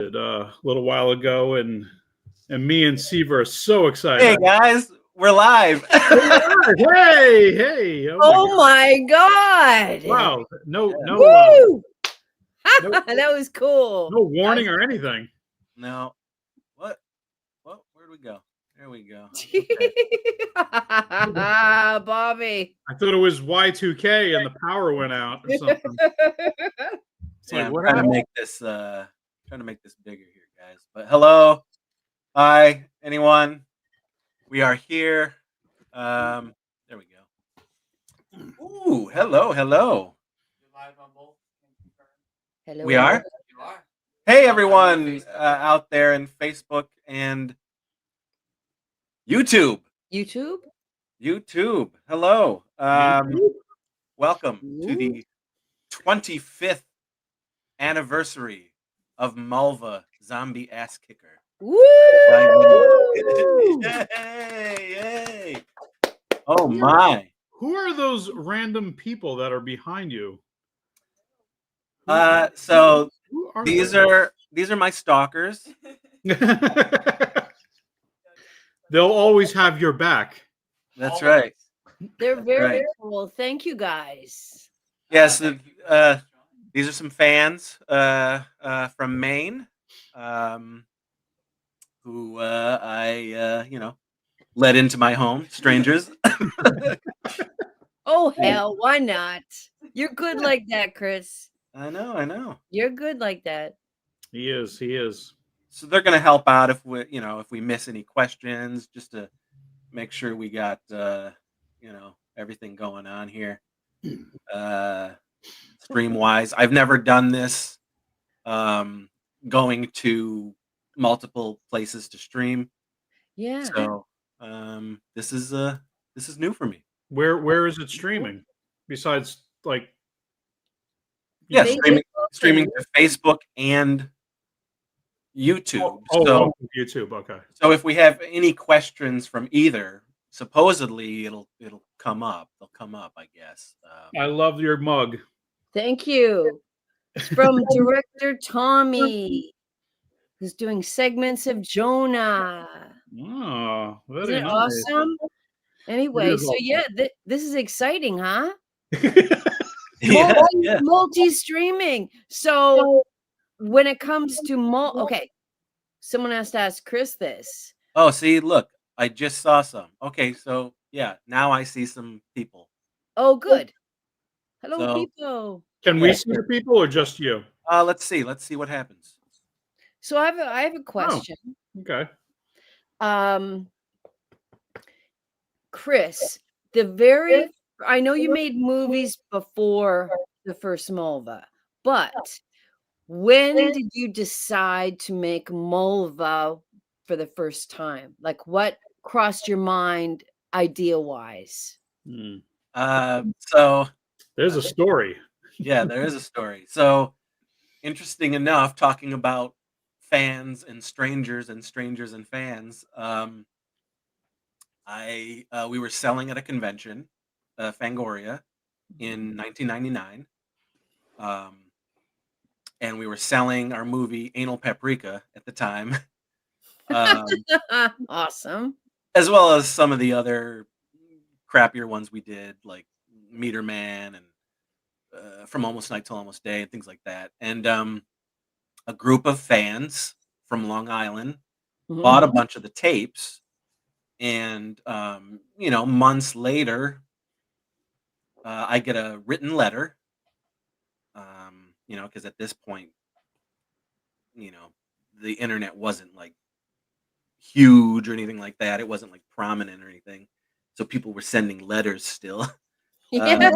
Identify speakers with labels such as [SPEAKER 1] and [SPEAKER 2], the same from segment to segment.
[SPEAKER 1] A little while ago, and me and Seaver are so excited.
[SPEAKER 2] Hey guys, we're live.
[SPEAKER 1] Hey!
[SPEAKER 3] Oh my God!
[SPEAKER 1] Wow! No,
[SPEAKER 3] Woo! That was cool.
[SPEAKER 1] no warning or anything.
[SPEAKER 2] No. What? Where'd we go? There we go.
[SPEAKER 3] Bobby.
[SPEAKER 1] I thought it was Y2K and the power went out or something. It's
[SPEAKER 2] Yeah,
[SPEAKER 1] like,
[SPEAKER 2] I'm
[SPEAKER 1] what
[SPEAKER 2] trying to
[SPEAKER 1] happened?
[SPEAKER 2] make this bigger here, guys. But hello, hi, anyone? We are here. There we go. Ooh, hello.
[SPEAKER 4] You're live on both.
[SPEAKER 3] Hello.
[SPEAKER 2] We are.
[SPEAKER 4] You are.
[SPEAKER 2] Hey, everyone out there in Facebook and YouTube.
[SPEAKER 3] YouTube?
[SPEAKER 2] Hello. Welcome to the 25th anniversary of Mulva Zombie Ass Kicker.
[SPEAKER 3] Woo!
[SPEAKER 2] Yay! Oh my!
[SPEAKER 1] Who are those random people that are behind you?
[SPEAKER 2] So
[SPEAKER 1] Who are
[SPEAKER 2] these
[SPEAKER 1] they?
[SPEAKER 2] are my stalkers.
[SPEAKER 1] They'll always have your back.
[SPEAKER 2] That's right.
[SPEAKER 3] They're very
[SPEAKER 2] right.
[SPEAKER 3] cool. Thank you, guys.
[SPEAKER 2] Yes, these are some fans from Maine, who I let into my home. Strangers.
[SPEAKER 3] Oh, hell, why not? You're good like that, Chris.
[SPEAKER 2] I know.
[SPEAKER 3] You're good like that.
[SPEAKER 1] He is.
[SPEAKER 2] So they're gonna help out if we miss any questions, just to make sure we got everything going on here. Stream wise, I've never done this. Going to multiple places to stream.
[SPEAKER 3] Yeah.
[SPEAKER 2] So this is new for me.
[SPEAKER 1] Where is it streaming? Besides, like,
[SPEAKER 2] Yeah,
[SPEAKER 3] Facebook
[SPEAKER 2] streaming to Facebook and YouTube.
[SPEAKER 1] Oh, YouTube. Okay.
[SPEAKER 2] So if we have any questions from either, supposedly it'll come up. They'll come up, I guess.
[SPEAKER 1] I love your mug.
[SPEAKER 3] Thank you. It's from director Tommy, who's doing segments of Jonah.
[SPEAKER 1] Oh, very
[SPEAKER 3] Isn't it
[SPEAKER 1] nice.
[SPEAKER 3] awesome? Anyway, so
[SPEAKER 1] awesome.
[SPEAKER 3] yeah, this is exciting, huh?
[SPEAKER 2] Yeah.
[SPEAKER 3] Multi-streaming. So when it comes to okay, someone has to ask Chris this.
[SPEAKER 2] Oh, see, look, I just saw some. Okay, so yeah, now I see some people.
[SPEAKER 3] Oh, good. Hello,
[SPEAKER 2] So-
[SPEAKER 3] people.
[SPEAKER 1] Can we see the people or just you?
[SPEAKER 2] Let's see what happens.
[SPEAKER 3] So I have a question.
[SPEAKER 1] Okay.
[SPEAKER 3] Chris, I know you made movies before the first Mulva, but when did you decide to make Mulva for the first time? Like, what crossed your mind idea-wise?
[SPEAKER 2] So
[SPEAKER 1] There's a story.
[SPEAKER 2] yeah, there is a story. So interesting enough, talking about fans and strangers and fans. We were selling at a convention, Fangoria, in 1999, and we were selling our movie Anal Paprika at the time,
[SPEAKER 3] Awesome.
[SPEAKER 2] as well as some of the other crappier ones we did, like Meter Man and From Almost Night Till Almost Day and things like that. And a group of fans from Long Island bought a bunch of the tapes, and months later, I get a written letter, because at this point, the internet wasn't like huge or anything like that. It wasn't like prominent or anything, so people were sending letters still.
[SPEAKER 3] Yeah.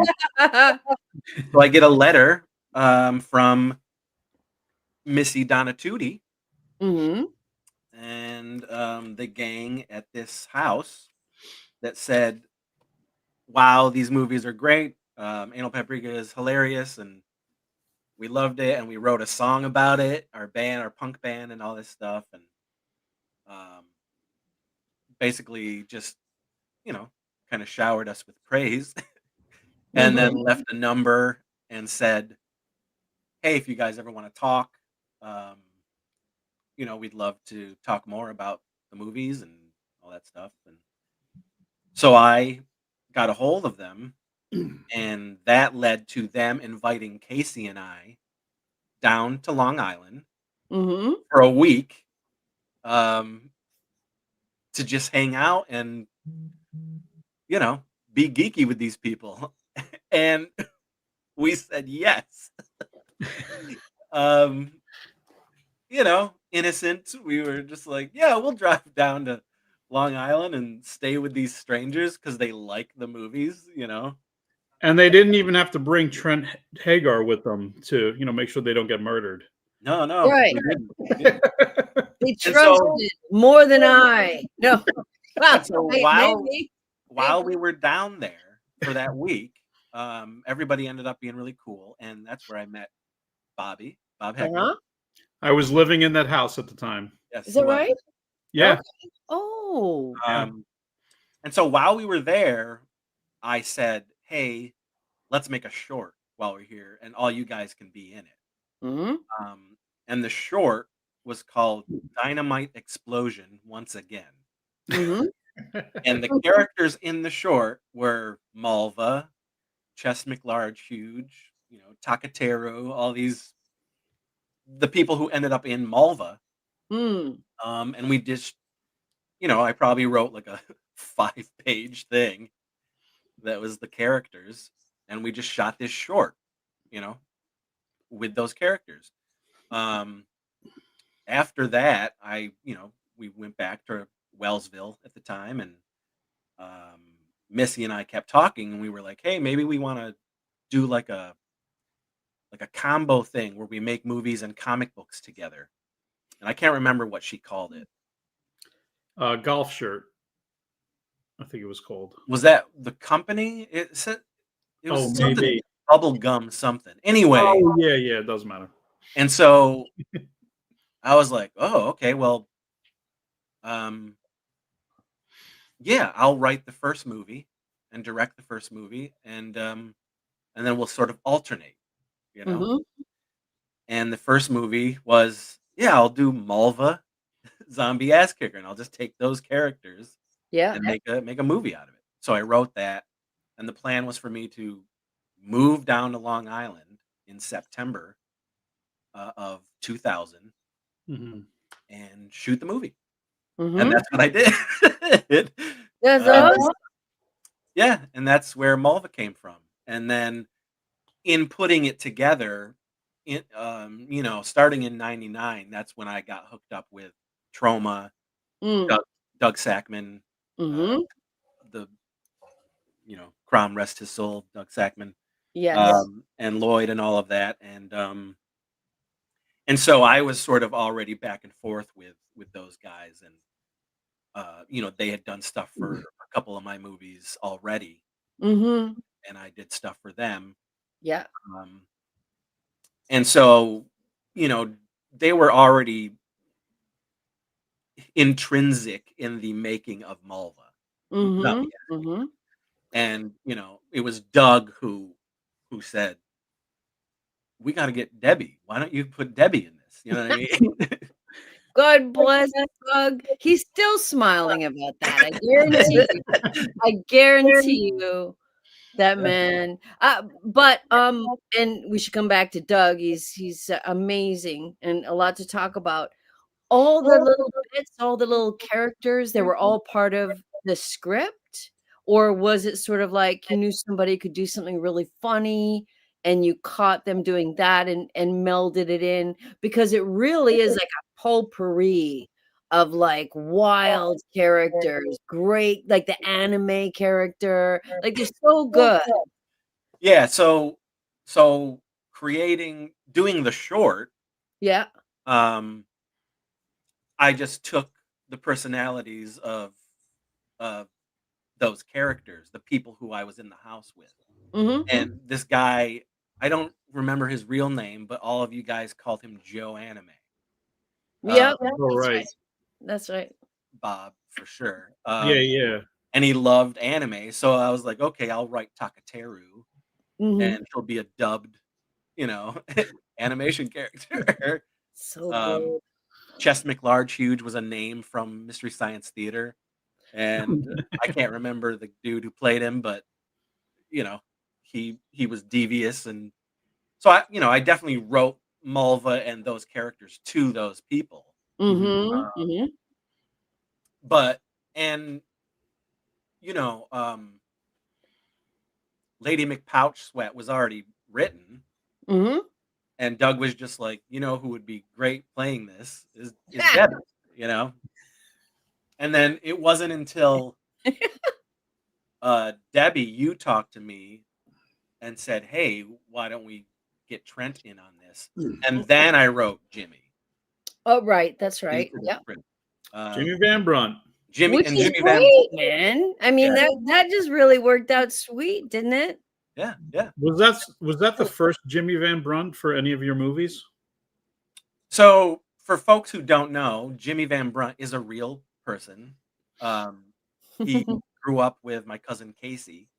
[SPEAKER 2] So I get a letter from Missy Donatucci and the gang at this house that said, "Wow, these movies are great. Anal Paprika is hilarious, and we loved it, and we wrote a song about it. Our punk band, and all this stuff, and basically just kind of showered us with praise." And then left a number and said, "Hey, if you guys ever want to talk, we'd love to talk more about the movies and all that stuff. And so I got a hold of them, and that led to them inviting Casey and I down to Long Island
[SPEAKER 3] Mm-hmm.
[SPEAKER 2] for a week, um, to just hang out and, you know, be geeky with these people. And we said yes. um, innocent. We were just like, yeah, we'll drive down to Long Island and stay with these strangers because they like the movies,
[SPEAKER 1] And they didn't even have to bring Trent Hagar with them to, make sure they don't get murdered.
[SPEAKER 2] No, no,
[SPEAKER 3] Right.
[SPEAKER 2] we didn't. We didn't.
[SPEAKER 3] They
[SPEAKER 2] And so-
[SPEAKER 3] trusted more than I. No. Well,
[SPEAKER 2] So
[SPEAKER 3] maybe.
[SPEAKER 2] while we were down there for that week, everybody ended up being really cool, and that's where I met Bob Heckman.
[SPEAKER 3] Uh-huh.
[SPEAKER 1] I was living in that house at the time.
[SPEAKER 2] Yes,
[SPEAKER 3] Is
[SPEAKER 2] he
[SPEAKER 3] that
[SPEAKER 2] was.
[SPEAKER 3] right?
[SPEAKER 1] Yeah.
[SPEAKER 3] Okay. Oh.
[SPEAKER 2] And so while we were there, I said, "Hey, let's make a short while we're here, and all you guys can be in it."
[SPEAKER 3] Mm-hmm.
[SPEAKER 2] And the short was called Dynamite Explosion Once Again.
[SPEAKER 3] Mm-hmm.
[SPEAKER 2] And the characters in the short were Mulva, Chess McLarge Huge, Takateru, all the people who ended up in Mulva.
[SPEAKER 3] Mm.
[SPEAKER 2] And we just, I probably wrote like a 5-page thing that was the characters, and we just shot this short, with those characters. After that, we went back to Wellsville at the time, and Missy and I kept talking, and we were like, hey, maybe we want to do like a combo thing where we make movies and comic books together. And I can't remember what she called it.
[SPEAKER 1] Golf shirt, I think it was called.
[SPEAKER 2] Was that the company? It said it was something,
[SPEAKER 1] maybe
[SPEAKER 2] bubble gum something. Anyway.
[SPEAKER 1] Oh yeah, it doesn't matter.
[SPEAKER 2] And so I was like, oh, okay, well, yeah, I'll write the first movie and direct the first movie, and then we'll sort of alternate,
[SPEAKER 3] Mm-hmm.
[SPEAKER 2] And the first movie was, yeah, I'll do Mulva, zombie ass kicker, and I'll just take those characters and make a movie out of it. So I wrote that, and the plan was for me to move down to Long Island in September of 2000 and shoot the movie.
[SPEAKER 3] Mm-hmm.
[SPEAKER 2] And that's what I did.
[SPEAKER 3] That's awesome.
[SPEAKER 2] Yeah, and that's where Mulva came from. And then in putting it together, starting in '99, that's when I got hooked up with Trauma,
[SPEAKER 3] Mm.
[SPEAKER 2] Doug Sackman,
[SPEAKER 3] Mm-hmm.
[SPEAKER 2] the Crom rest his soul, Doug Sackman,
[SPEAKER 3] Yes.
[SPEAKER 2] and Lloyd and all of that, and so I was sort of already back and forth with those guys, and they had done stuff for a couple of my movies already,
[SPEAKER 3] Mm-hmm.
[SPEAKER 2] and I did stuff for them.
[SPEAKER 3] Yeah.
[SPEAKER 2] And so, they were already intrinsic in the making of Mulva.
[SPEAKER 3] Mm-hmm. Mm-hmm.
[SPEAKER 2] And, it was Doug who said, we got to get Debbie. Why don't you put Debbie in this? You know what I mean?
[SPEAKER 3] God bless Doug. He's still smiling about that. I guarantee you. I guarantee you that man. But and we should come back to Doug. He's amazing and a lot to talk about. All the little bits, all the little characters, they were all part of the script, or was it sort of like you knew somebody could do something really funny and you caught them doing that and melded it in? Because it really is like a potpourri of like wild characters, great, like the anime character, like they're so good.
[SPEAKER 2] Yeah, so doing the short,
[SPEAKER 3] Yeah.
[SPEAKER 2] I just took the personalities of those characters, the people who I was in the house with.
[SPEAKER 3] Mm-hmm.
[SPEAKER 2] And this guy, I don't remember his real name, but all of you guys called him Joe Anime.
[SPEAKER 3] Yeah.
[SPEAKER 1] Right.
[SPEAKER 3] That's right.
[SPEAKER 2] Bob, for sure.
[SPEAKER 1] Yeah.
[SPEAKER 2] And he loved anime. So I was like, okay, I'll write Takateru,
[SPEAKER 3] Mm-hmm.
[SPEAKER 2] and he'll be a dubbed, animation character.
[SPEAKER 3] So good.
[SPEAKER 2] Chess McLarge was a name from Mystery Science Theater, and I can't remember the dude who played him, but he was devious, and so I definitely wrote Mulva and those characters to those people.
[SPEAKER 3] Mm-hmm.
[SPEAKER 2] But and you know, um, Lady McPouch Sweat was already written,
[SPEAKER 3] Mm-hmm.
[SPEAKER 2] and Doug was just like, who would be great playing this is Debbie, And then it wasn't until Debbie, you talked to me and said, "Hey, why don't we get Trent in on this?" And then I wrote Jimmy.
[SPEAKER 3] Oh, right. That's right.
[SPEAKER 2] into the
[SPEAKER 3] Yeah.
[SPEAKER 2] script.
[SPEAKER 1] Jimmy Van Brunt.
[SPEAKER 3] Which is
[SPEAKER 2] Jimmy Van.
[SPEAKER 3] great, man. I mean,
[SPEAKER 2] Yeah.
[SPEAKER 3] that just really worked out sweet, didn't it?
[SPEAKER 2] Yeah, yeah.
[SPEAKER 1] Was that the first Jimmy Van Brunt for any of your movies?
[SPEAKER 2] So for folks who don't know, Jimmy Van Brunt is a real person. He grew up with my cousin Casey,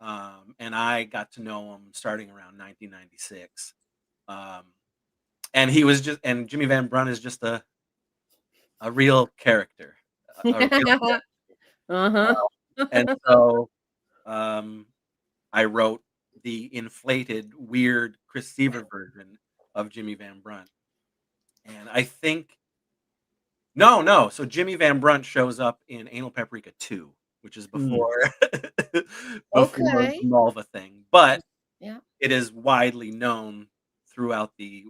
[SPEAKER 2] and I got to know him starting around 1996. And Jimmy Van Brunt is just a real character. A real character.
[SPEAKER 3] Uh-huh.
[SPEAKER 2] And so I wrote the inflated, weird Chris Seaver version of Jimmy Van Brunt. And I think no. So Jimmy Van Brunt shows up in Anal Paprika 2, which is before
[SPEAKER 3] Okay.
[SPEAKER 2] the Mulva thing. But
[SPEAKER 3] Yeah.
[SPEAKER 2] it is widely known throughout the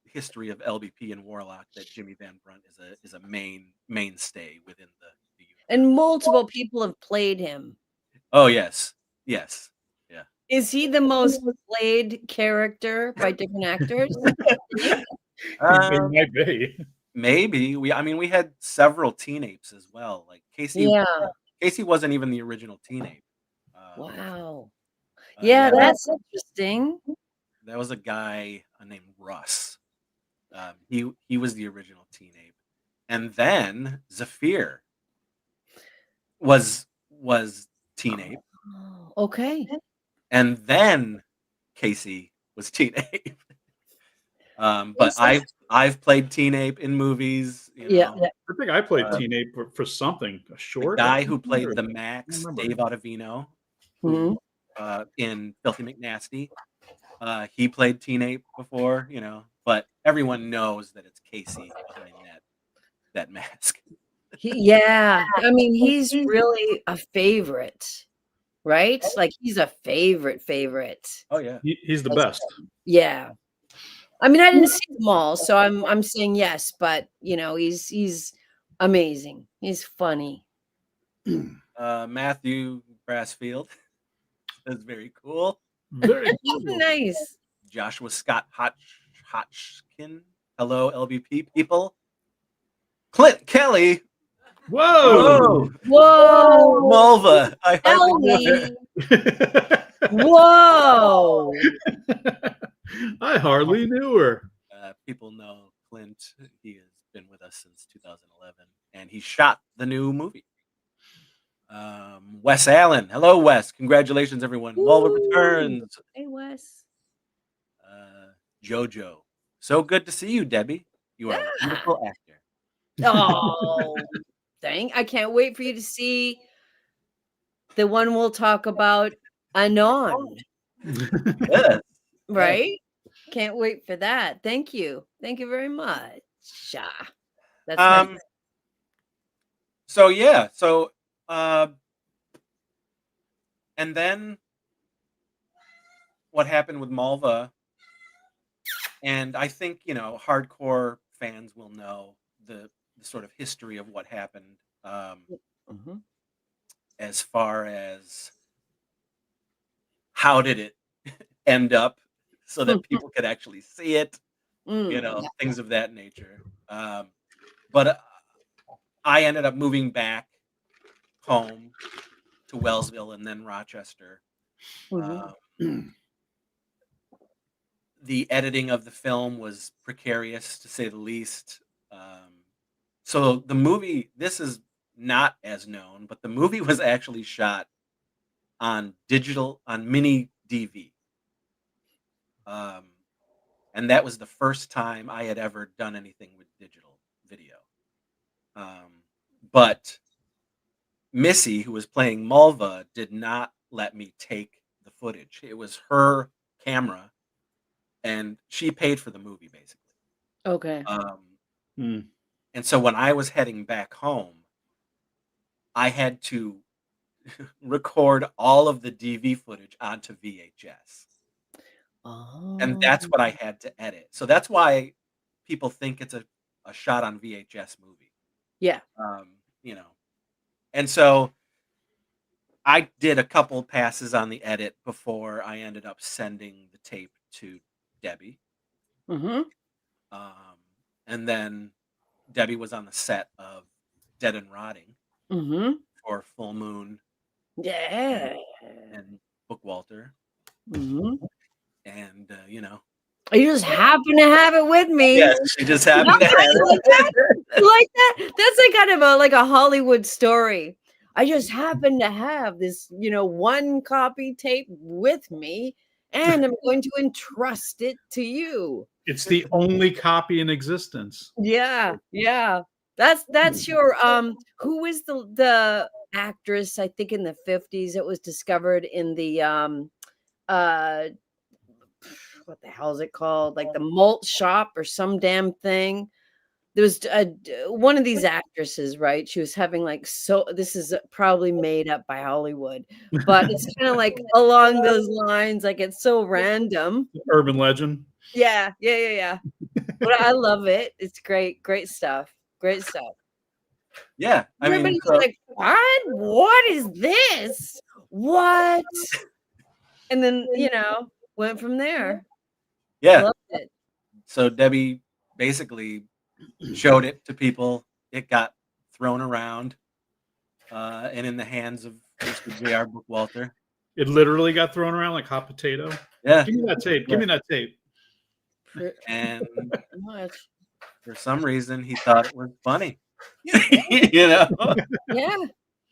[SPEAKER 2] history of LBP and Warlock that Jimmy Van Brunt is a mainstay within the universe.
[SPEAKER 3] And multiple people have played him.
[SPEAKER 2] Oh yes. Yes. Yeah.
[SPEAKER 3] Is he the most played character by different actors?
[SPEAKER 1] It might be.
[SPEAKER 2] Maybe we had several teen apes as well. Like Casey.
[SPEAKER 3] Yeah.
[SPEAKER 2] Casey wasn't even the original teen ape.
[SPEAKER 3] Wow.
[SPEAKER 2] Yeah,
[SPEAKER 3] that's interesting.
[SPEAKER 2] That was a guy named Russ. He was the original teen ape, and then Zafir was teen ape,
[SPEAKER 3] Oh, okay.
[SPEAKER 2] and then Casey was teen ape. But I've played teen ape in movies.
[SPEAKER 3] Yeah.
[SPEAKER 1] I think I played Teen Ape for something. A
[SPEAKER 2] The
[SPEAKER 1] short.
[SPEAKER 2] guy who played the
[SPEAKER 1] I
[SPEAKER 2] Max,
[SPEAKER 1] remember.
[SPEAKER 2] Dave Ottavino,
[SPEAKER 3] Mhm.
[SPEAKER 2] in Filthy McNasty. He played teen ape before, but everyone knows that it's Casey behind that mask.
[SPEAKER 3] Yeah. I mean, he's really a favorite, right? Like he's a favorite.
[SPEAKER 2] Oh yeah.
[SPEAKER 1] He's the best.
[SPEAKER 3] Yeah. I mean, I didn't see them all, so I'm saying yes, but he's amazing. He's funny.
[SPEAKER 2] Matthew Brassfield. That's very cool.
[SPEAKER 1] Very cool.
[SPEAKER 3] Nice.
[SPEAKER 2] Joshua Scott Hotchkin. Hello, LBP people. Clint Kelly.
[SPEAKER 1] Whoa!
[SPEAKER 3] Whoa.
[SPEAKER 2] Mulva. I hardly
[SPEAKER 3] Ellie.
[SPEAKER 2] knew her.
[SPEAKER 3] Whoa.
[SPEAKER 1] I hardly knew her.
[SPEAKER 2] People know Clint. He has been with us since 2011, and he shot the new movie. Wes Allen. Hello, Wes. Congratulations, everyone. Mulva returns.
[SPEAKER 3] Hey, Wes.
[SPEAKER 2] JoJo. So good to see you, Debbie. You are a beautiful actor.
[SPEAKER 3] Oh, dang. I can't wait for you to see the one we'll talk about anon.
[SPEAKER 2] Yes.
[SPEAKER 3] Right? Can't wait for that. Thank you. Thank you very much. That's nice.
[SPEAKER 2] So yeah, and then what happened with Mulva, and I think hardcore fans will know the sort of history of what happened, as far as how did it end up so that people could actually see it, things of that nature. But I ended up moving back home to Wellsville and then Rochester. The editing of the film was precarious, to say the least. So the movie, this is not as known, but the movie was actually shot on mini DV. And that was the first time I had ever done anything with digital. video. But Missy, who was playing Mulva, did not let me take the footage. It was her camera, and she paid for the movie, basically.
[SPEAKER 3] Okay.
[SPEAKER 2] And so when I was heading back home, I had to record all of the DV footage onto VHS. And that's what I had to edit. So that's why people think it's a shot on VHS movie.
[SPEAKER 3] Yeah.
[SPEAKER 2] You know. And so I did a couple passes on the edit before I ended up sending the tape to Debbie.
[SPEAKER 3] Mm-hmm.
[SPEAKER 2] And then Debbie was on the set of Dead and Rotting for Full Moon.
[SPEAKER 3] Yeah.
[SPEAKER 2] And Bookwalter. And, you know.
[SPEAKER 3] You just happen to have it with me.
[SPEAKER 2] Yes, she just happened to have it.
[SPEAKER 3] Like that? That's like kind of like a Hollywood story. I just happen to have this, one copy tape with me, and I'm going to entrust it to you.
[SPEAKER 1] It's the only copy in existence.
[SPEAKER 3] Yeah. That's your who is the actress, I think in the 50s, it was discovered in the what the hell is it called? Like the malt shop or some damn thing. There was one of these actresses, right? She was having this is probably made up by Hollywood, but it's kind of like along those lines. Like it's so random.
[SPEAKER 1] Urban legend.
[SPEAKER 3] Yeah. But I love it. It's great stuff. Great stuff.
[SPEAKER 2] Yeah.
[SPEAKER 3] Everybody's like, what is this? What? And then, went from there.
[SPEAKER 2] Yeah.
[SPEAKER 3] Loved it.
[SPEAKER 2] So Debbie basically showed it to people. It got thrown around and in the hands of Mr. J.R. Bookwalter.
[SPEAKER 1] It literally got thrown around like hot potato.
[SPEAKER 2] Yeah.
[SPEAKER 1] Give me that tape. Give me that tape.
[SPEAKER 2] And for some reason, he thought it was funny. Yeah.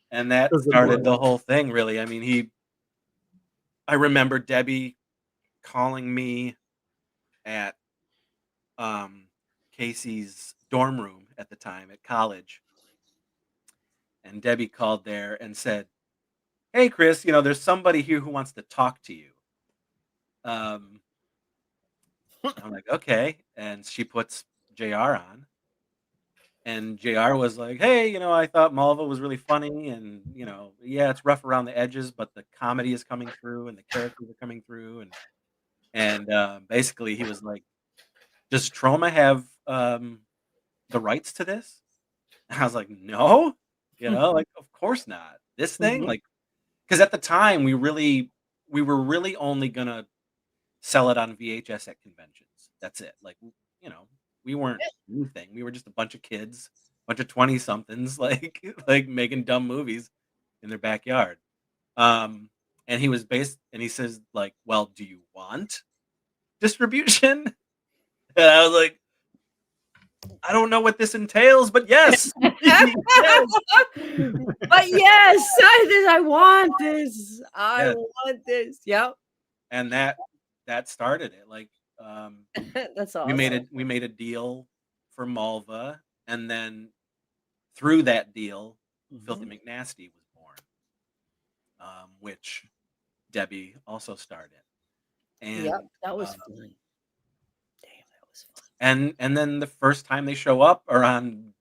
[SPEAKER 2] And that started the whole thing, really. I mean, I remember Debbie calling me at Casey's dorm room at the time at college. And Debbie called there and said, "Hey, Chris, there's somebody here who wants to talk to you." I'm like, "Okay." And she puts JR on. And JR was like, "Hey, I thought Mulva was really funny. And, yeah, it's rough around the edges, but the comedy is coming through and the characters are coming through." And basically he was like, "Does Troma have the rights to this?" And I was like, "No, of course not. This thing, because at the time we were really only gonna sell it on VHS at conventions. That's it. We weren't anything. We were just a bunch of kids, a bunch of 20-somethings, like making dumb movies in their backyard." And he says, like, "Well, do you want distribution?" And I was like, "I don't know what this entails, but yes."
[SPEAKER 3] But yes, I want this. I want this. Yep.
[SPEAKER 2] And that started it.
[SPEAKER 3] That's awesome.
[SPEAKER 2] We made a deal for Mulva, and then through that deal, Filthy McNasty was born, which Debbie also starred in. And
[SPEAKER 3] that was fun. Damn, that was fun.
[SPEAKER 2] And then the first time they show up are on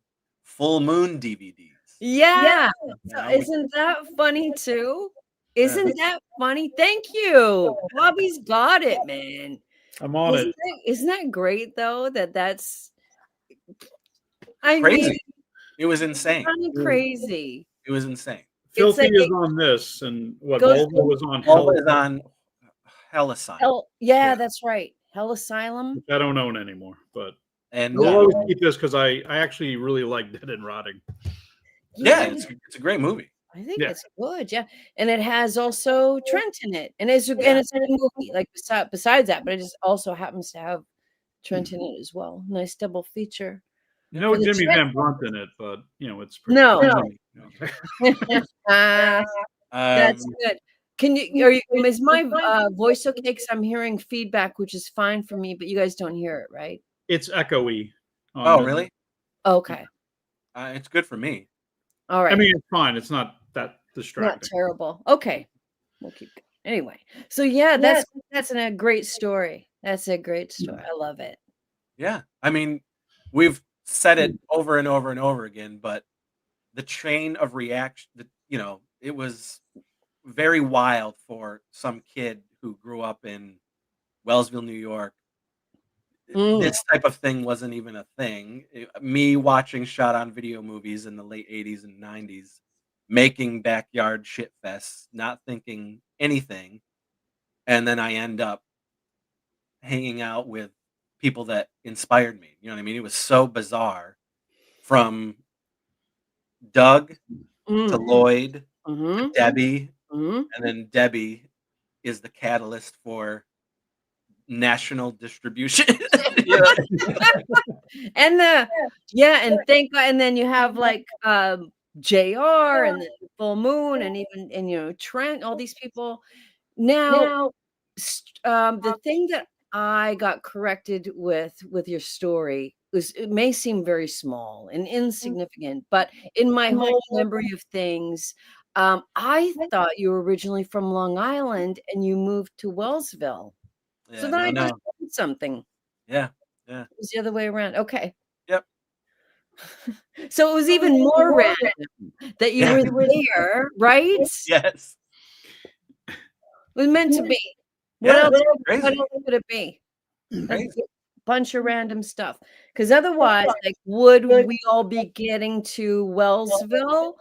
[SPEAKER 2] Full Moon DVDs.
[SPEAKER 3] Yeah. So isn't that funny too? Isn't that funny? Thank you. Bobby's got it, man.
[SPEAKER 1] I'm on it.
[SPEAKER 3] Isn't that great though? That's
[SPEAKER 2] crazy. It was insane.
[SPEAKER 3] Crazy.
[SPEAKER 2] It was insane.
[SPEAKER 1] Filthy is on this, and what Mulva was on Hell.
[SPEAKER 2] Mulva is on Hell Asylum.
[SPEAKER 3] Yeah, that's right. Hell Asylum.
[SPEAKER 1] I don't own anymore, but
[SPEAKER 2] and
[SPEAKER 1] we'll always keep this because I actually really like Dead and Rotting.
[SPEAKER 2] Yeah, it's a great movie.
[SPEAKER 3] I think it's good, and it has also Trent in it, and it's a movie. Like besides that, but it just also happens to have Trent in it as well. Nice double feature.
[SPEAKER 1] Jimmy Van Brunt in it, but it's pretty
[SPEAKER 3] that's good. Can you? Is my voice okay? Because I'm hearing feedback, which is fine for me, but you guys don't hear it, right?
[SPEAKER 1] It's echoey.
[SPEAKER 2] Oh, really?
[SPEAKER 3] Okay.
[SPEAKER 2] It's good for me.
[SPEAKER 3] All right.
[SPEAKER 1] I mean, it's fine. It's not that
[SPEAKER 3] Not
[SPEAKER 1] distracting.
[SPEAKER 3] terrible. Okay. We'll keep going. Anyway. So yeah, that's a great story. That's a great story. I love it.
[SPEAKER 2] Yeah. I mean, we've said it over and over and over again, but the train of reaction, it was very wild for some kid who grew up in Wellsville, New York. This type of thing wasn't even a thing. Me watching shot on video movies in the late 80s and 90s, making backyard shit fests, not thinking anything. And then I end up hanging out with people that inspired me. You know what I mean? It was so bizarre, from Doug to Lloyd to Debbie, and then Debbie is the catalyst for national distribution.
[SPEAKER 3] And and then you have like JR and then Full Moon and even Trent, all these people. Now the thing that I got corrected with your story was, it may seem very small and insignificant, but in my whole memory of things, I thought you were originally from Long Island and you moved to Wellsville. So then I just learned something.
[SPEAKER 2] Yeah.
[SPEAKER 3] It was the other way around. Okay.
[SPEAKER 2] Yep.
[SPEAKER 3] So it was even more random that you were there, right?
[SPEAKER 2] Yes.
[SPEAKER 3] It was meant to be.
[SPEAKER 2] Yeah,
[SPEAKER 3] What
[SPEAKER 2] crazy.
[SPEAKER 3] else could it be?
[SPEAKER 2] Crazy.
[SPEAKER 3] A bunch of random stuff. Because otherwise, like, would we all be getting to Wellsville?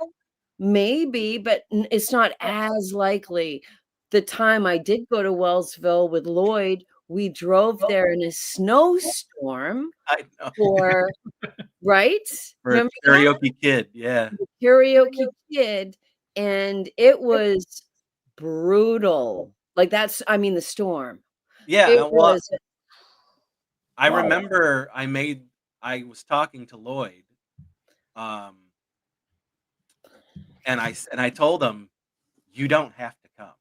[SPEAKER 3] Maybe, but it's not as likely. The time I did go to Wellsville with Lloyd, we drove there in a snowstorm
[SPEAKER 2] I know.
[SPEAKER 3] for right?
[SPEAKER 2] For a
[SPEAKER 3] Remember that?
[SPEAKER 2] karaoke kid, yeah.
[SPEAKER 3] Karaoke kid, and it was brutal. Like, the storm.
[SPEAKER 2] Yeah,
[SPEAKER 3] It was
[SPEAKER 2] I remember I was talking to Lloyd, and I told him, "You don't have to come.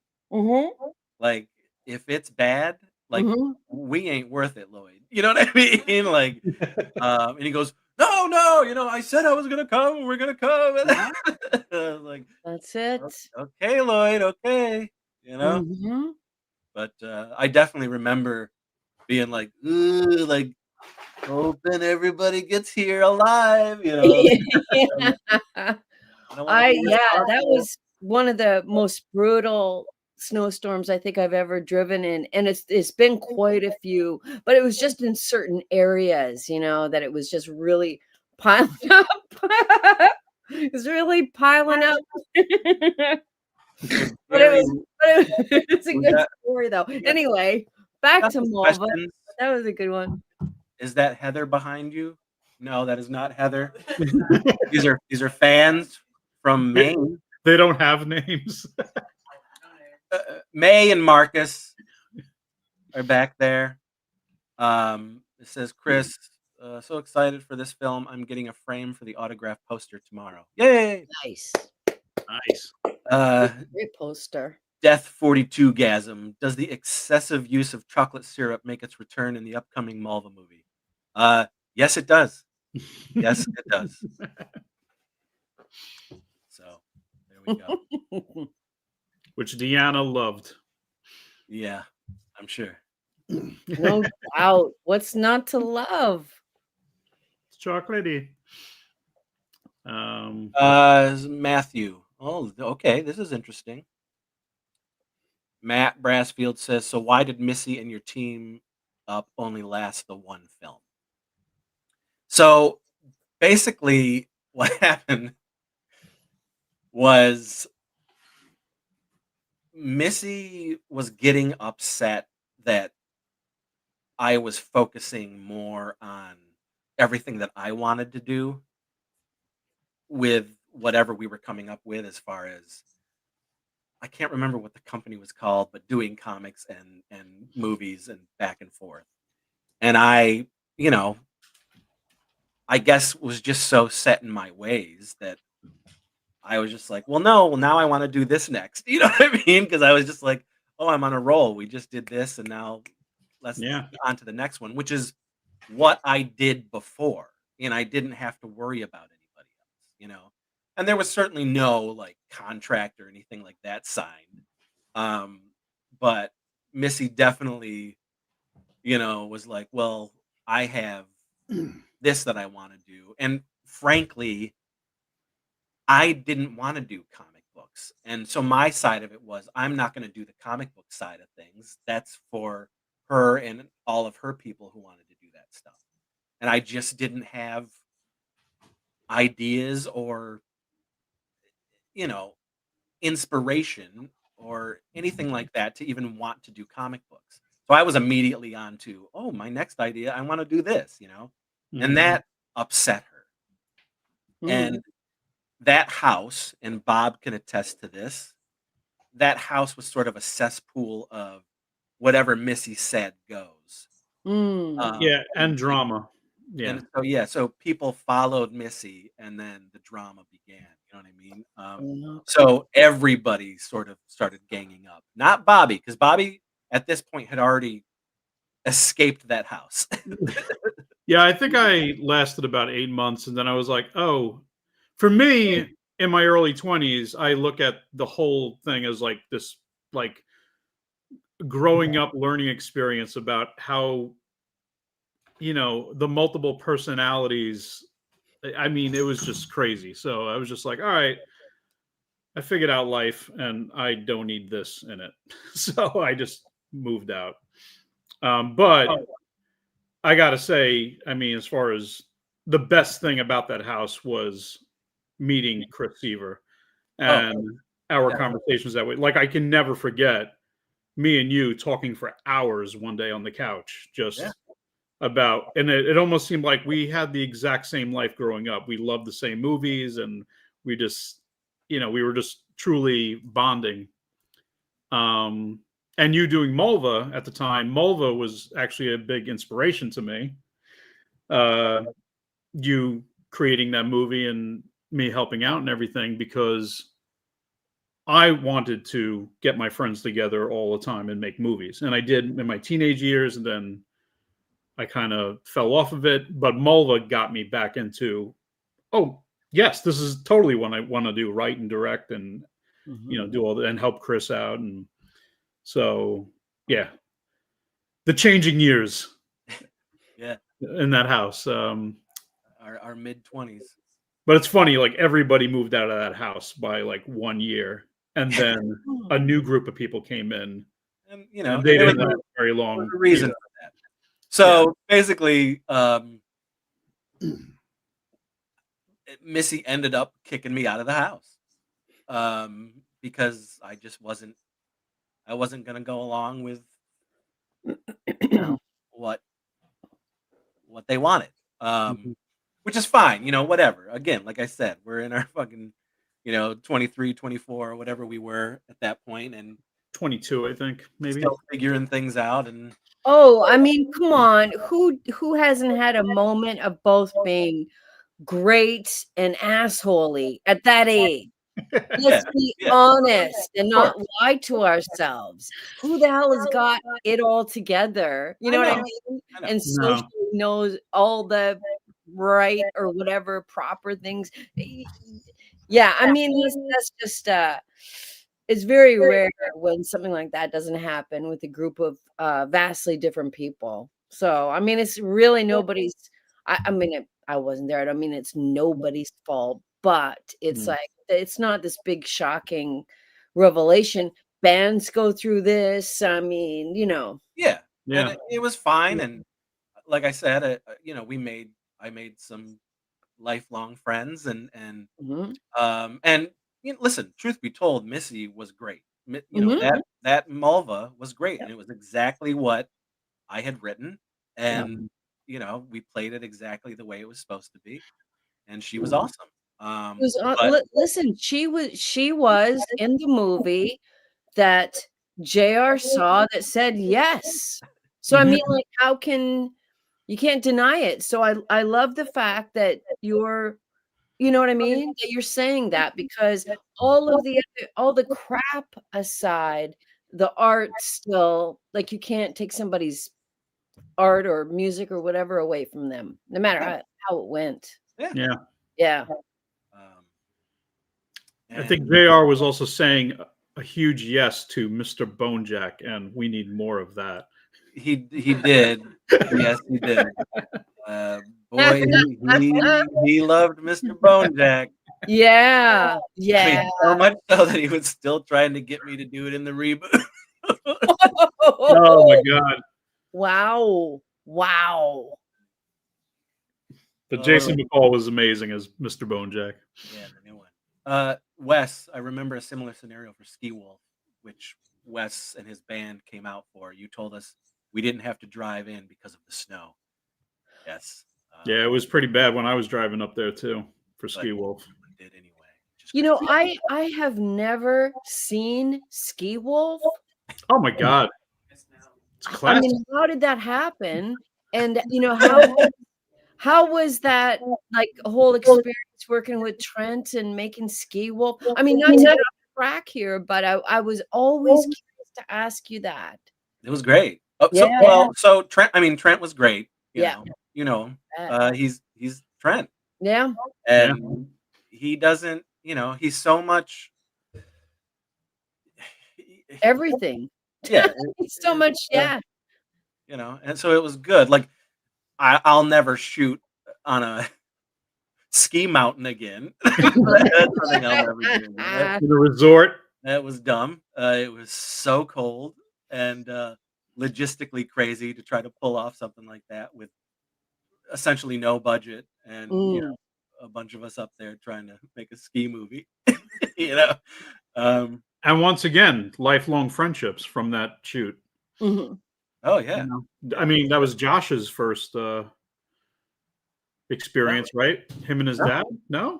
[SPEAKER 2] Like, if it's bad, like, we ain't worth it, Lloyd." You know what I mean? Like, and he goes, "No, I said I was gonna come. We're gonna come." And I was like,
[SPEAKER 3] That's it.
[SPEAKER 2] Okay, Lloyd, okay. You know? But I definitely remember being like, "Ooh, like, hoping everybody gets here alive," you know? I don't wanna be
[SPEAKER 3] That was one of the most brutal snowstorms I think I've ever driven in, and it's been quite a few, but it was just in certain areas, that it was just really piling up. It was really piling up. But it was a good story though. Anyway, back to Mulva. That was a good one.
[SPEAKER 2] Is that Heather behind you? No, that is not Heather. These are fans from Maine.
[SPEAKER 1] They don't have names.
[SPEAKER 2] May and Marcus are back there. It says, Chris, so excited for this film. I'm getting a frame for the autograph poster tomorrow. Yay!
[SPEAKER 3] Nice. Great poster.
[SPEAKER 2] Death 42 Gasm. Does the excessive use of chocolate syrup make its return in the upcoming Mulva movie? Yes, it does. Yes, it does. So there we go.
[SPEAKER 1] Which Deanna loved.
[SPEAKER 2] Yeah, I'm sure.
[SPEAKER 3] No doubt. What's not to love?
[SPEAKER 1] It's chocolatey.
[SPEAKER 2] Matthew. Oh, okay. This is interesting. Matt Brassfield says, so why did Missy and your team up only last the one film? So basically what happened was Missy was getting upset that I was focusing more on everything that I wanted to do with whatever we were coming up with, as far as, I can't remember what the company was called, but doing comics and movies and back and forth. And I guess was just so set in my ways that I was just like, well, now I want to do this next. You know what I mean? Because I was just like, oh, I'm on a roll. We just did this, and now let's on to the next one, which is what I did before. and I didn't have to worry about anybody else. And there was certainly no like contract or anything like that signed. But Missy definitely, was like, well, I have this that I want to do. And frankly, I didn't want to do comic books. And so my side of it was, I'm not going to do the comic book side of things. That's for her and all of her people who wanted to do that stuff. And I just didn't have ideas or, you know, inspiration or anything like that to even want to do comic books. So I was immediately on to, oh, my next idea, I want to do this. And that upset her. And that house, and Bob can attest to this, that house was sort of a cesspool of whatever Missy said goes.
[SPEAKER 1] Yeah, and drama. Yeah.
[SPEAKER 2] And so people followed Missy, and then the drama began. You know what I mean? So everybody sort of started ganging up. Not Bobby, because Bobby at this point had already escaped that house.
[SPEAKER 1] Yeah, I think I lasted about 8 months, and then I was like, oh, for me, in my early 20s, I look at the whole thing as like this, like growing up learning experience about how, the multiple personalities. I mean, it was just crazy. So I was just like, all right, I figured out life and I don't need this in it. So I just moved out. But I got to say, I mean, as far as the best thing about that house was meeting Chris Seaver and our conversations that way. Like, I can never forget me and you talking for hours one day on the couch, just about, and it almost seemed like we had the exact same life growing up. We loved the same movies, and we just, we were just truly bonding. And you doing Mulva at the time, Mulva was actually a big inspiration to me. You creating that movie and me helping out and everything, because I wanted to get my friends together all the time and make movies. And I did in my teenage years, and then I kind of fell off of it. But Mulva got me back into, oh, yes, this is totally what I want to do, write and direct and, do all that and help Chris out. And so, yeah, the changing years in that house.
[SPEAKER 2] Our mid-20s.
[SPEAKER 1] But it's funny, like everybody moved out of that house by like 1 year, and then a new group of people came in,
[SPEAKER 2] and
[SPEAKER 1] and they didn't have very long.
[SPEAKER 2] There was a reason for that. So basically, Missy ended up kicking me out of the house because I just wasn't going to go along with what they wanted. Which is fine, whatever. Again, like I said, we're in our fucking, 23, 24, whatever we were at that point, and
[SPEAKER 1] 22, I think, maybe.
[SPEAKER 2] Still figuring things out. And
[SPEAKER 3] I mean, come on, who hasn't had a moment of both being great and assholey at that age? Let's be honest and not lie to ourselves. Who the hell has got it all together? You know what I mean? And socially knows all the right or whatever proper things. Yeah, I mean, that's just it's very rare when something like that doesn't happen with a group of vastly different people. So I mean, it's really nobody's. I mean, I wasn't there. I don't mean it's nobody's fault, but it's like, it's not this big shocking revelation. Bands go through this. I mean,
[SPEAKER 2] yeah. And it was fine. And like I said, I made some lifelong friends, and listen, truth be told, Missy was great. That Mulva was great, and it was exactly what I had written, and we played it exactly the way it was supposed to be, and she was awesome.
[SPEAKER 3] Listen, she was in the movie that JR saw that said yes. So I mean, like, how can you can't deny it? So I love the fact that you're, you know what I mean, that you're saying that, because all the crap aside, the art still, like, you can't take somebody's art or music or whatever away from them, no matter how it went.
[SPEAKER 1] Yeah.
[SPEAKER 3] Yeah.
[SPEAKER 1] I think JR was also saying a huge yes to Mr. Bonejack, and we need more of that.
[SPEAKER 2] He did. Yes, he did. Boy, he loved Mr. Bonejack.
[SPEAKER 3] Yeah.
[SPEAKER 2] I
[SPEAKER 3] Yeah.
[SPEAKER 2] mean, so much so that he was still trying to get me to do it in the reboot.
[SPEAKER 1] Oh my God.
[SPEAKER 3] Wow. Wow.
[SPEAKER 1] But Jason McCall was amazing as Mr. Bonejack.
[SPEAKER 2] Yeah, the new one. Wes, I remember a similar scenario for Ski Wolf, which Wes and his band came out for. You told us we didn't have to drive in because of the snow. Yes.
[SPEAKER 1] Yeah, it was pretty bad when I was driving up there too for Ski Wolf.
[SPEAKER 2] Did anyway.
[SPEAKER 3] You know, I have never seen Ski Wolf.
[SPEAKER 1] Oh my God. It's classic.
[SPEAKER 3] I mean, how did that happen? And you know, how was that like a whole experience working with Trent and making Ski Wolf? I mean, not to get off track here, but I was always curious to ask you that.
[SPEAKER 2] It was great. Oh,
[SPEAKER 3] Yeah.
[SPEAKER 2] so Trent. I mean, Trent was great. You know, he's Trent.
[SPEAKER 3] Yeah.
[SPEAKER 2] And he doesn't. You know, he's so much.
[SPEAKER 3] Everything.
[SPEAKER 2] Yeah.
[SPEAKER 3] So much. Yeah.
[SPEAKER 2] You know, and so it was good. Like, I'll never shoot on a ski mountain again. That's something I'll never do.
[SPEAKER 1] In a resort.
[SPEAKER 2] That was dumb. It was so cold and logistically crazy to try to pull off something like that with essentially no budget and you know, a bunch of us up there trying to make a ski movie. You know,
[SPEAKER 1] and once again, lifelong friendships from that shoot.
[SPEAKER 3] Mm-hmm.
[SPEAKER 2] Oh yeah.
[SPEAKER 1] You know? I mean, that was Josh's first experience, right? Him and his dad. No,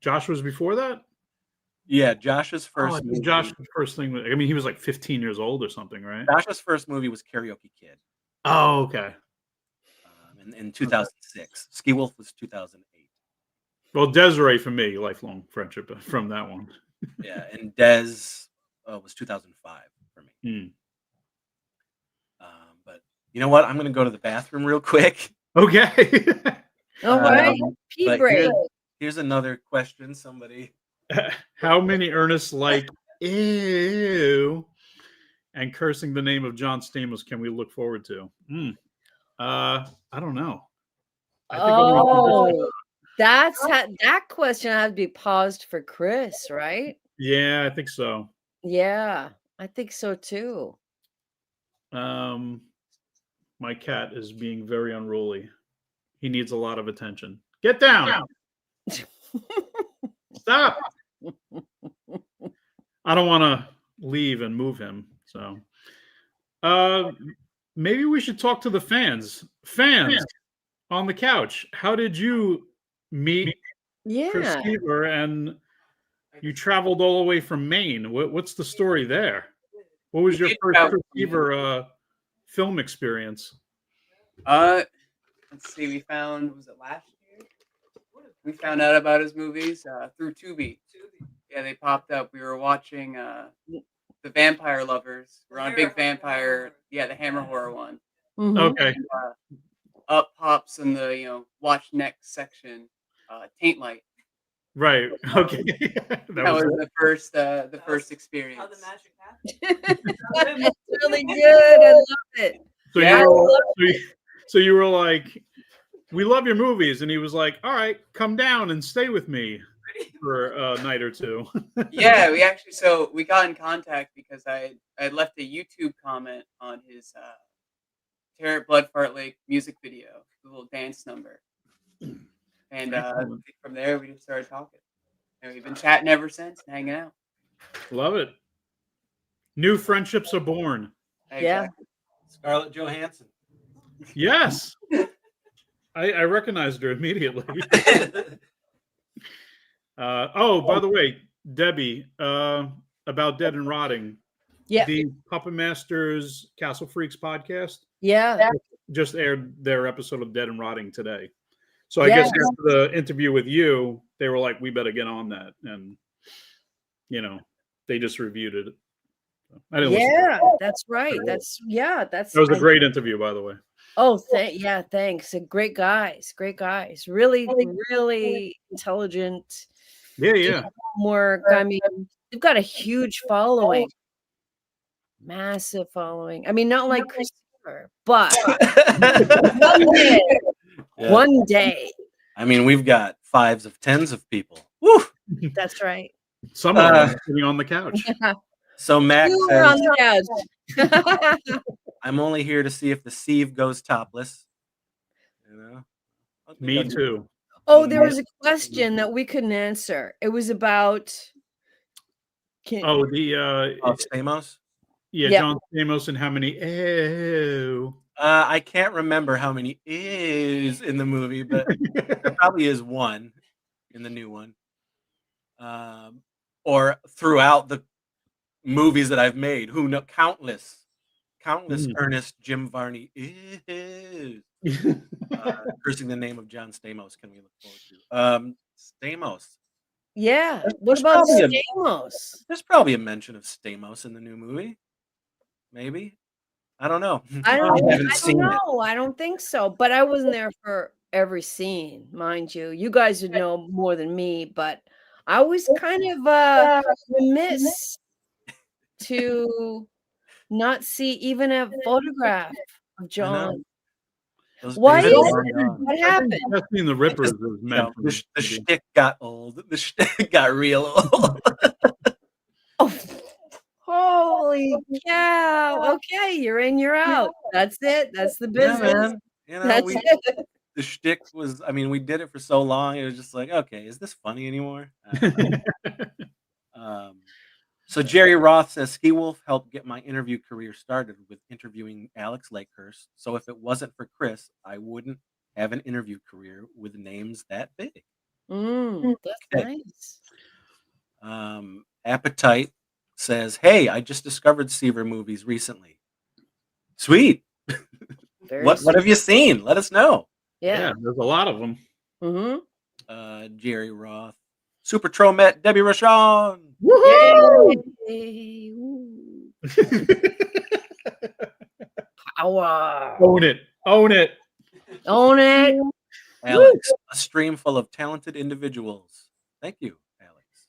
[SPEAKER 1] Josh was before that.
[SPEAKER 2] Yeah, Josh's first.
[SPEAKER 1] Josh's first thing. I mean, he was like 15 years old or something, right?
[SPEAKER 2] Josh's first movie was Karaoke Kid.
[SPEAKER 1] Oh, okay.
[SPEAKER 2] In 2006, Ski Wolf was 2008.
[SPEAKER 1] Well, Desiree for me, lifelong friendship from that one.
[SPEAKER 2] Yeah, and Dez was 2005 for me. But you know what? I'm going to go to the bathroom real quick.
[SPEAKER 1] Okay.
[SPEAKER 3] All right. Pee break.
[SPEAKER 2] Here's another question. Somebody.
[SPEAKER 1] How many Ernest like ew and cursing the name of John Stamos can we look forward to? I don't know.
[SPEAKER 3] That question had to be paused for Chris, right?
[SPEAKER 1] Yeah, I think so.
[SPEAKER 3] Yeah, I think so too.
[SPEAKER 1] My cat is being very unruly. He needs a lot of attention. Get down. Stop. I don't want to leave and move him. So maybe we should talk to the fans. Fans on the couch. How did you meet Chris Seaver, and you traveled all the way from Maine? What's the story there? What was your first Chris Seaver film experience?
[SPEAKER 4] Let's see. Was it last year? We found out about his movies through Tubi. Yeah, they popped up. We were watching The Vampire Lovers. We're on a big vampire. Yeah, the Hammer horror one.
[SPEAKER 3] Mm-hmm.
[SPEAKER 1] Okay.
[SPEAKER 4] Up pops in the watch next section. Taint Light.
[SPEAKER 1] Right. Okay.
[SPEAKER 4] that was the first experience.
[SPEAKER 5] How the magic happened.
[SPEAKER 3] That's really good. I love it.
[SPEAKER 1] So you were like, we love your movies, and he was like, all right, come down and stay with me for a night or two.
[SPEAKER 4] Yeah, we got in contact because I had left a YouTube comment on his Tear at Blood Fart Lake music video, the little dance number. And from there, we just started talking. And we've been chatting ever since and hanging out.
[SPEAKER 1] Love it. New friendships are born.
[SPEAKER 4] Exactly.
[SPEAKER 3] Yeah.
[SPEAKER 2] Scarlett Johansson.
[SPEAKER 1] Yes. I recognized her immediately. By the way, Debbie, about Dead and Rotting.
[SPEAKER 3] Yeah.
[SPEAKER 1] The Puppet Masters Castle Freaks podcast.
[SPEAKER 3] Yeah.
[SPEAKER 1] Just aired their episode of Dead and Rotting today. So I guess after the interview with you, they were like, we better get on that. And, they just reviewed it. I didn't listen to it.
[SPEAKER 3] That's right. That was
[SPEAKER 1] a great interview, by the way.
[SPEAKER 3] Oh, thanks. Great guys, great guys. Really, really intelligent.
[SPEAKER 1] Yeah,
[SPEAKER 3] Did
[SPEAKER 1] yeah.
[SPEAKER 3] homework. I mean, they've got a huge following, massive following. I mean, not like Chris Seaver, but one day,
[SPEAKER 2] Yeah.
[SPEAKER 3] one day.
[SPEAKER 2] I mean, we've got 5s of 10s of people. Woo!
[SPEAKER 3] That's right.
[SPEAKER 1] Some of them sitting on the couch.
[SPEAKER 2] So Max
[SPEAKER 3] You were on
[SPEAKER 2] says,
[SPEAKER 3] the couch.
[SPEAKER 2] I'm only here to see if the Sieve goes topless. You know? I think
[SPEAKER 1] Me
[SPEAKER 2] I'll-
[SPEAKER 1] too.
[SPEAKER 3] Oh, there was a question that we couldn't answer. It was about.
[SPEAKER 1] Oh, the
[SPEAKER 2] Oh, Stamos?
[SPEAKER 1] yeah,
[SPEAKER 3] Yep.
[SPEAKER 1] John Stamos and how many? Oh,
[SPEAKER 2] I can't remember how many is in the movie, but there probably is one in the new one. Or throughout the movies that I've made. Who know? Countless Ernest Jim Varney is cursing the name of John Stamos. Can we look forward to? Stamos.
[SPEAKER 3] Yeah. What
[SPEAKER 2] There's
[SPEAKER 3] about
[SPEAKER 2] probably
[SPEAKER 3] Stamos?
[SPEAKER 2] There's probably a mention of Stamos in the new movie. Maybe. I don't know.
[SPEAKER 3] I don't
[SPEAKER 2] haven't seen it.
[SPEAKER 3] know. I don't think so. But I wasn't there for every scene, mind you. You guys would know more than me, but I was kind of remiss to not see even a photograph of John.
[SPEAKER 2] Those
[SPEAKER 3] Why
[SPEAKER 2] days
[SPEAKER 3] is
[SPEAKER 2] are
[SPEAKER 3] it?
[SPEAKER 2] long gone.
[SPEAKER 3] What happened?
[SPEAKER 1] Jesse and the Rippers was
[SPEAKER 2] You know,
[SPEAKER 1] meant.
[SPEAKER 2] the shtick got old. The shtick got real old.
[SPEAKER 3] Oh, holy cow. Okay, you're in, you're out. That's it. That's the
[SPEAKER 2] Yeah,
[SPEAKER 3] business.
[SPEAKER 2] man. You know,
[SPEAKER 3] That's it.
[SPEAKER 2] the shtick was, I mean, we did it for so long. It was just like, okay, is this funny anymore? I don't know. So Jerry Roth says, Ski Wolf helped get my interview career started with interviewing Alex Lakehurst. So if it wasn't for Chris, I wouldn't have an interview career with names that big.
[SPEAKER 3] That's
[SPEAKER 2] Okay.
[SPEAKER 3] nice.
[SPEAKER 2] Appetite says, hey, I just discovered Seaver movies recently. Sweet.
[SPEAKER 3] Very
[SPEAKER 2] What have you seen? Let us know.
[SPEAKER 3] Yeah.
[SPEAKER 1] There's a lot of them.
[SPEAKER 2] Jerry Roth. Super Troll met Debbie Rochon.
[SPEAKER 3] Yay. Power.
[SPEAKER 1] Own it. Own it.
[SPEAKER 3] Own it.
[SPEAKER 2] Alex, a stream full of talented individuals. Thank you, Alex.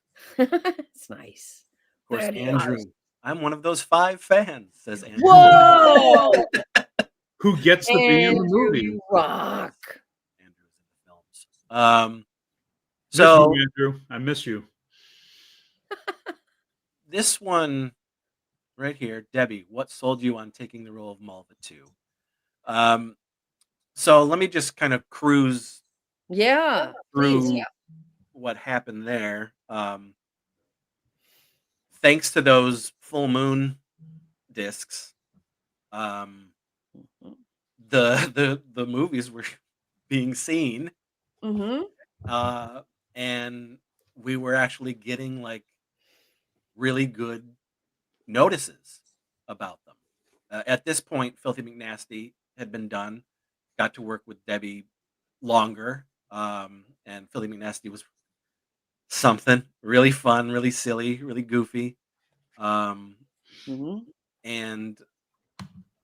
[SPEAKER 3] It's nice.
[SPEAKER 2] Of course,
[SPEAKER 3] Very
[SPEAKER 2] Andrew.
[SPEAKER 3] nice.
[SPEAKER 2] I'm one of those 5 fans, says Andrew.
[SPEAKER 3] Whoa.
[SPEAKER 1] Who gets to be in the
[SPEAKER 3] Andrew,
[SPEAKER 1] movie?
[SPEAKER 3] you rock.
[SPEAKER 2] Andrew's in the films.
[SPEAKER 1] So, miss you, Andrew, I miss you.
[SPEAKER 2] This one right here, Debbie, what sold you on taking the role of Mulva 2? So let me just kind of cruise through what happened there. Thanks to those full moon discs, the movies were being seen, and we were actually getting like really good notices about them. At this point, Filthy McNasty had been done. Got to work with Debbie longer, and Filthy McNasty was something really fun, really silly, really goofy. And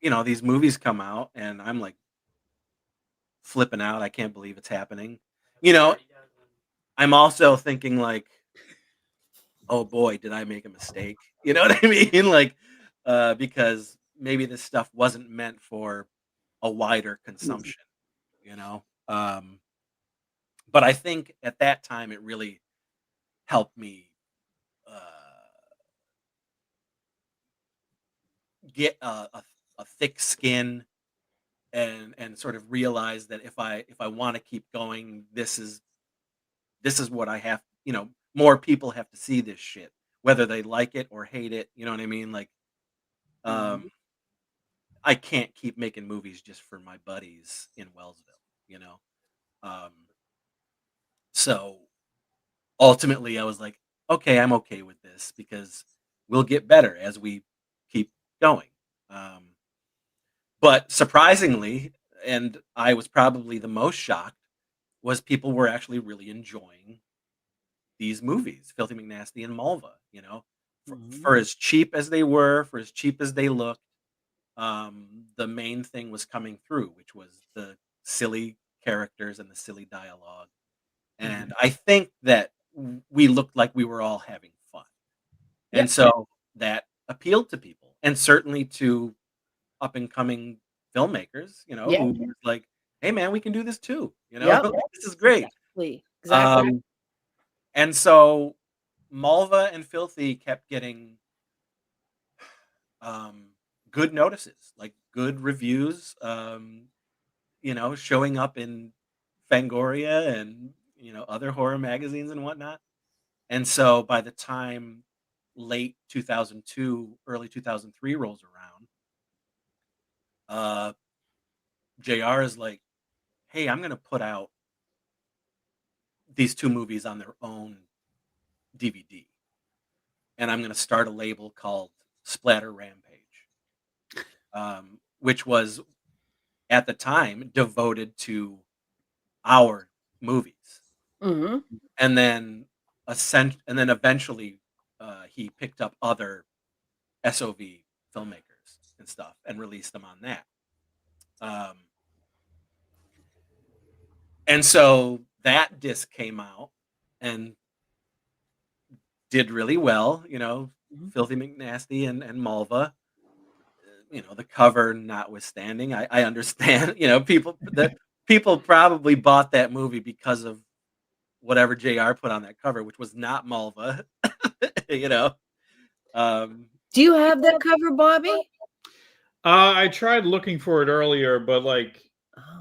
[SPEAKER 2] you know, these movies come out, and I'm like flipping out. I can't believe it's happening. You know, I'm also thinking like, oh boy, did I make a mistake? You know what I mean? Like, because maybe this stuff wasn't meant for a wider consumption, you know? But I think at that time it really helped me get a thick skin and sort of realize that if I want to keep going, this is what I have, you know, more people have to see this shit, whether they like it or hate it, you know what I mean? Like, I can't keep making movies just for my buddies in Wellsville, you know? So ultimately I was like, okay, I'm okay with this because we'll get better as we keep going. But surprisingly, and I was probably the most shocked, was people were actually really enjoying these movies, Filthy McNasty and Mulva, you know, for as cheap as they were, for as cheap as they looked. the main thing was coming through, which was the silly characters and the silly dialogue. And I think that we looked like we were all having fun.
[SPEAKER 3] Yeah.
[SPEAKER 2] And so that appealed to people, and certainly to up and coming filmmakers,
[SPEAKER 3] Yeah.
[SPEAKER 2] who was like, hey man, we can do this too.
[SPEAKER 3] Yep.
[SPEAKER 2] This is great.
[SPEAKER 3] Exactly.
[SPEAKER 2] And so Mulva and Filthy kept getting good notices, like good reviews, showing up in Fangoria and other horror magazines and whatnot. And so by the time late 2002, early 2003 rolls around, JR is like, hey, I'm going to put out these two movies on their own DVD. And I'm going to start a label called Splatter Rampage, which was at the time devoted to our movies.
[SPEAKER 3] Mm-hmm.
[SPEAKER 2] And then eventually he picked up other SOV filmmakers and stuff and released them on that. And so that disc came out and did really well, Filthy McNasty and Mulva, the cover notwithstanding. I understand, people probably bought that movie because of whatever JR put on that cover, which was not Mulva.
[SPEAKER 3] Do you have that cover, Bobby?
[SPEAKER 1] I tried looking for it earlier, but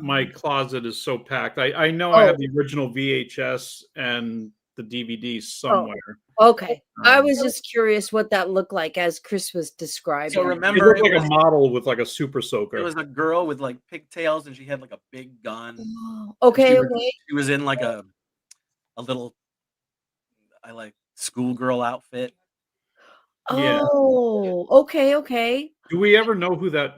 [SPEAKER 1] my closet is so packed. I know I have the original VHS and the DVD somewhere.
[SPEAKER 3] Okay. I was just curious what that looked like as Chris was describing.
[SPEAKER 2] So
[SPEAKER 1] It
[SPEAKER 2] remember,
[SPEAKER 1] looked like a model with a super soaker.
[SPEAKER 2] it was a girl with pigtails, and she had a big gun.
[SPEAKER 3] Oh, okay.
[SPEAKER 2] She was in a little schoolgirl outfit.
[SPEAKER 1] Yeah.
[SPEAKER 3] Oh, okay.
[SPEAKER 1] Do we ever know who that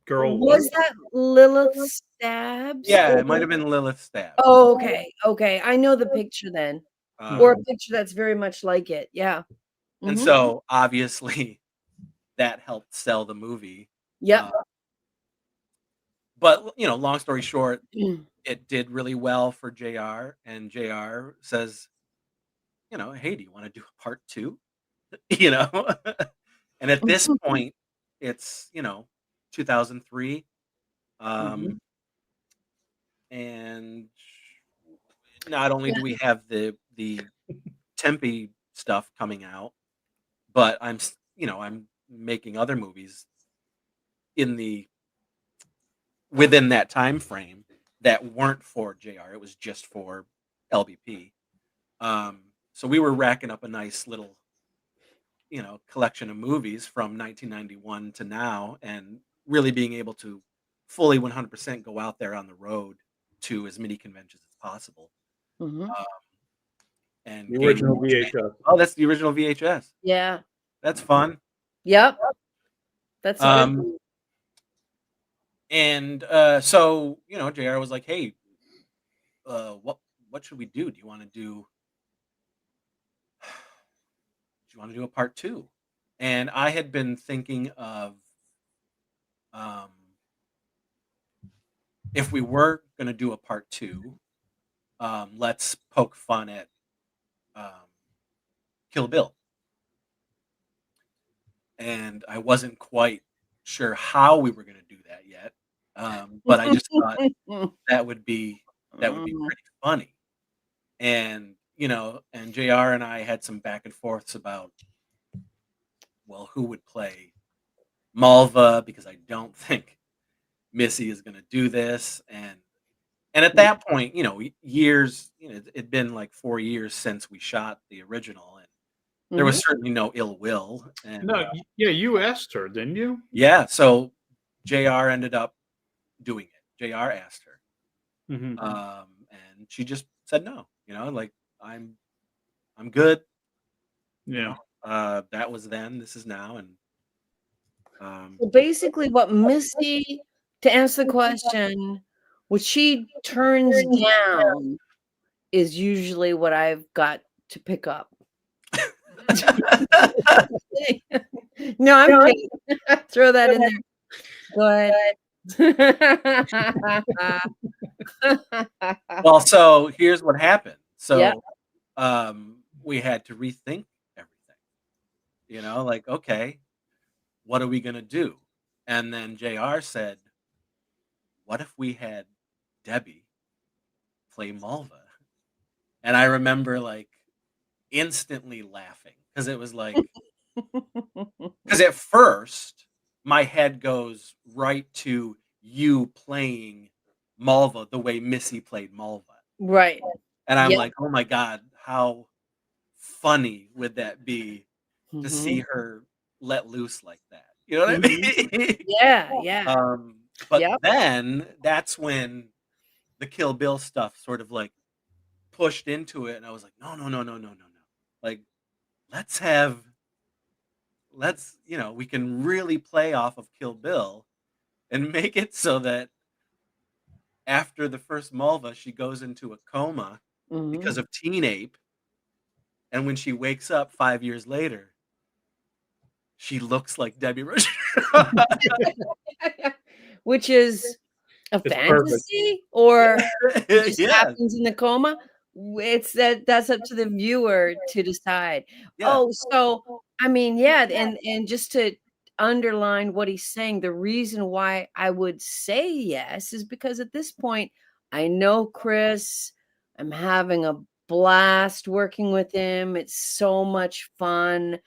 [SPEAKER 1] girl
[SPEAKER 3] Was that Lilith Stabs?
[SPEAKER 2] Yeah, it might have been Lilith Stab.
[SPEAKER 3] Oh, okay. I know the picture then. Or a picture that's very much like it. Yeah.
[SPEAKER 2] And
[SPEAKER 3] Mhm.
[SPEAKER 2] so obviously that helped sell the movie.
[SPEAKER 3] Yep.
[SPEAKER 2] But long story short, it did really well for JR, and JR says, hey, do you want to do a part 2? And at this point, it's 2003, and not only do we have the Tempe stuff coming out, but I'm making other movies within that time frame that weren't for JR. It was just for LBP. So we were racking up a nice little collection of movies from 1991 to now, and really being able to fully 100% go out there on the road to as many conventions as possible. And
[SPEAKER 1] The original VHS.
[SPEAKER 2] Oh, that's the original VHS.
[SPEAKER 3] Yeah.
[SPEAKER 2] That's fun.
[SPEAKER 3] Yep. That's
[SPEAKER 2] and so JR was like, hey, what should we do? Do you want to do a part 2? And I had been thinking of if we were going to do a part 2, let's poke fun at Kill Bill. And I wasn't quite sure how we were going to do that yet, but I just thought that would be pretty funny. And and JR and I had some back and forths about, well, who would play Mulva, because I don't think Missy is going to do this. And at that point, years, it'd been 4 years since we shot the original, and there was certainly no ill will. And
[SPEAKER 1] No, you asked her, didn't you?
[SPEAKER 2] yeah, so JR ended up doing it. JR asked her, and she just said no. I'm good.
[SPEAKER 1] Yeah.
[SPEAKER 2] That was then. This is now, and
[SPEAKER 3] So basically, what Misty, to answer the question, what she turns down is usually what I've got to pick up. No, I'm kidding. Throw that in there. Go ahead.
[SPEAKER 2] Well, so here's what happened.
[SPEAKER 3] Yeah.
[SPEAKER 2] So we had to rethink everything. You know, like, okay, what are we gonna do? And then JR said, what if we had Debbie play Mulva? And I remember like instantly laughing because it was like, because at first my head goes right to you playing Mulva the way Missy played Mulva.
[SPEAKER 3] Right.
[SPEAKER 2] And I'm
[SPEAKER 3] Yeah.
[SPEAKER 2] like, oh my God, how funny would that be to see
[SPEAKER 3] Mhm.
[SPEAKER 2] her let loose like that? You know what I mean?
[SPEAKER 3] Yeah.
[SPEAKER 2] But
[SPEAKER 3] Yep.
[SPEAKER 2] then that's when the Kill Bill stuff sort of like pushed into it, and I was like, no. Like, let's we can really play off of Kill Bill and make it so that after the first Mulva, she goes into a coma
[SPEAKER 3] Mhm.
[SPEAKER 2] because of Teen Ape, and when she wakes up 5 years later, she looks like Debbie Rochon.
[SPEAKER 3] Which is a
[SPEAKER 1] It's perfect.
[SPEAKER 3] fantasy, or it just
[SPEAKER 2] Yeah,
[SPEAKER 3] happens in the coma? It's that's up to the viewer to decide.
[SPEAKER 2] yeah.
[SPEAKER 3] Oh, so I mean, yeah, and just to underline what he's saying, the reason why I would say yes is because at this point, I know Chris. I'm having a blast working with him. It's so much fun.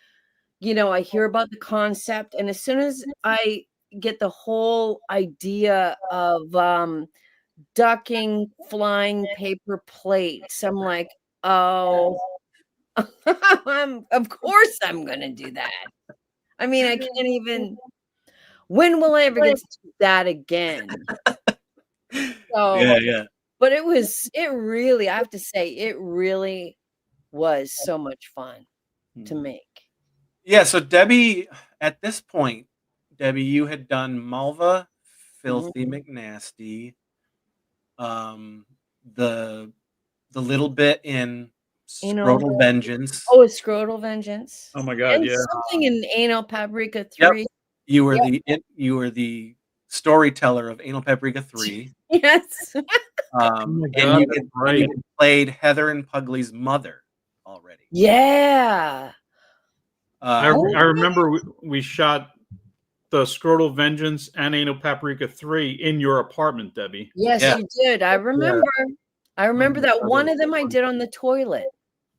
[SPEAKER 3] I hear about the concept, and as soon as I get the whole idea of ducking flying paper plates, I'm like, oh, of course I'm gonna do that. I mean, I can't even. When will I ever get to do that again? So,
[SPEAKER 2] Yeah.
[SPEAKER 3] but it really, I have to say, it really was so much fun to make.
[SPEAKER 2] Yeah, so Debbie, at this point, Debbie, you had done Malva, Filthy McNasty, um, the the little bit in
[SPEAKER 3] Anal,
[SPEAKER 2] Scrotal Vengeance.
[SPEAKER 3] oh, it's Scrotal Vengeance,
[SPEAKER 1] Oh my God,
[SPEAKER 3] and
[SPEAKER 1] yeah.
[SPEAKER 3] something in Anal Paprika
[SPEAKER 2] Yep,
[SPEAKER 3] 3.
[SPEAKER 2] you were
[SPEAKER 3] Yep.
[SPEAKER 2] you were the storyteller of Anal Paprika 3.
[SPEAKER 3] Yes.
[SPEAKER 1] Oh my
[SPEAKER 2] And
[SPEAKER 1] God,
[SPEAKER 2] you
[SPEAKER 1] that's
[SPEAKER 2] had
[SPEAKER 1] right.
[SPEAKER 2] played Heather and Pugly's mother already.
[SPEAKER 3] Yeah.
[SPEAKER 1] I
[SPEAKER 2] Um,
[SPEAKER 3] Oh,
[SPEAKER 1] remember we shot the Scrotal Vengeance and Anal Paprika 3 in your apartment, Debbie.
[SPEAKER 3] yes,
[SPEAKER 2] yeah.
[SPEAKER 3] you did. I remember. I remember
[SPEAKER 1] my
[SPEAKER 3] that
[SPEAKER 1] God,
[SPEAKER 3] one
[SPEAKER 1] that
[SPEAKER 3] of them
[SPEAKER 1] was
[SPEAKER 3] I
[SPEAKER 1] fun.
[SPEAKER 3] did on the toilet.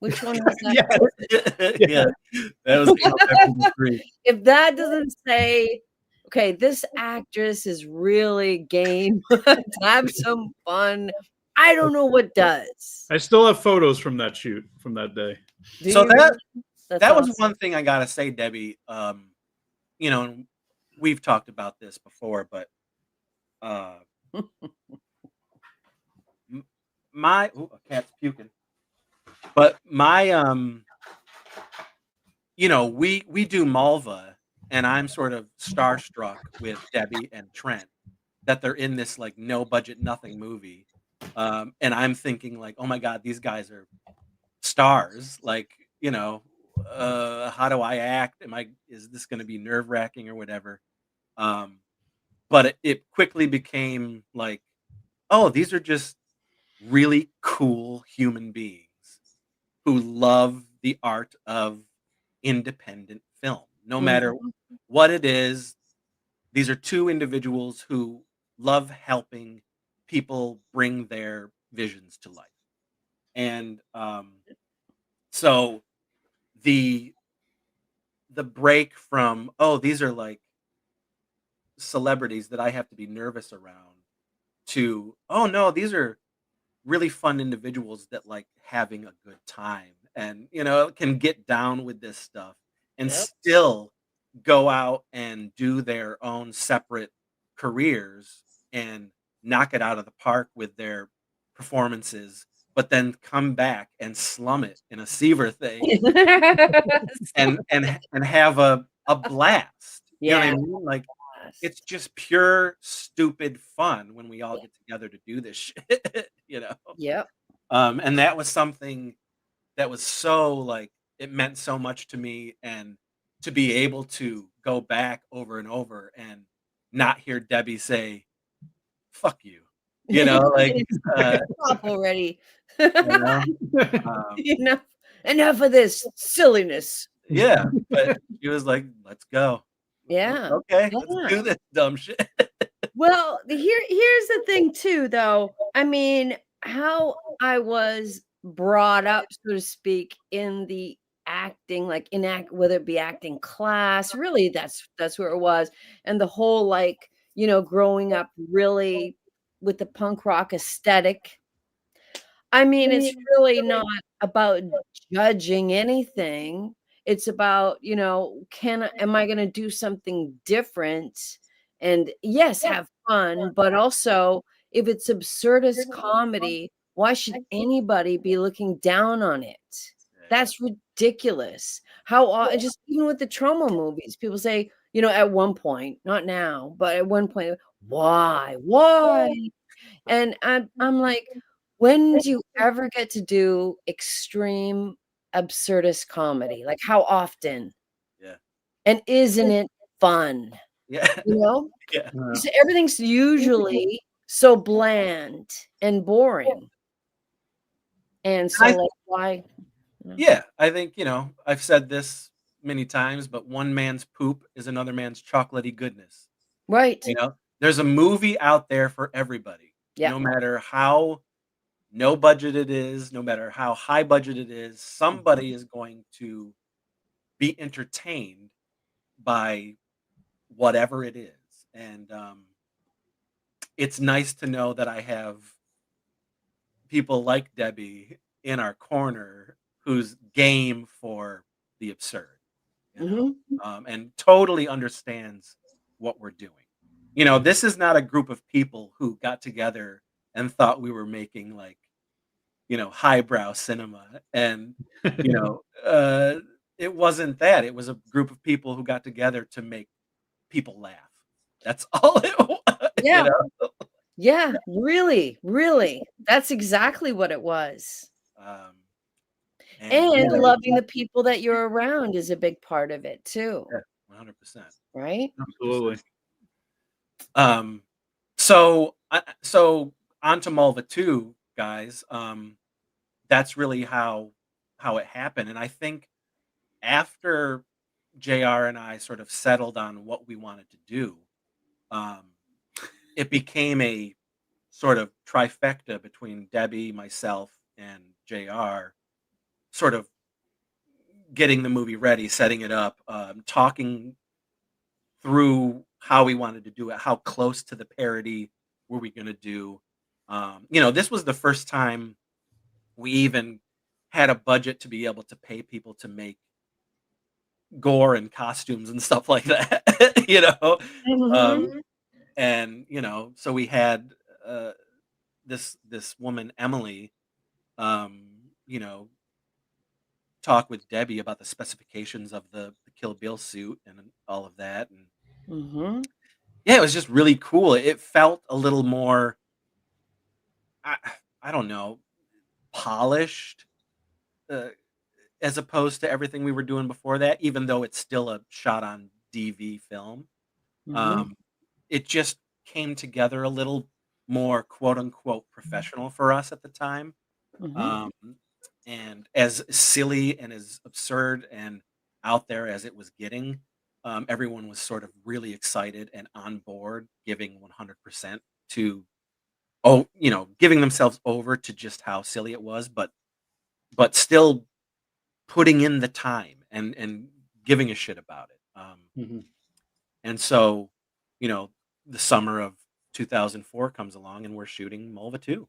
[SPEAKER 3] Which one was that?
[SPEAKER 1] Yeah.
[SPEAKER 2] Yeah, that was Anal Paprika 3.
[SPEAKER 3] If that doesn't say, okay, this actress is really game to have some fun, I don't know what does.
[SPEAKER 1] I still have photos from that shoot from that day.
[SPEAKER 3] Do
[SPEAKER 2] So
[SPEAKER 3] you really? That's
[SPEAKER 2] that was
[SPEAKER 3] awesome.
[SPEAKER 2] one thing I gotta say, Debbie. And we've talked about this before, but uh, my a cat's puking. But my we do Malva, and I'm sort of starstruck with Debbie and Trent that they're in this like no budget nothing movie, and I'm thinking like, oh my God, these guys are stars. Like, how do I act? Is this going to be nerve wracking or whatever? But it quickly became like, oh, these are just really cool human beings who love the art of independent film. No matter
[SPEAKER 3] Mhm.
[SPEAKER 2] what it is, these are two individuals who love helping people bring their visions to life. And so the break from, oh, these are like celebrities that I have to be nervous around, to, oh no, these are really fun individuals that like having a good time and can get down with this stuff and
[SPEAKER 3] Yep.
[SPEAKER 2] still go out and do their own separate careers and knock it out of the park with their performances, but then come back and slum it in a Seaver thing and have a blast. You know what I
[SPEAKER 3] Yeah.
[SPEAKER 2] mean? Like, it's just pure stupid fun when we all get together to do this shit.
[SPEAKER 3] Yep.
[SPEAKER 2] And that was something that was so like, it meant so much to me, and to be able to go back over and over and not hear Debbie say, "Fuck you," you know, like,
[SPEAKER 3] Stop already.
[SPEAKER 2] you know, um,
[SPEAKER 3] Enough of this silliness.
[SPEAKER 2] yeah, but she was like, "Let's go."
[SPEAKER 3] Yeah.
[SPEAKER 2] Okay, let's
[SPEAKER 3] Yeah.
[SPEAKER 2] do this dumb shit.
[SPEAKER 3] Well, here's the thing too, though. I mean, how I was brought up, so to speak, in the acting, like whether it be acting class, really that's where it was. And the whole like, growing up really with the punk rock aesthetic. I mean, it's really not about judging anything. It's about, am I going to do something different? And yes, have fun, but also if it's absurdist comedy, why should anybody be looking down on it? That's ridiculous. Just even with the trauma movies, people say, at one point, not now, but at one point, why? And I'm like, when do you ever get to do extreme absurdist comedy? Like how often?
[SPEAKER 2] Yeah.
[SPEAKER 3] And isn't it fun?
[SPEAKER 2] Yeah. Yeah.
[SPEAKER 3] So everything's usually so bland and boring. And so like why?
[SPEAKER 2] Yeah, I think, I've said this many times, but one man's poop is another man's chocolatey goodness.
[SPEAKER 3] Right.
[SPEAKER 2] There's a movie out there for everybody.
[SPEAKER 3] Yeah.
[SPEAKER 2] No matter how no budget it is, no matter how high budget it is, somebody is going to be entertained by whatever it is. And it's nice to know that I have people like Debbie in our corner who's game for the absurd, and totally understands what we're doing. This is not a group of people who got together and thought we were making like, highbrow cinema. And, it wasn't that. It was a group of people who got together to make people laugh. That's all it was.
[SPEAKER 3] Yeah. Yeah, really, really. That's exactly what it was. And loving the people that you're around is a big part of it too.
[SPEAKER 2] Yeah, 100%.
[SPEAKER 3] Right?
[SPEAKER 1] Absolutely.
[SPEAKER 2] So on to Mulva 2, guys. That's really how it happened. And I think after JR and I sort of settled on what we wanted to do, it became a sort of trifecta between Debbie, myself, and JR, sort of getting the movie ready, setting it up, talking through how we wanted to do it, how close to the parody were we going to do. This was the first time we even had a budget to be able to pay people to make gore and costumes and stuff like that, and so we had this woman Emily, talk with Debbie about the specifications of the Kill Bill suit and all of that, and yeah, it was just really cool. It felt a little more, I don't know, polished, as opposed to everything we were doing before that. Even though it's still a shot on DV film, it just came together a little more quote unquote professional for us at the time. And as silly and as absurd and out there as it was getting, everyone was sort of really excited and on board, giving 100% to, giving themselves over to just how silly it was, but still putting in the time and giving a shit about it. And so, the summer of 2004 comes along and we're shooting Mulva 2.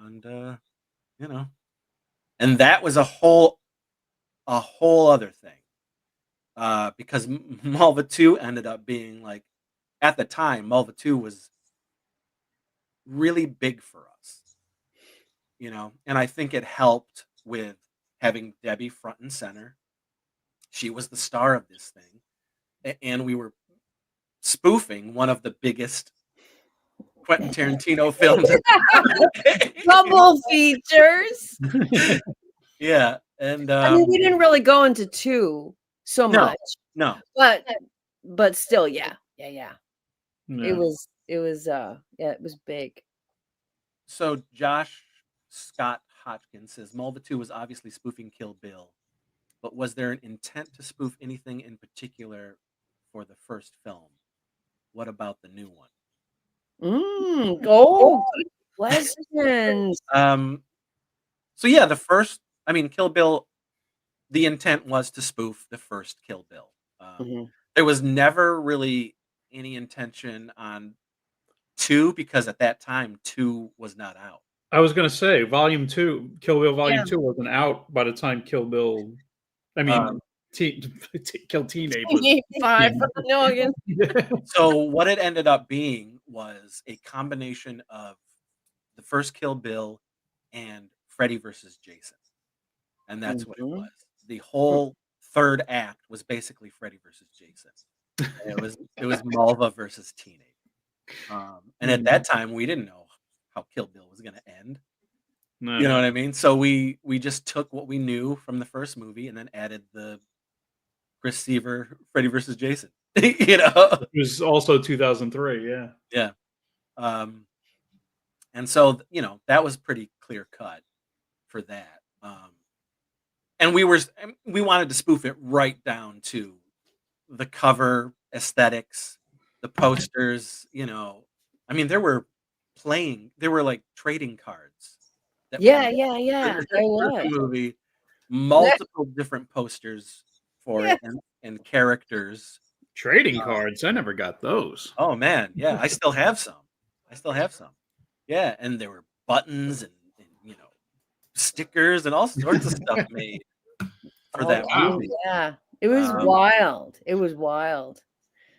[SPEAKER 2] And, and that was a whole other thing, because Mulva 2 ended up being like, at the time, Mulva 2 was really big for us, and I think it helped with having Debbie front and center. She was the star of this thing, and we were spoofing one of the biggest Quentin Tarantino films.
[SPEAKER 3] Double features.
[SPEAKER 2] Yeah, and
[SPEAKER 3] I mean, we didn't really go into 2 so much.
[SPEAKER 2] No,
[SPEAKER 3] but still, yeah. It was yeah, it was big.
[SPEAKER 2] So Josh Scott Hodgkins says Mulva 2 was obviously spoofing Kill Bill, but was there an intent to spoof anything in particular for the first film? What about the new one?
[SPEAKER 3] Oh, good questions.
[SPEAKER 2] So yeah, Kill Bill, the intent was to spoof the first Kill Bill. There was never really any intention on 2 because at that time 2 was not out.
[SPEAKER 1] I was gonna say Volume 2, Kill Bill Volume
[SPEAKER 3] Yeah.
[SPEAKER 1] 2 wasn't out by the time Kill Bill. I mean, Kill Teen Ape.
[SPEAKER 3] Teen Ape 5 for the noggin.
[SPEAKER 2] So what it ended up being was a combination of the first Kill Bill and Freddy versus Jason, and that's what it was. The whole third act was basically Freddy versus Jason. And it was Mulva versus Teen Ape. And at that time, we didn't know how Kill Bill was going to end.
[SPEAKER 1] No.
[SPEAKER 2] You know what I mean? So we just took what we knew from the first movie and then added the Chris Seaver Freddy versus Jason. You know,
[SPEAKER 1] it was also 2003. Yeah.
[SPEAKER 2] Yeah. And so that was pretty clear cut for that. And we wanted to spoof it right down to the cover aesthetics, the posters. I mean, there were like trading cards.
[SPEAKER 3] Yeah. There was
[SPEAKER 2] movie, multiple different posters for it and characters.
[SPEAKER 1] Trading cards. I never got those.
[SPEAKER 2] Oh man, yeah, I still have some. Yeah, and there were buttons and stickers and all sorts of stuff made for that movie.
[SPEAKER 3] Yeah, it was wild. It was wild.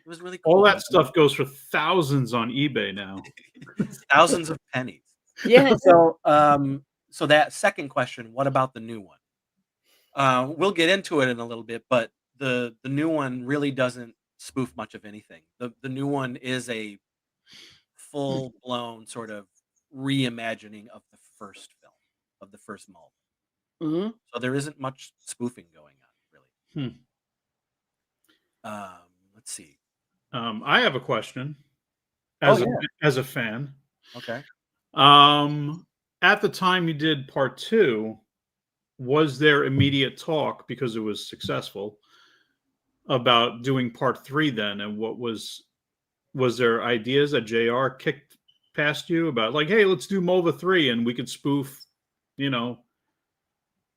[SPEAKER 2] It was really cool.
[SPEAKER 1] All that stuff goes for thousands on eBay now.
[SPEAKER 2] Thousands of pennies.
[SPEAKER 3] Yeah.
[SPEAKER 2] So that second question, what about the new one? We'll get into it in a little bit, but the new one really doesn't spoof much of anything. The new one is a full-blown sort of reimagining of the first film, of the first Mulva. So there isn't much spoofing going on, really. Let's see.
[SPEAKER 1] I have a question as a fan.
[SPEAKER 2] Okay.
[SPEAKER 1] At the time you did part 2, was there immediate talk, because it was successful, about doing part 3 then? And was there ideas that JR kicked past you about, like, hey, let's do Mulva 3 and we could spoof,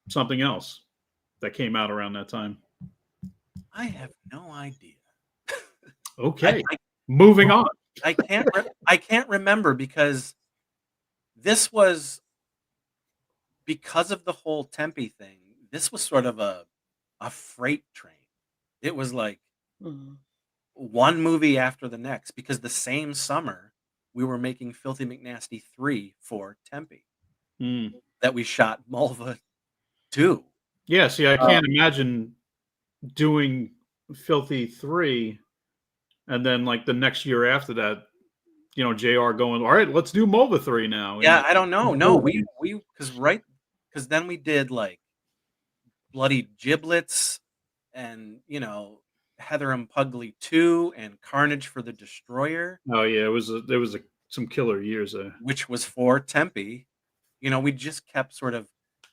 [SPEAKER 1] something else that came out around that time?
[SPEAKER 2] I have no idea.
[SPEAKER 1] Okay. Moving on.
[SPEAKER 2] I can't remember, because this was, because of the whole Tempe thing, this was sort of a freight train. It was like one movie after the next, because the same summer we were making Filthy McNasty 3 for Tempe that we shot Mulva 2.
[SPEAKER 1] Yeah, see, I can't imagine doing Filthy 3 and then like the next year after that, JR going, all right, let's do Mulva 3 now.
[SPEAKER 2] Yeah, I don't know. No, we because then we did like Bloody Giblets and Heather and Pugly 2 and Carnage for the Destroyer.
[SPEAKER 1] Oh yeah, there was some killer years there,
[SPEAKER 2] which was for Tempe. We just kept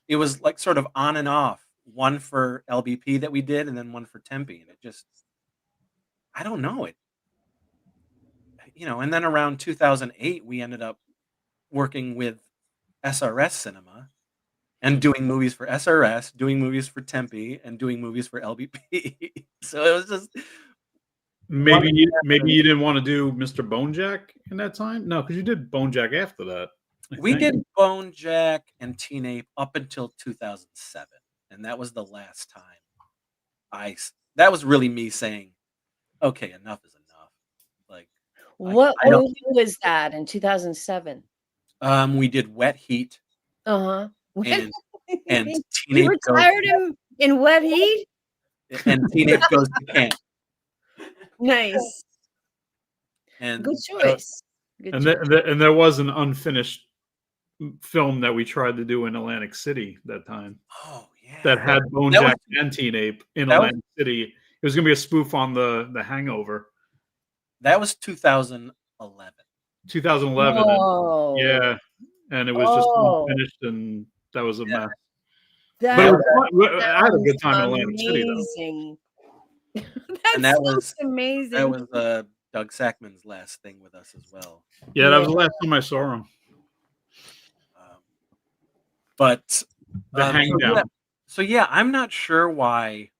[SPEAKER 2] it was like sort of on and off. One for LBP that we did, and then one for Tempe, and it just, I don't know it. And then around 2008, we ended up working with SRS Cinema and doing movies for SRS, doing movies for Tempe, and doing movies for LBP. So it was just
[SPEAKER 1] maybe you didn't want to do Mr. Bonejack in that time. No, because you did Bonejack after that.
[SPEAKER 2] We did Bonejack and Teen Ape up until 2007, and that was the last time that was really me saying, okay, enough is enough. Like,
[SPEAKER 3] what movie was that in 2007?
[SPEAKER 2] We did Wet Heat.
[SPEAKER 3] And
[SPEAKER 2] Teen
[SPEAKER 3] you
[SPEAKER 2] Ape
[SPEAKER 3] retired in Wet Heat?
[SPEAKER 2] And Teen Ape Goes to Camp.
[SPEAKER 3] Nice.
[SPEAKER 2] And
[SPEAKER 3] good choice.
[SPEAKER 1] And there was an unfinished film that we tried to do in Atlantic City that time.
[SPEAKER 2] Oh yeah.
[SPEAKER 1] That had Bonejack and Teen Ape in Atlantic City. It was going to be a spoof on the Hangover.
[SPEAKER 2] That was 2011.
[SPEAKER 1] 2011.
[SPEAKER 3] Whoa.
[SPEAKER 1] Yeah, and it was just unfinished, and that was a
[SPEAKER 2] Yeah.
[SPEAKER 1] mess. But it
[SPEAKER 3] That
[SPEAKER 1] was fun. I had a good time in
[SPEAKER 3] sounds
[SPEAKER 1] Atlantic City, though.
[SPEAKER 3] amazing.
[SPEAKER 2] And
[SPEAKER 3] That
[SPEAKER 2] that
[SPEAKER 3] sounds
[SPEAKER 2] was
[SPEAKER 3] amazing.
[SPEAKER 2] Doug Sackman's last thing with us as well.
[SPEAKER 1] Yeah, that was the last time I saw him.
[SPEAKER 2] But
[SPEAKER 1] The hang down.
[SPEAKER 2] So yeah, I'm not sure why,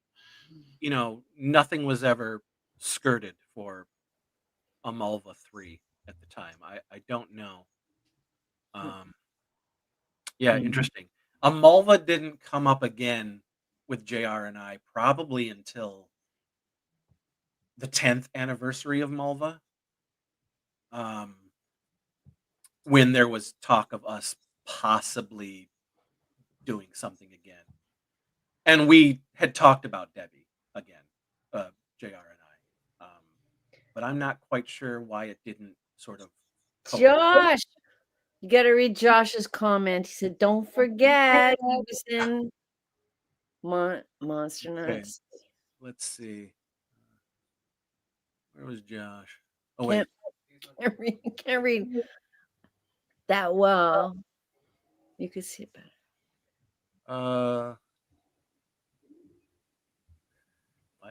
[SPEAKER 2] nothing was ever skirted for a Mulva 3 at the time. I don't know. Yeah, interesting. A Mulva didn't come up again with JR and I probably until the 10th anniversary of Mulva. When there was talk of us possibly doing something again. And we had talked about Debbie again, JR and I. But I'm not quite sure why it didn't sort of
[SPEAKER 3] Josh, you got to read Josh's comment. He said, "Don't forget he was in Monster Nuts."
[SPEAKER 2] Let's see. Where was Josh? Oh wait,
[SPEAKER 3] Can't read that well. You could see it better.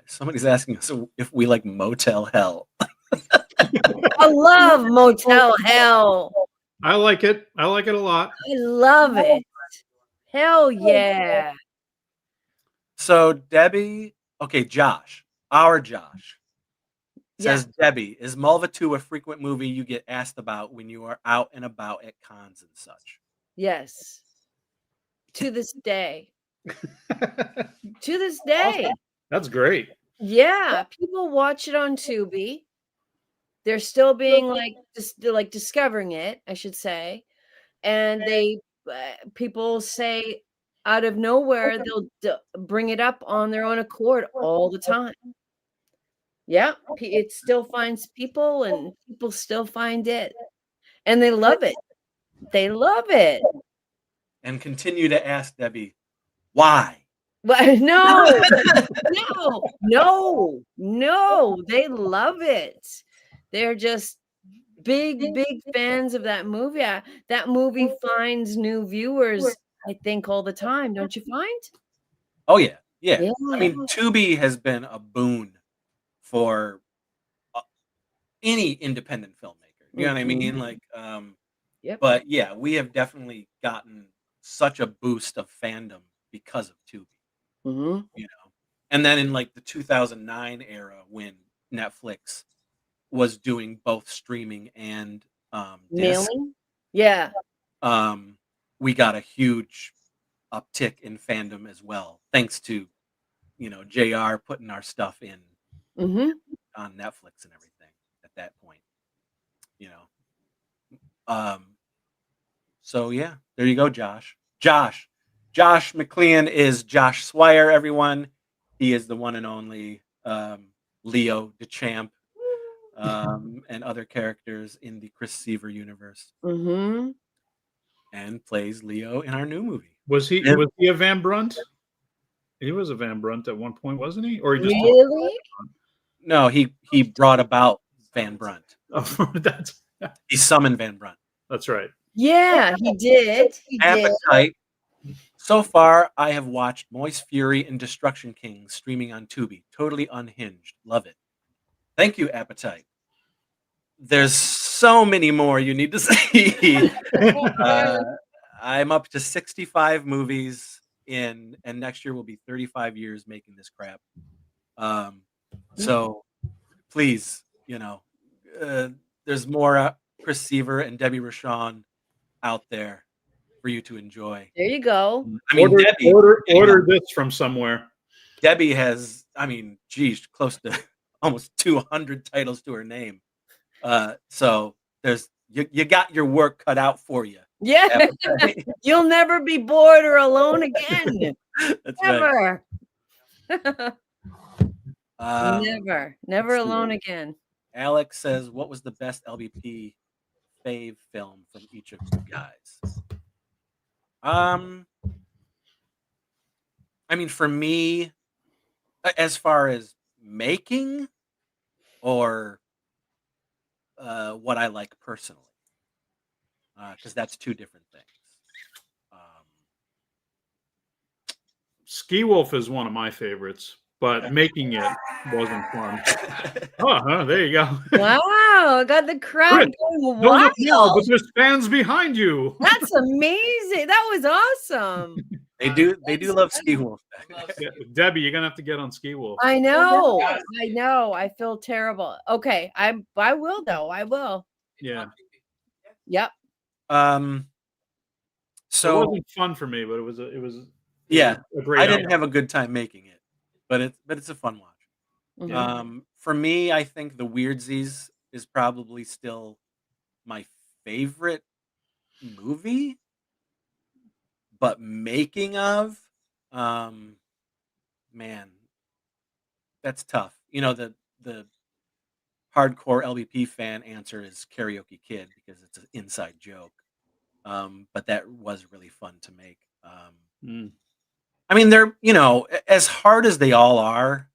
[SPEAKER 2] Somebody's asking us if we like Motel Hell.
[SPEAKER 3] I love Motel Hell.
[SPEAKER 1] I like it. I like it a lot.
[SPEAKER 3] I love it. Hell yeah.
[SPEAKER 2] So Debbie, Josh, our Josh says, Debbie, is Mulva 2 a frequent movie you get asked about when you are out and about at cons and such?
[SPEAKER 3] Yes. To this day. To this day.
[SPEAKER 1] That's great.
[SPEAKER 3] Yeah, people watch it on Tubi. They're still being discovering it, I should say. And people say out of nowhere they'll bring it up on their own accord all the time. Yeah, it still finds people, and people still find it, and they love it. They love it.
[SPEAKER 2] And continue to ask Debbie, why?
[SPEAKER 3] But no, they love it. They're just big fans of that movie. That movie finds new viewers, I think, all the time. Don't you find?
[SPEAKER 2] Oh yeah. I mean, Tubi has been a boon for any independent filmmaker. You know what I mean? Like, but yeah, we have definitely gotten such a boost of fandom because of Tubi. And then in like the 2009 era, when Netflix was doing both streaming and disc,
[SPEAKER 3] mailing,
[SPEAKER 2] we got a huge uptick in fandom as well, thanks to JR putting our stuff in on Netflix and everything at that point. So yeah, there you go, Josh. Josh McLean is Josh Swire, everyone. He is the one and only Leo DeChamp, and other characters in the Chris Seaver universe. And plays Leo in our new movie.
[SPEAKER 1] Was he a Van Brunt? He was a Van Brunt at one point, wasn't he? Or he just
[SPEAKER 3] really?
[SPEAKER 2] No, he brought about Van Brunt.
[SPEAKER 1] Oh,
[SPEAKER 2] he summoned Van Brunt.
[SPEAKER 1] That's right.
[SPEAKER 3] Yeah, he did.
[SPEAKER 2] Appetite. So far, I have watched Moist Fury and Destruction King streaming on Tubi. Totally unhinged. Love it. Thank you, Appetite. There's so many more you need to see. I'm up to 65 movies in, and next year will be 35 years making this crap. So please, there's more Chris Seaver and Debbie Rochon out there for you to enjoy.
[SPEAKER 3] There you go.
[SPEAKER 2] I mean,
[SPEAKER 1] order this from somewhere.
[SPEAKER 2] Debbie has, close to almost 200 titles to her name. So there's you got your work cut out for you.
[SPEAKER 3] Yeah, you'll never be bored or alone again.
[SPEAKER 2] That's
[SPEAKER 3] never.
[SPEAKER 2] Right.
[SPEAKER 3] Never alone again.
[SPEAKER 2] Alex says, "What was the best LBP fave film from each of you guys?" For me, as far as making or what I like personally, because that's two different things.
[SPEAKER 1] Ski Wolf is one of my favorites, but making it wasn't fun. Oh, there you go.
[SPEAKER 3] Wow, I got the crowd
[SPEAKER 1] Chris,
[SPEAKER 3] going
[SPEAKER 1] don't look now,
[SPEAKER 3] wild.
[SPEAKER 1] but there's fans behind you.
[SPEAKER 3] That's amazing. That was awesome.
[SPEAKER 2] They do love Ski Wolf.
[SPEAKER 1] Yeah, Debbie, you're gonna have to get on Ski Wolf.
[SPEAKER 3] I know.
[SPEAKER 4] Yes.
[SPEAKER 3] I know. I feel terrible. Okay, I will though. I will.
[SPEAKER 1] Yeah.
[SPEAKER 3] Yep.
[SPEAKER 1] It
[SPEAKER 2] So
[SPEAKER 1] wasn't fun for me, but it was
[SPEAKER 2] yeah,
[SPEAKER 1] a great
[SPEAKER 2] I didn't
[SPEAKER 1] outcome.
[SPEAKER 2] have a good time making it, but it's a fun watch.
[SPEAKER 3] Mhm.
[SPEAKER 2] For me, I think the Weirdsies is probably still my favorite movie, but making of, man, that's tough. You know, the hardcore LVP fan answer is Karaoke Kid because it's an inside joke. But that was really fun to make.
[SPEAKER 1] Mm.
[SPEAKER 2] I mean, they're, as hard as they all are,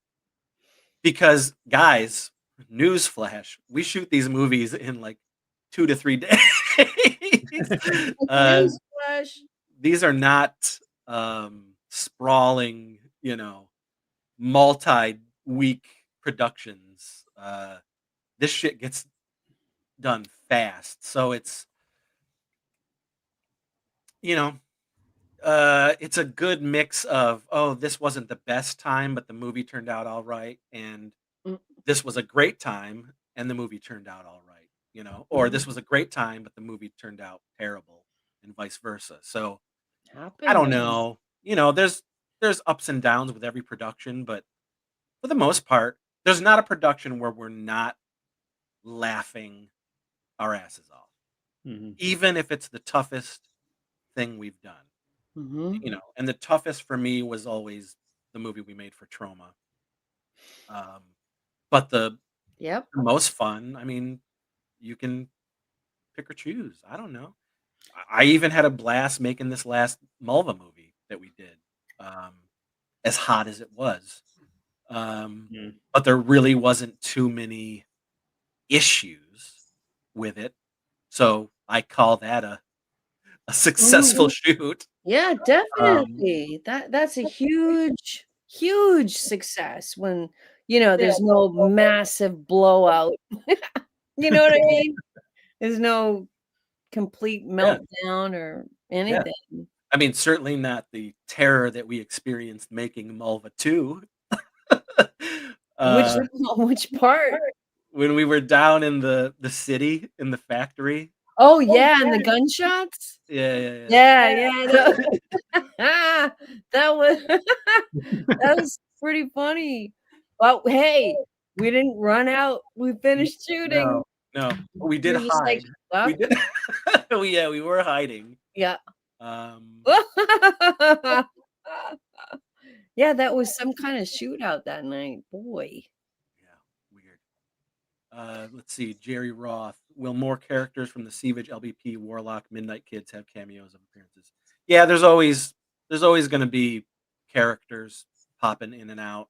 [SPEAKER 2] because guys, newsflash, we shoot these movies in like 2 to 3 days.
[SPEAKER 3] Newsflash.
[SPEAKER 2] These are not sprawling, multi-week productions. This shit gets done fast. So it's, it's a good mix of, oh, this wasn't the best time, but the movie turned out all right. And
[SPEAKER 3] Mm.
[SPEAKER 2] this was a great time and the movie turned out all right, or this was a great time, but the movie turned out terrible and vice versa. So I don't know, there's ups and downs with every production, but for the most part, there's not a production where we're not laughing our asses off,
[SPEAKER 1] Mhm.
[SPEAKER 2] even if it's the toughest thing we've done.
[SPEAKER 3] Mhm.
[SPEAKER 2] And the toughest for me was always the movie we made for Trauma. But the
[SPEAKER 3] Yep.
[SPEAKER 2] most fun, I mean, you can pick or choose. I don't know. I even had a blast making this last Mulva movie that we did, as hot as it was.
[SPEAKER 1] Mm.
[SPEAKER 2] But there really wasn't too many issues with it. So I call that a successful shoot.
[SPEAKER 3] Yeah, definitely. That's a huge, huge success when, there's no massive blowout. You know what I mean? There's no complete
[SPEAKER 2] Yeah.
[SPEAKER 3] meltdown or anything.
[SPEAKER 2] I mean, certainly not the terror that we experienced making Mulva 2.
[SPEAKER 3] Which part?
[SPEAKER 2] When we were down in the city, in the factory.
[SPEAKER 3] Oh yeah, and the gunshots?
[SPEAKER 2] Yeah.
[SPEAKER 3] Yeah. That was pretty funny. But hey, we didn't run out. We finished shooting.
[SPEAKER 2] No, we did
[SPEAKER 3] You're just like,
[SPEAKER 2] hide. We
[SPEAKER 3] "Well."
[SPEAKER 2] did. We were hiding.
[SPEAKER 3] Yeah.
[SPEAKER 2] Um,
[SPEAKER 3] Yeah, that was some kind of shootout that night. Boy.
[SPEAKER 2] Yeah, weird. Let's see. Jerry Roth. Will more characters from the Sievage, LBP, Warlock, Midnight Kids have cameos of appearances? Yeah, there's always going to be characters popping in and out.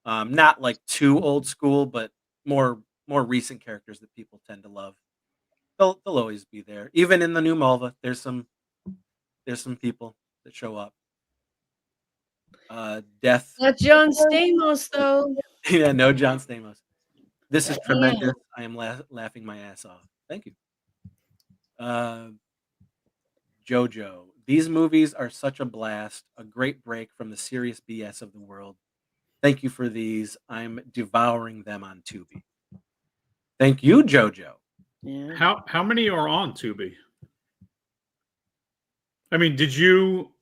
[SPEAKER 2] Not like too old school, but more recent characters that people tend to love. They'll always be there. Even in the new Mulva, there's some people that show up. Death.
[SPEAKER 3] Not John Stamos, though.
[SPEAKER 2] Yeah, no John Stamos. This is
[SPEAKER 3] Yeah.
[SPEAKER 2] tremendous. I am laughing my ass off. Thank you. Jojo. These movies are such a blast, a great break from the serious BS of the world. Thank you for these. I'm devouring them on Tubi. Thank you, Jojo.
[SPEAKER 3] Yeah.
[SPEAKER 1] How many are on Tubi? I mean, did you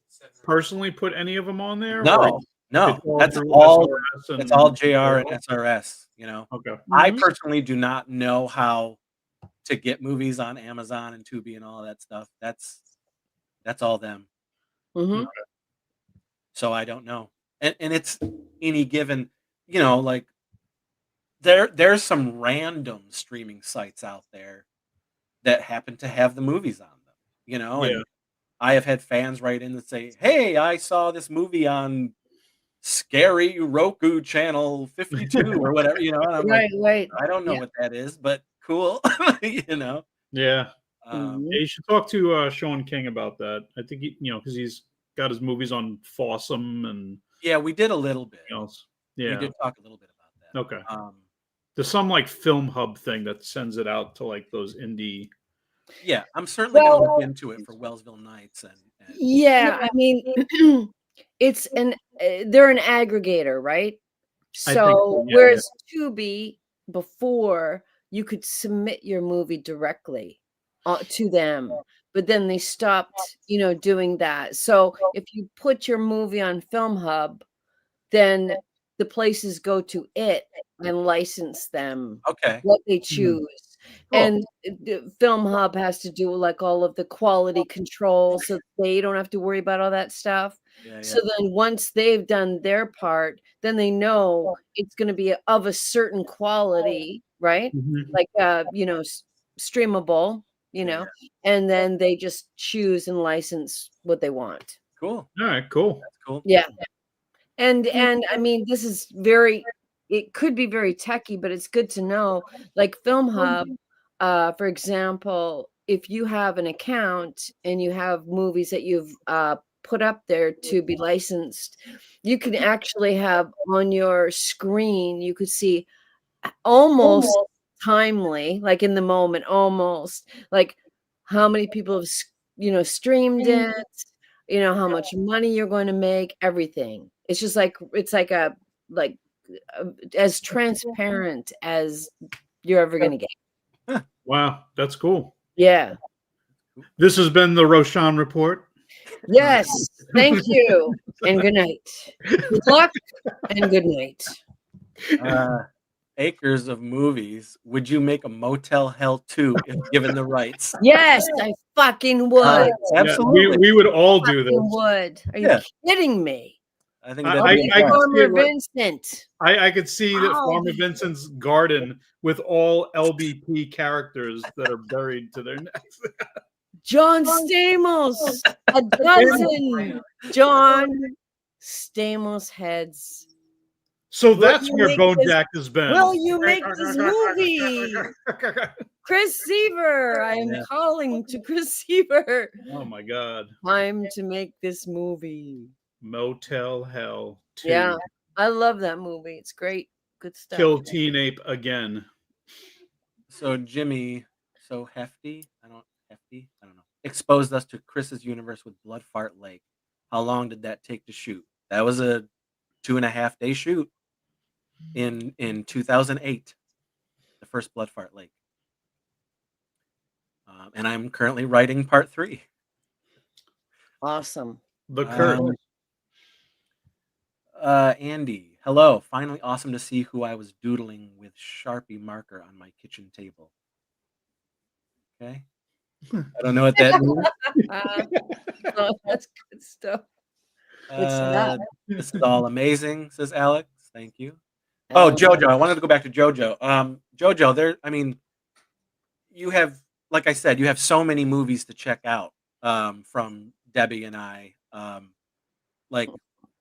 [SPEAKER 1] personally put any of them on there?
[SPEAKER 2] No.
[SPEAKER 1] It's
[SPEAKER 2] That's
[SPEAKER 1] through
[SPEAKER 2] all.
[SPEAKER 1] SRS and-
[SPEAKER 2] It's all JR and SRS.
[SPEAKER 1] Okay.
[SPEAKER 2] I
[SPEAKER 3] Mhm.
[SPEAKER 2] personally do not know how to get movies on Amazon and Tubi and all that stuff. That's all them.
[SPEAKER 3] Mhm.
[SPEAKER 2] So I don't know. And it's any given, like there's some random streaming sites out there that happen to have the movies on them,
[SPEAKER 1] Yeah.
[SPEAKER 2] and I have had fans write in and say, "Hey, I saw this movie on Scary Roku channel 52 or whatever," and I'm like,
[SPEAKER 3] Right.
[SPEAKER 2] I don't know
[SPEAKER 3] Yeah.
[SPEAKER 2] what that is, but cool, you know.
[SPEAKER 1] Yeah.
[SPEAKER 2] Um,
[SPEAKER 1] Yeah, you should talk to Sean King about that. I think because he's got his movies on Fossum and
[SPEAKER 2] yeah, we did a little bit.
[SPEAKER 1] else.
[SPEAKER 2] We
[SPEAKER 1] Yeah.
[SPEAKER 2] did talk a little bit about that.
[SPEAKER 1] Okay. There's some like film hub thing that sends it out to like those indie.
[SPEAKER 2] Yeah, I'm certainly going to
[SPEAKER 3] Well,
[SPEAKER 2] look into it for Wellsville Nights and
[SPEAKER 3] yeah, I mean, it's they're an aggregator, right?
[SPEAKER 1] I think
[SPEAKER 3] So
[SPEAKER 1] so, yeah.
[SPEAKER 3] whereas Tubi before you could submit your movie directly to them, but then they stopped, doing that. So if you put your movie on Film Hub, then the places go to it and license them
[SPEAKER 2] okay.
[SPEAKER 3] what they choose.
[SPEAKER 2] Cool.
[SPEAKER 3] And the Film Hub has to do like all of the quality control, so they don't have to worry about all that stuff.
[SPEAKER 2] Yeah,
[SPEAKER 3] So then once they've done their part, then they know it's going to be of a certain quality, right?
[SPEAKER 1] Mhm.
[SPEAKER 3] Like streamable,
[SPEAKER 2] Yeah.
[SPEAKER 3] and then they just choose and license what they want.
[SPEAKER 2] Cool.
[SPEAKER 1] All right, cool.
[SPEAKER 2] That's cool.
[SPEAKER 3] Yeah. And I mean, this is it could be very techy, but it's good to know. Like Film Hub, for example, if you have an account and you have movies that you've put up there to be licensed, you can actually have on your screen, you could see almost timely, like in the moment, almost like how many people have streamed it, how much money you're going to make, everything. It's just like it's like as transparent as you're ever going to get.
[SPEAKER 1] Wow, that's cool.
[SPEAKER 3] Yeah.
[SPEAKER 1] This has been the Rochon Report.
[SPEAKER 3] Yes. Thank you. And good night. Good luck and good night.
[SPEAKER 2] Acres of movies. Would you make a Motel Hell 2 if given the rights?
[SPEAKER 3] Yes, I fucking would.
[SPEAKER 2] Absolutely.
[SPEAKER 1] Yeah, we would all do this.
[SPEAKER 3] Would. Are you
[SPEAKER 2] Yeah.
[SPEAKER 3] kidding me?
[SPEAKER 2] I think
[SPEAKER 1] I-
[SPEAKER 2] that'd
[SPEAKER 1] I-
[SPEAKER 2] be
[SPEAKER 1] I-
[SPEAKER 2] fun.
[SPEAKER 3] Farmer
[SPEAKER 1] what-
[SPEAKER 3] Vincent.
[SPEAKER 1] I could see that
[SPEAKER 3] Wow.
[SPEAKER 1] Farmer Vincent's garden with all LBP characters that are buried to their necks.
[SPEAKER 3] John Stamos. A dozen John Stamos heads.
[SPEAKER 1] So
[SPEAKER 3] Will
[SPEAKER 1] that's
[SPEAKER 3] you
[SPEAKER 1] where
[SPEAKER 3] make
[SPEAKER 1] Bone
[SPEAKER 3] this-
[SPEAKER 1] Jack has been.
[SPEAKER 3] Will you make this movie? Chris Seaver. I am
[SPEAKER 2] Yeah.
[SPEAKER 3] calling to Chris Seaver.
[SPEAKER 1] Oh my God.
[SPEAKER 3] Time to make this movie.
[SPEAKER 1] Motel Hell 2.
[SPEAKER 3] Yeah. I love that movie. It's great. Good stuff.
[SPEAKER 1] Kill Teen Ape again.
[SPEAKER 2] So Jimmy, so hefty. I don't know. Exposed us to Chris's universe with Blood Fart Lake. How long did that take to shoot? That was a 2.5 day shoot in 2008. The first Blood Fart Lake. And I'm currently writing part 3.
[SPEAKER 3] Awesome.
[SPEAKER 1] The Curse.
[SPEAKER 2] Andy, hello. Finally awesome to see who I was doodling with Sharpie marker on my kitchen table. Okay. I don't know what that means.
[SPEAKER 3] Oh, that's good stuff. What's that?
[SPEAKER 2] This is all amazing, says Alex. Thank you. Oh, Jojo. I wanted to go back to Jojo. Jojo, you have, like I said, you have so many movies to check out from Debbie and I.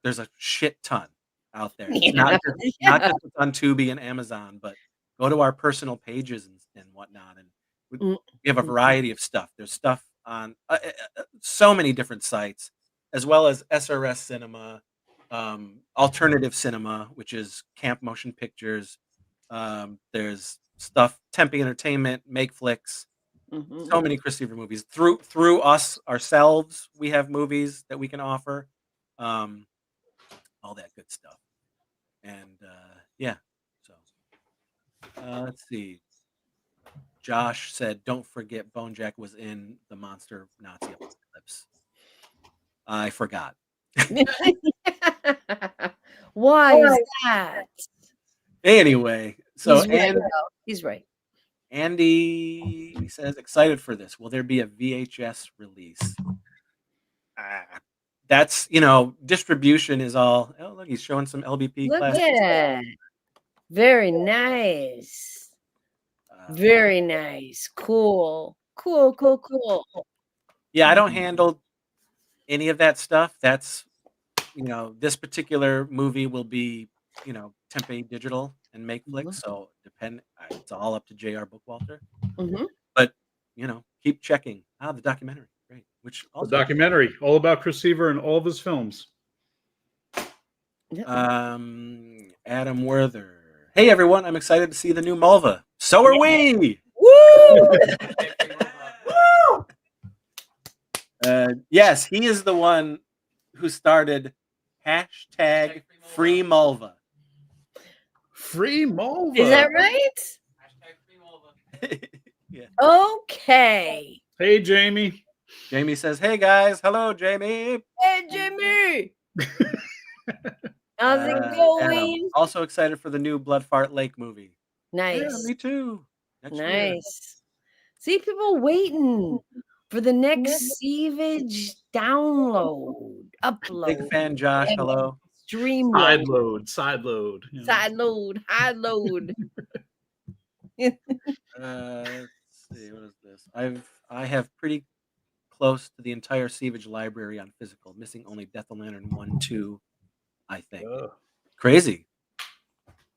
[SPEAKER 2] There's a shit ton out there.
[SPEAKER 3] Yeah.
[SPEAKER 2] Not just on Tubi and Amazon, but go to our personal pages and whatnot. And we have a variety of stuff. There's stuff on so many different sites, as well as SRS Cinema, Alternative Cinema, which is Camp Motion Pictures. There's stuff, Tempe Entertainment, Make Flicks. So many Chris Seaver movies. Through us ourselves, we have movies that we can offer. All that good stuff. And yeah. So let's see. Josh said, "Don't forget Bone Jack was in the Monster Nazi Apocalypse." I forgot.
[SPEAKER 3] Why is that?
[SPEAKER 2] Anyway, so
[SPEAKER 3] He's right.
[SPEAKER 2] Andy says, "Excited for this. Will there be a VHS release?" That's, distribution is all. Oh, look, he's showing some LBP
[SPEAKER 3] Look
[SPEAKER 2] classics.
[SPEAKER 3] at it. Very nice. Very nice. Cool. Cool.
[SPEAKER 2] Yeah, I don't handle any of that stuff. That's, this particular movie will be Tempe Digital and Makeflix. So it's all up to J.R. Bookwalter.
[SPEAKER 3] Mhm.
[SPEAKER 2] But keep checking. The documentary, great. Which
[SPEAKER 1] The
[SPEAKER 2] also
[SPEAKER 1] documentary all about Chris Seaver and all of his films.
[SPEAKER 2] Adam Werther. Hey everyone, I'm excited to see the new Mulva. So are we.
[SPEAKER 3] Woo!
[SPEAKER 2] Yes, he is the one who started hashtag Free Mulva.
[SPEAKER 1] Free Mulva.
[SPEAKER 3] Is that right?
[SPEAKER 4] Hashtag free Mulva.
[SPEAKER 2] Yeah.
[SPEAKER 3] Okay.
[SPEAKER 1] Hey, Jamie.
[SPEAKER 2] Jamie says, "Hey guys, hello, Jamie."
[SPEAKER 3] Hey, Jimmy. How's it
[SPEAKER 2] Adam,
[SPEAKER 3] going?
[SPEAKER 2] also excited for the new Blood Fart Lake movie.
[SPEAKER 3] Nice.
[SPEAKER 2] Yeah, me too. Next year.
[SPEAKER 3] Nice. See, people waiting for the next Seavage download, upload,
[SPEAKER 2] Big fan, Josh. Hello.
[SPEAKER 3] stream
[SPEAKER 1] Side
[SPEAKER 3] load,
[SPEAKER 1] load.
[SPEAKER 3] side load, high load.
[SPEAKER 2] Let's see, what is this? I have pretty close to the entire Seavage library on physical, missing only Death of Lantern 1, 2, I think. Crazy.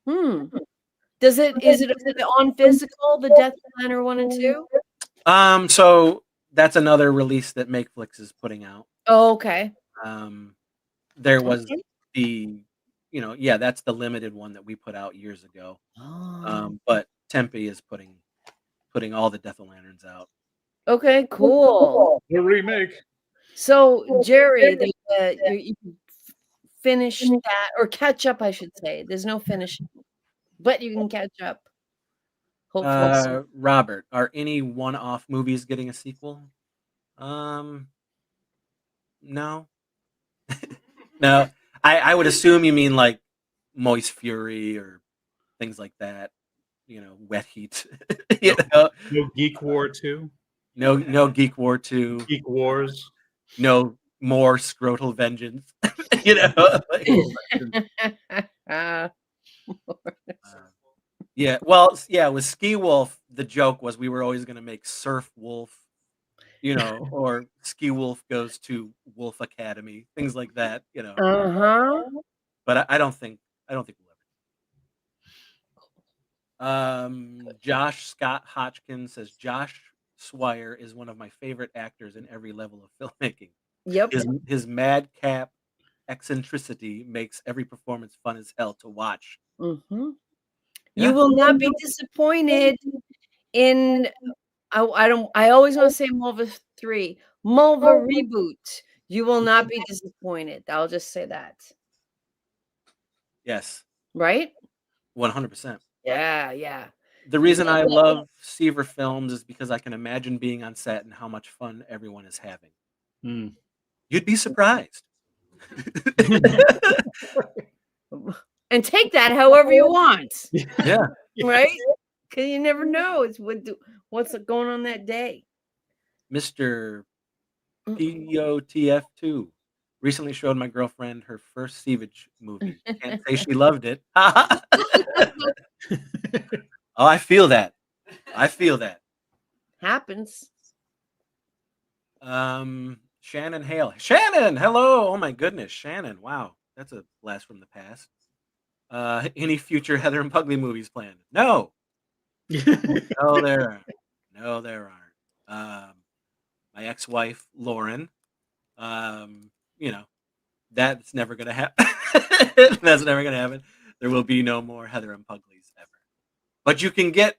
[SPEAKER 3] Is it on physical, the Death Planner 1 and 2?
[SPEAKER 2] So that's another release that Makeflix is putting out.
[SPEAKER 3] Oh, okay.
[SPEAKER 2] There was that's the limited one that we put out years ago. But Tempe is putting all the Death of Lanterns out.
[SPEAKER 3] Okay, cool.
[SPEAKER 1] The remake.
[SPEAKER 3] So, Jerry, you finish that, or catch up, I should say. There's no finishing, but you can catch up. Hopefully soon.
[SPEAKER 2] Robert, are any one-off movies getting a sequel? No. No. I would assume you mean like Moist Fury or things like that. Wet Heat.
[SPEAKER 1] No Geek War 2.
[SPEAKER 2] No Geek War 2.
[SPEAKER 1] Geek Wars.
[SPEAKER 2] No more Scrotal Vengeance. With Ski Wolf, the joke was we were always going to make Surf Wolf, or Ski Wolf goes to Wolf Academy, things like that, But I don't think we'll ever. Josh Scott Hodgkin says Josh Swire is one of my favorite actors in every level of filmmaking.
[SPEAKER 3] Yep.
[SPEAKER 2] His madcap eccentricity makes every performance fun as hell to watch.
[SPEAKER 3] Mm-hmm.
[SPEAKER 2] Yeah.
[SPEAKER 3] You will not be disappointed in. I always want to say Mulva 3, Mulva Reboot. You will not be disappointed. I'll just say that.
[SPEAKER 2] Yes.
[SPEAKER 3] Right?
[SPEAKER 2] 100%.
[SPEAKER 3] Yeah.
[SPEAKER 2] The reason I love Seaver films is because I can imagine being on set and how much fun everyone is having. You'd be surprised.
[SPEAKER 3] And take that however you want.
[SPEAKER 2] Yeah.
[SPEAKER 3] Right? Because you never know. It's what's going on that day.
[SPEAKER 2] Mr. POTF2 recently showed my girlfriend her first Seavage movie. Can't say she loved it. Oh, I feel that.
[SPEAKER 3] Happens.
[SPEAKER 2] Shannon Hale. Shannon, hello. Oh my goodness, Shannon. Wow, that's a blast from the past. Any future Heather and Pugly movies planned? No. No, there aren't. My ex-wife, Lauren, that's never gonna happen. That's never gonna happen. There will be no more Heather and Puglies ever. But you can get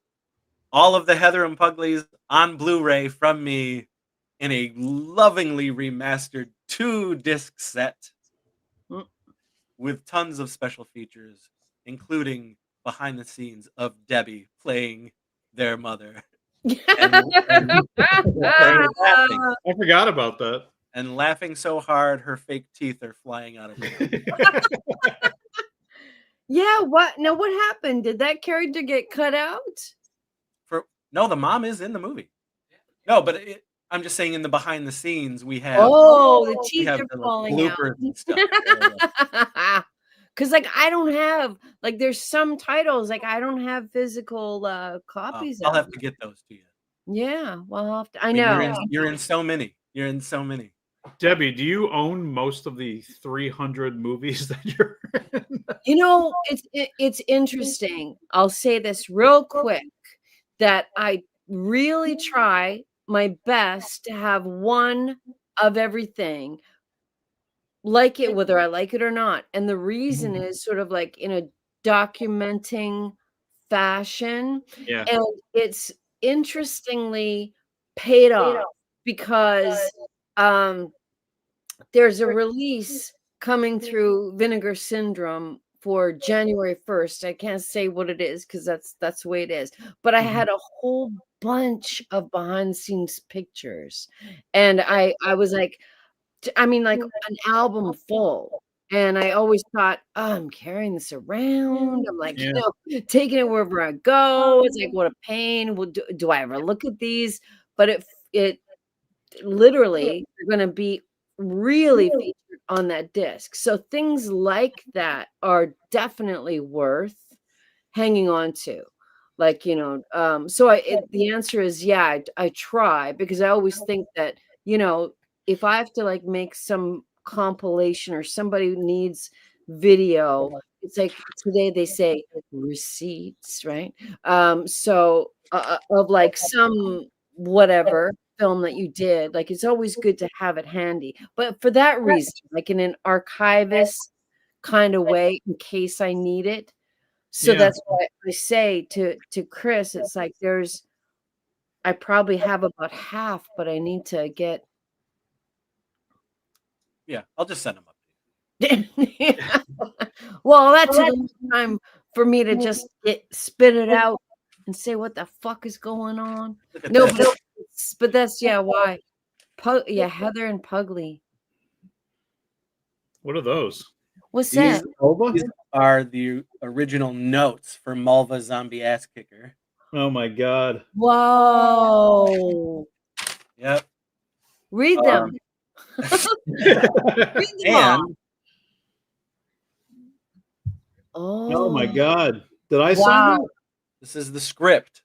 [SPEAKER 2] all of the Heather and Puglies on Blu-ray from me in a lovingly remastered 2-disc set with tons of special features, including behind the scenes of Debbie playing their mother. and laughing.
[SPEAKER 1] I forgot about that.
[SPEAKER 2] And laughing so hard her fake teeth are flying out of her mouth.
[SPEAKER 3] Yeah, what happened? Did that character get cut out?
[SPEAKER 2] No, the mom is in the movie. No, but I'm just saying in the behind the scenes we have
[SPEAKER 3] the teeth are falling out.
[SPEAKER 2] bloopers and stuff.
[SPEAKER 3] Because I don't have there's some titles I don't have physical copies.
[SPEAKER 2] I'll have to get those to you.
[SPEAKER 3] Yeah, well, I'll have to, I know
[SPEAKER 2] you're in so many.
[SPEAKER 1] Debbie, do you own most of the 300 movies that you're in?
[SPEAKER 3] You know, it's interesting. I'll say this real quick that I really try my best to have one of everything, like it whether I like it or not. And the reason is sort of like in a documenting fashion,
[SPEAKER 1] Yeah.
[SPEAKER 3] and it's interestingly paid off because there's a release coming through Vinegar Syndrome for January 1st. I can't say what it is because that's the way it is. But I had a whole bunch of behind the scenes pictures. And I was like, I mean, like an album full. And I always thought, oh, I'm carrying this around. I'm like,
[SPEAKER 1] Yeah.
[SPEAKER 3] taking it wherever I go. It's like, what a pain. Well, do I ever look at these? But it literally, they're going to be really featured on that disc. So things like that are definitely worth hanging on to. Like, so the answer is, yeah, I try because I always think that, if I have to like make some compilation or somebody needs video, it's like today they say receipts, right? So of like some whatever film that you did, like it's always good to have it handy. But for that reason, like in an archivist kind of way, in case I need it. So
[SPEAKER 1] Yeah.
[SPEAKER 3] that's why I say to Chris, it's like I probably have about half, but I need to get.
[SPEAKER 2] Yeah, I'll just send them up to
[SPEAKER 3] Well, that took a long time for me to just spit it out and say what the fuck is going on.
[SPEAKER 2] you. Look at
[SPEAKER 3] No,
[SPEAKER 2] this.
[SPEAKER 3] but that's why. Heather and Pugly.
[SPEAKER 1] What are those?
[SPEAKER 3] What's
[SPEAKER 2] These,
[SPEAKER 3] that?
[SPEAKER 2] these are the original notes for Mulva Zombie Ass Kicker.
[SPEAKER 1] Oh my God.
[SPEAKER 3] Whoa.
[SPEAKER 2] Yep.
[SPEAKER 3] Read them. Read them all.
[SPEAKER 2] And
[SPEAKER 1] Oh my God. Did I sign
[SPEAKER 3] Wow.
[SPEAKER 1] that?
[SPEAKER 2] this is the script.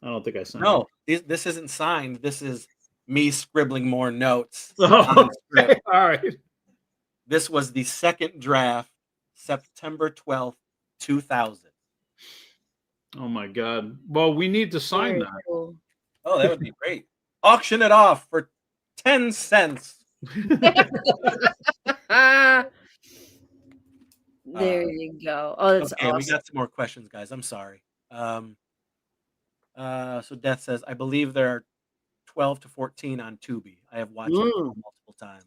[SPEAKER 1] I don't think I signed
[SPEAKER 2] No, this isn't signed. This is me scribbling more notes.
[SPEAKER 1] it.
[SPEAKER 2] on
[SPEAKER 1] Oh,
[SPEAKER 2] the script.
[SPEAKER 1] all right.
[SPEAKER 2] This was the second draft, September 12th, 2000.
[SPEAKER 1] Oh my God. Well, we need to sign
[SPEAKER 3] Very
[SPEAKER 1] that.
[SPEAKER 3] cool.
[SPEAKER 2] Oh, that would be great. Auction it off for 10 cents.
[SPEAKER 3] There you go. Oh, that's
[SPEAKER 2] Okay, we
[SPEAKER 3] awesome.
[SPEAKER 2] got some more questions, guys. I'm sorry. So Death says, I believe there are 12 to 14 on Tubi. I have watched them multiple times.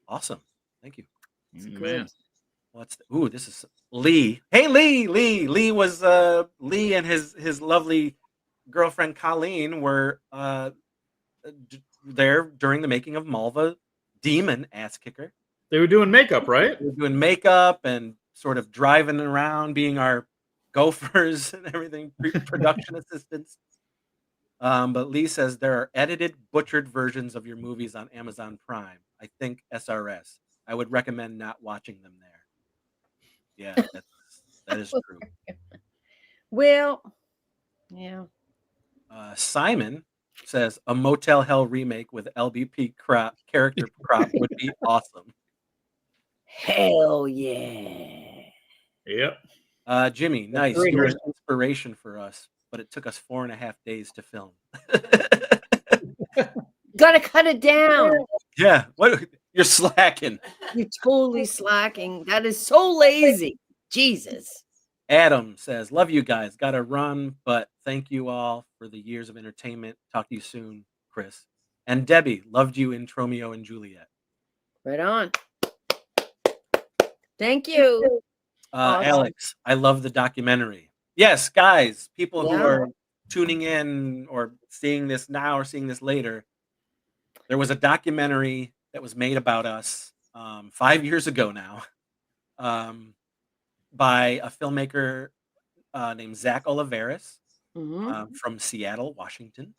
[SPEAKER 2] Awesome. Thank you.
[SPEAKER 1] Man.
[SPEAKER 2] This is Lee. Hey, Lee. Lee was Lee and his lovely girlfriend Colleen were there during the making of Mulva Demon Ass Kicker.
[SPEAKER 1] They were doing makeup, right?
[SPEAKER 2] We were doing makeup and sort of driving around, being our gophers and everything, production assistants. But Lee says there are edited, butchered versions of your movies on Amazon Prime. I think SRS. I would recommend not watching them there. Yeah, that is true.
[SPEAKER 3] Well, yeah.
[SPEAKER 2] Simon says a Motel Hell remake with LBP character crop would be awesome.
[SPEAKER 3] Hell yeah.
[SPEAKER 1] Yep.
[SPEAKER 2] Jimmy, nice.
[SPEAKER 1] great.
[SPEAKER 2] You were an inspiration for us, but it took us 4.5 days to film.
[SPEAKER 3] Gotta cut it down.
[SPEAKER 2] Yeah, what you're slacking.
[SPEAKER 3] You're totally slacking. That is so lazy. Jesus.
[SPEAKER 2] Adam says, love you guys. Gotta run, but thank you all for the years of entertainment. Talk to you soon, Chris. And Debbie, loved you in Romeo and Juliet.
[SPEAKER 3] Right on. Thank you. Awesome.
[SPEAKER 2] Alex, I love the documentary. Yes, guys, people who
[SPEAKER 3] Yeah.
[SPEAKER 2] are tuning in or seeing this now or seeing this later, there was a documentary that was made about us 5 years ago now by a filmmaker named Zach Oliveris from Seattle, Washington.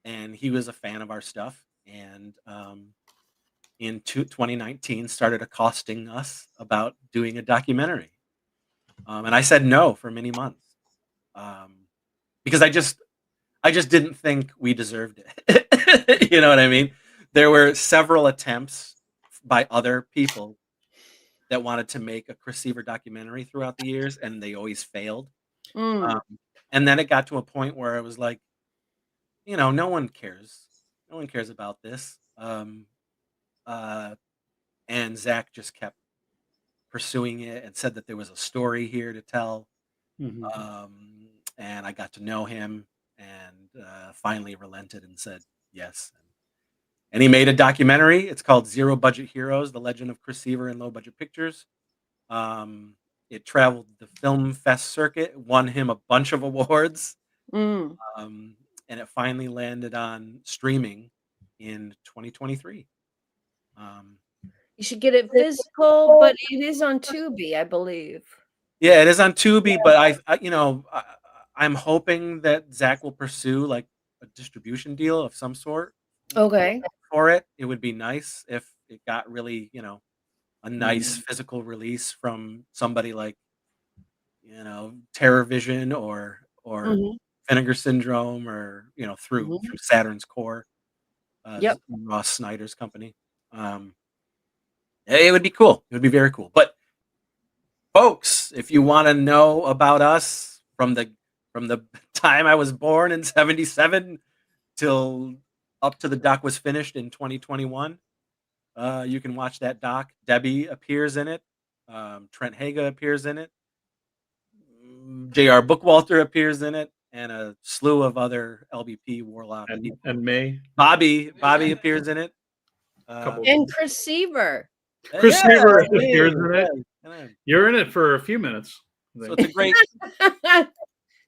[SPEAKER 2] And he was a fan of our stuff. And in 2019 started accosting us about doing a documentary. And I said no for many months because I just didn't think we deserved it. You know what I mean? There were several attempts by other people that wanted to make a Chris Seaver documentary throughout the years, and they always failed.
[SPEAKER 3] Mm.
[SPEAKER 2] And then it got to a point where it was like, no one cares. No one cares about this. And Zach just kept pursuing it and said that there was a story here to tell. And I got to know him and finally relented and said yes. And he made a documentary. It's called Zero Budget Heroes, The Legend of Chris Seaver in Low Budget Pictures. It traveled the film fest circuit, won him a bunch of awards.
[SPEAKER 3] Mm.
[SPEAKER 2] And it finally landed on streaming in 2023.
[SPEAKER 3] You should get it physical, but it is on Tubi, I believe.
[SPEAKER 2] Yeah, it is on Tubi, but I'm hoping that Zach will pursue like a distribution deal of some sort.
[SPEAKER 3] Okay.
[SPEAKER 2] For it. It would be nice if it got really, a nice physical release from somebody like, Terror Vision or Vinegar Syndrome or, through Saturn's Core,
[SPEAKER 3] Yep.
[SPEAKER 2] Ross Snyder's company. It would be cool. It would be very cool. But folks, if you want to know about us from the time I was born in 1977 till up to the doc was finished in 2021, you can watch that doc. Debbie appears in it. Trent Haga appears in it. J.R. Bookwalter appears in it, and a slew of other LBP Warlock
[SPEAKER 1] and me.
[SPEAKER 2] Bobby appears in it.
[SPEAKER 3] And Chris Seaver.
[SPEAKER 1] Chris Seaver appears in it.
[SPEAKER 2] Yeah.
[SPEAKER 1] You're in it for a few minutes.
[SPEAKER 2] So it's a great.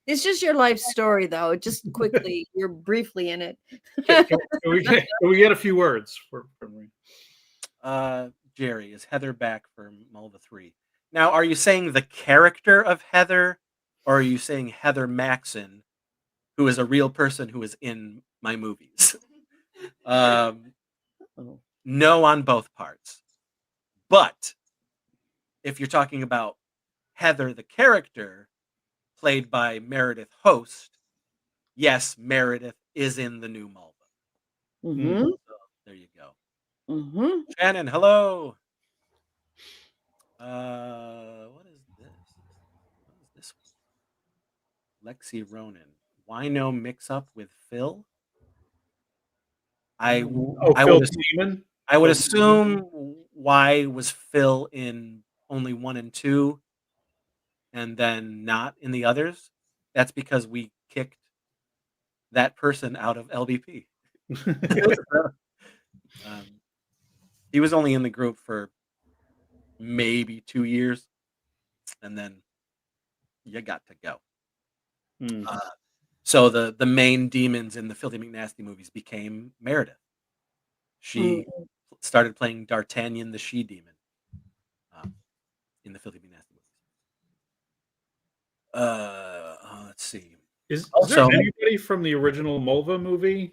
[SPEAKER 3] It's just your life story, though. Just quickly, you're briefly in it.
[SPEAKER 1] Can we get a few words from me?
[SPEAKER 2] Jerry, is Heather back for Mulva 3? Now, are you saying the character of Heather, or are you saying Heather Maxon, who is a real person who is in my movies? No on both parts. But if you're talking about Heather, the character, played by Meredith Host, yes, Meredith is in the new Mulva. So there you go. Shannon, hello. What is this? Lexi Ronan. Wino mix up with Phil? I would assume why was Phil in only 1 and 2 and then not in the others? That's because we kicked that person out of LBP. He was only in the group for maybe 2 years, and then you got to go. So the main demons in the Filthy McNasty movies became Meredith. She started playing D'Artagnan, the she-demon, in the Filthy McNasty movies. Let's see.
[SPEAKER 1] Is there anybody from the original Mulva movie?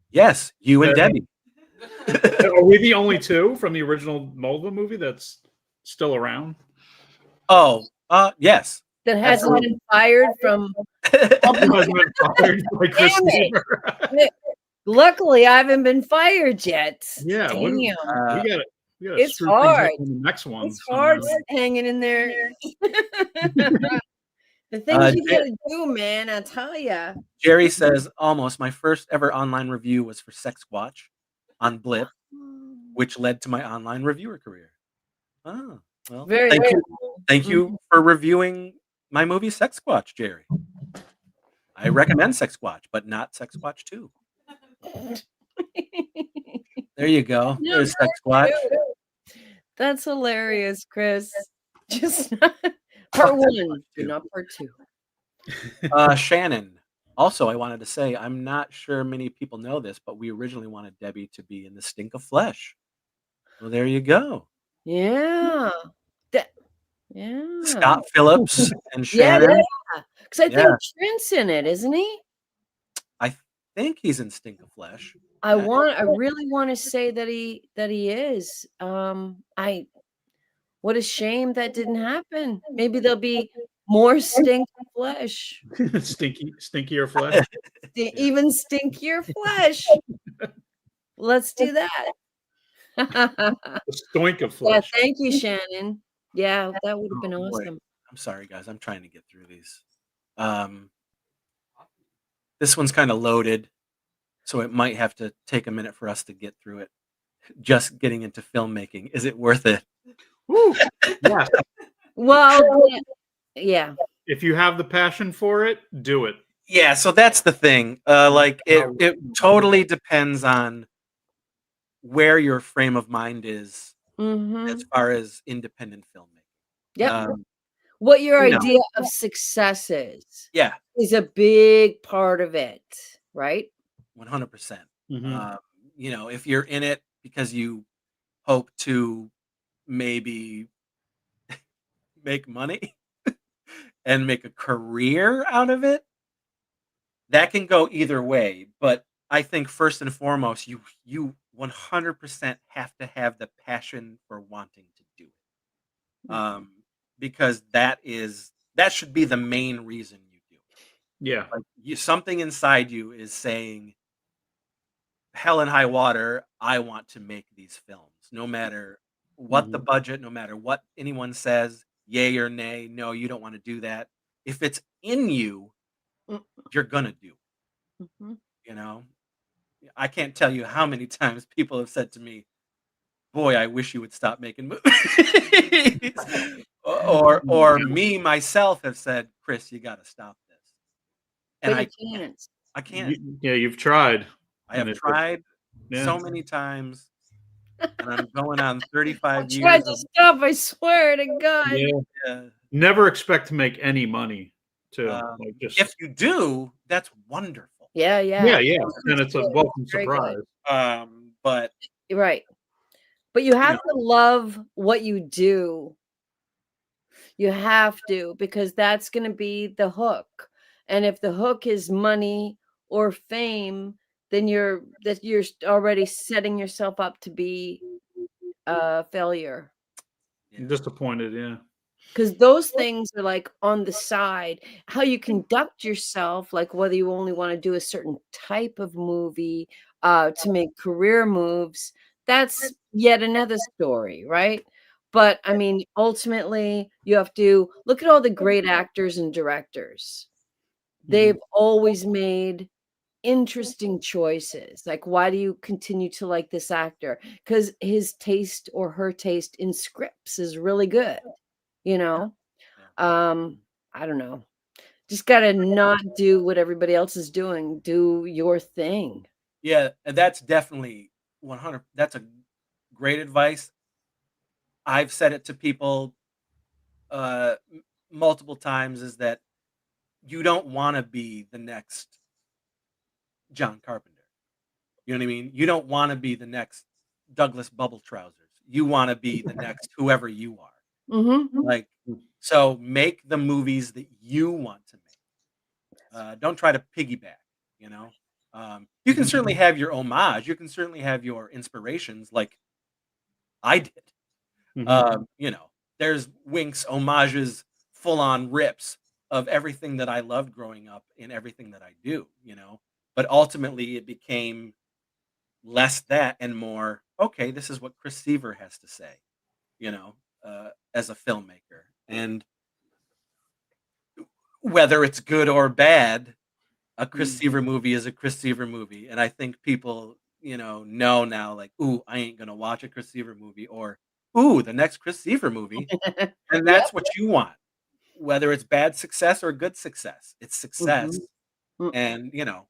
[SPEAKER 2] Yes, you and Debbie.
[SPEAKER 1] Are we the only two from the original Mulva movie that's still around?
[SPEAKER 2] Oh, yes.
[SPEAKER 3] That hasn't been fired from.
[SPEAKER 1] Hasn't been fired by Chris Seaver.
[SPEAKER 3] Luckily, I haven't been fired yet.
[SPEAKER 1] Yeah, we got it.
[SPEAKER 3] It's hard.
[SPEAKER 1] In the next one.
[SPEAKER 3] It's hard hanging in there. The things you gotta do, man, I tell ya.
[SPEAKER 2] Jerry says, almost my first ever online review was for Sex Squatch on Blip, which led to my online reviewer career. Oh, well,
[SPEAKER 3] very
[SPEAKER 2] thank you.
[SPEAKER 3] cool.
[SPEAKER 2] Thank you for reviewing my movie Sex Squatch, Jerry. I recommend Sex Squatch, but not Sex Squatch 2. There you go. There's Sex Squatch.
[SPEAKER 3] That's hilarious, Chris. Just part 1, not part 2.
[SPEAKER 2] Shannon. Also, I wanted to say, I'm not sure many people know this, but we originally wanted Debbie to be in The Stink of Flesh. Well, there you go.
[SPEAKER 3] Yeah. Yeah.
[SPEAKER 2] Scott Phillips and Shannon.
[SPEAKER 3] Yeah. Because I think Trent's in it, isn't he?
[SPEAKER 2] I think he's in Stink of Flesh.
[SPEAKER 3] I really want to say that he is. What a shame that didn't happen. Maybe there'll be more stink flesh.
[SPEAKER 1] Stinkier flesh.
[SPEAKER 3] Even stinkier flesh. Let's do that.
[SPEAKER 1] A stoink of
[SPEAKER 3] Yeah,
[SPEAKER 1] flesh.
[SPEAKER 3] thank you, Shannon. Yeah, that would have been
[SPEAKER 2] Oh, boy.
[SPEAKER 3] awesome.
[SPEAKER 2] I'm sorry, guys. I'm trying to get through these. This one's kind of loaded, so it might have to take a minute for us to get through it. Just getting into filmmaking, is it worth it?
[SPEAKER 1] Woo! Yes.
[SPEAKER 3] Well, yeah.
[SPEAKER 1] If you have the passion for it, do it.
[SPEAKER 2] Yeah, so that's the thing. Like it totally depends on where your frame of mind is
[SPEAKER 3] Mm-hmm.
[SPEAKER 2] as far as independent filmmaking.
[SPEAKER 3] Yep. What your
[SPEAKER 2] you know.
[SPEAKER 3] idea of success
[SPEAKER 2] Yeah,
[SPEAKER 3] is a big part of it, right?
[SPEAKER 2] 100%.
[SPEAKER 1] Mhm.
[SPEAKER 2] You know, if you're in it because you hope to maybe make money and make a career out of it, that can go either way. But I think first and foremost, you 100% have to have the passion for wanting to do it. Because that should be the main reason you do it.
[SPEAKER 1] Yeah.
[SPEAKER 2] Like something inside you is saying, hell and high water, I want to make these films, no matter what the budget, no matter what anyone says, yay or nay. No, you don't want to do that. If it's in you, you're gonna do it.
[SPEAKER 3] Mm-hmm.
[SPEAKER 2] You know, I can't tell you how many times people have said to me, "Boy, I wish you would stop making movies," or me myself have said, "Chris, you got to stop this." And
[SPEAKER 3] But you can't.
[SPEAKER 2] I can't.
[SPEAKER 1] Yeah, you've tried.
[SPEAKER 2] I have tried so many times, and I'm going on 35 years.
[SPEAKER 3] Try to stop, I swear to God.
[SPEAKER 1] Yeah. Never expect to make any money too. Like just
[SPEAKER 2] if you do, that's wonderful.
[SPEAKER 3] Yeah.
[SPEAKER 1] yeah. And it's a welcome
[SPEAKER 3] Very
[SPEAKER 1] surprise.
[SPEAKER 3] good.
[SPEAKER 2] But
[SPEAKER 3] You're right. But you have to love what you do. You have to, because that's going to be the hook. And if the hook is money or fame, then you're already setting yourself up to be a failure.
[SPEAKER 1] I'm disappointed, yeah.
[SPEAKER 3] Because those things are like on the side. How you conduct yourself, like whether you only want to do a certain type of movie to make career moves, that's yet another story, right? But I mean, ultimately, you have to look at all the great actors and directors. They've always made interesting choices. Like, why do you continue to like this actor? Because his taste or her taste in scripts is really good. You know, I don't know. Just gotta not do what everybody else is doing. Do your thing.
[SPEAKER 2] yeah, and that's definitely 100. That's a great advice. I've said it to people multiple times, is that you don't want to be the next John Carpenter. You know what I mean? You don't want to be the next Douglas Bubble Trousers. You want to be the next whoever you are.
[SPEAKER 3] Mm-hmm.
[SPEAKER 2] Like, so make the movies that you want to make. Don't try to piggyback. You know, you can certainly have your homage. You can certainly have your inspirations, like I did. You know, there's winks, homages, full on rips of everything that I loved growing up in everything that I do, you know. But ultimately it became less that and more, okay, this is what Chris Seaver has to say, you know, as a filmmaker. And whether it's good or bad, a Chris Seaver movie is a Chris Seaver movie. And I think people, you know now, like, ooh, I ain't gonna watch a Chris Seaver movie, or ooh, the next Chris Seaver movie. And that's what you want, whether it's bad success or good success. It's success. And you know,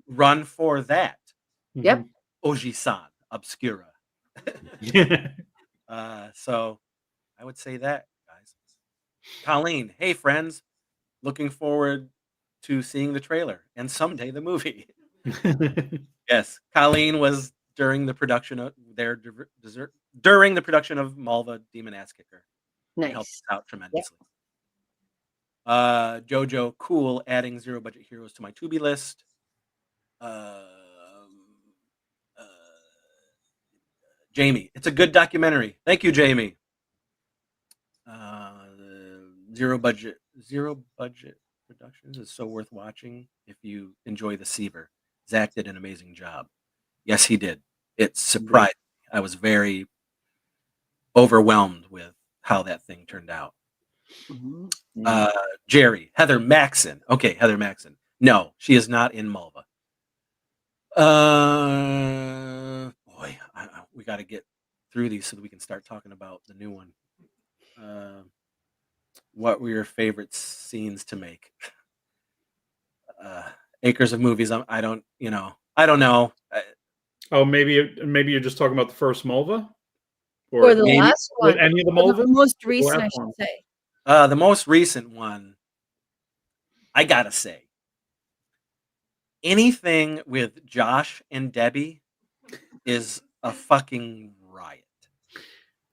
[SPEAKER 2] run for that.
[SPEAKER 3] Yep.
[SPEAKER 2] Oji-san obscura. So I would say that, guys. Colleen, hey friends, looking forward to seeing the trailer and someday the movie. Yes, Colleen was during the production of during the production of Mulva Demon Ass Kicker.
[SPEAKER 3] Nice.
[SPEAKER 2] Helped us out tremendously. Jojo, cool, adding zero budget heroes to my Tubi list. Jamie, it's a good documentary. Thank you, Jamie. Zero budget productions is so worth watching if you enjoy the Seaver. Zach did an amazing job. Yes, he did. It surprised me. I was very overwhelmed with how that thing turned out.
[SPEAKER 3] Mhm.
[SPEAKER 2] Jerry, Heather Maxon. Okay, Heather Maxon. No, she is not in Mulva. Boy, we got to get through these so that we can start talking about the new one. What were your favorite scenes to make? Acres of movies. I don't know.
[SPEAKER 1] Oh, maybe you're just talking about the first Mulva,
[SPEAKER 3] Or the
[SPEAKER 2] maybe
[SPEAKER 3] last
[SPEAKER 1] with
[SPEAKER 3] one,
[SPEAKER 1] any of the
[SPEAKER 3] or the
[SPEAKER 1] Mulvas.
[SPEAKER 3] most
[SPEAKER 1] The
[SPEAKER 3] recent, I
[SPEAKER 1] last
[SPEAKER 3] should
[SPEAKER 1] one.
[SPEAKER 3] say.
[SPEAKER 2] The most recent one, I gotta say, anything with Josh and Debbie is a fucking riot.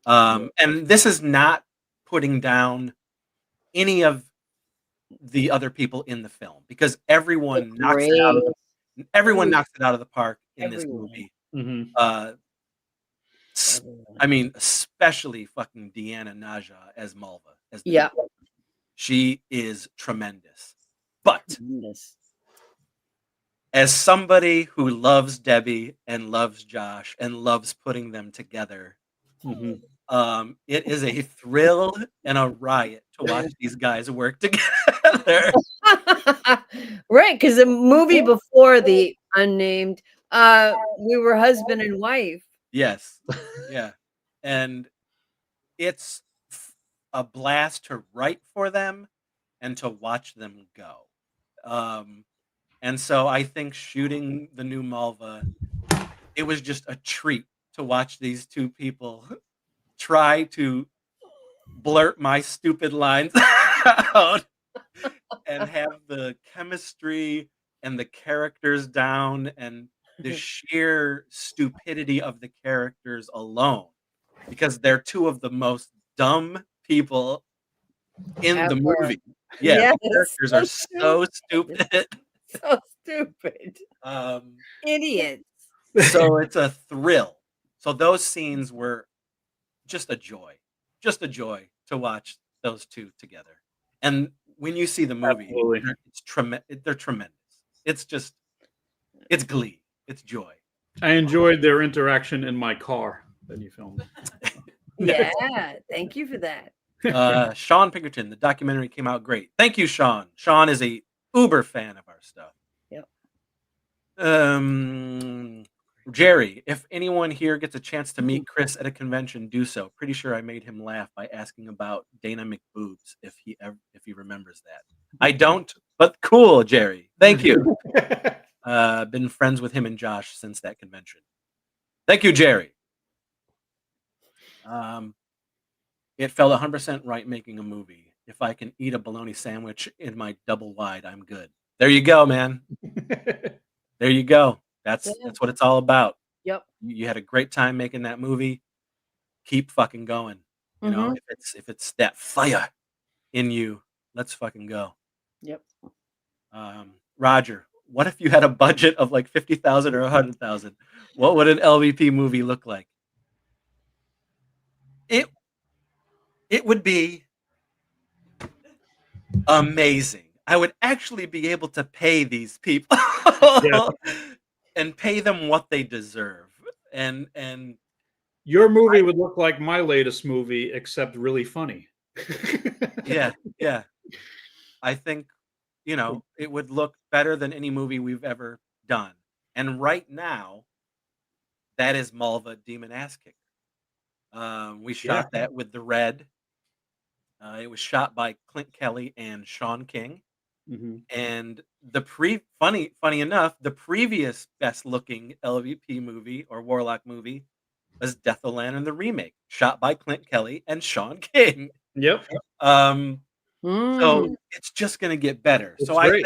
[SPEAKER 2] And this is not putting down any of the other people in the film because everyone knocks it out of everyone knocks it out of the park in this
[SPEAKER 3] Everyone.
[SPEAKER 2] movie.
[SPEAKER 1] Mhm.
[SPEAKER 2] I mean, especially fucking Deanna Naja as Mulva.
[SPEAKER 3] Yeah.
[SPEAKER 2] She is tremendous. But
[SPEAKER 3] Tremendous.
[SPEAKER 2] as somebody who loves Debbie and loves Josh and loves putting them together,
[SPEAKER 1] Mhm.
[SPEAKER 2] it is a thrill and a riot to watch these guys work together.
[SPEAKER 3] Right, because the movie before the unnamed, we were husband and wife.
[SPEAKER 2] Yes. Yeah. And it's a blast to write for them and to watch them go. And so I think shooting the new Mulva, it was just a treat to watch these two people try to blurt my stupid lines out and have the chemistry and the characters down and the sheer stupidity of the characters alone because they're two of the most dumb people in the
[SPEAKER 3] Ever.
[SPEAKER 2] movie. Yeah,
[SPEAKER 3] Yes,
[SPEAKER 2] the characters are so stupid.
[SPEAKER 3] So stupid. Idiots.
[SPEAKER 2] So it's a thrill. So those scenes were just a joy to watch those two together. And when you see the movie,
[SPEAKER 1] Absolutely.
[SPEAKER 2] they're tremendous. It's just, it's glee, it's joy.
[SPEAKER 1] I enjoyed their interaction in my car that you filmed.
[SPEAKER 3] Yeah, thank you for that.
[SPEAKER 2] Sean Pinkerton, the documentary came out great. Thank you, Sean. Sean is a uber fan of our stuff.
[SPEAKER 3] Yep.
[SPEAKER 2] Jerry, if anyone here gets a chance to meet Chris at a convention, do so. Pretty sure I made him laugh by asking about Dana McBoobs if he remembers that. I don't, but cool, Jerry. Thank you. Been friends with him and Josh since that convention. Thank you, Jerry. It felt 100% right making a movie. If I can eat a bologna sandwich in my double wide, I'm good. There you go, man. There you go. That's what it's all about.
[SPEAKER 3] Yep.
[SPEAKER 2] You had a great time making that movie. Keep fucking going. You know, if it's that fire in you, let's fucking go.
[SPEAKER 3] Yep.
[SPEAKER 2] Roger, what if you had a budget of like 50,000 or 100,000? What would an LVP movie look like? It would be amazing. I would actually be able to pay these people and pay them what they deserve. And
[SPEAKER 1] your movie would look like my latest movie, except really funny.
[SPEAKER 2] yeah. I think, it would look better than any movie we've ever done. And right now, that is Mulva Demon Ass Kicker. We shot that with the Red. It was shot by Clint Kelly and Sean King.
[SPEAKER 1] Mm-hmm.
[SPEAKER 2] And funny enough, the previous best looking LVP movie or Warlock movie was Death of Lantern the remake, shot by Clint Kelly and Sean King.
[SPEAKER 1] Yep.
[SPEAKER 2] So it's just gonna get better.
[SPEAKER 1] It's
[SPEAKER 2] so
[SPEAKER 1] great.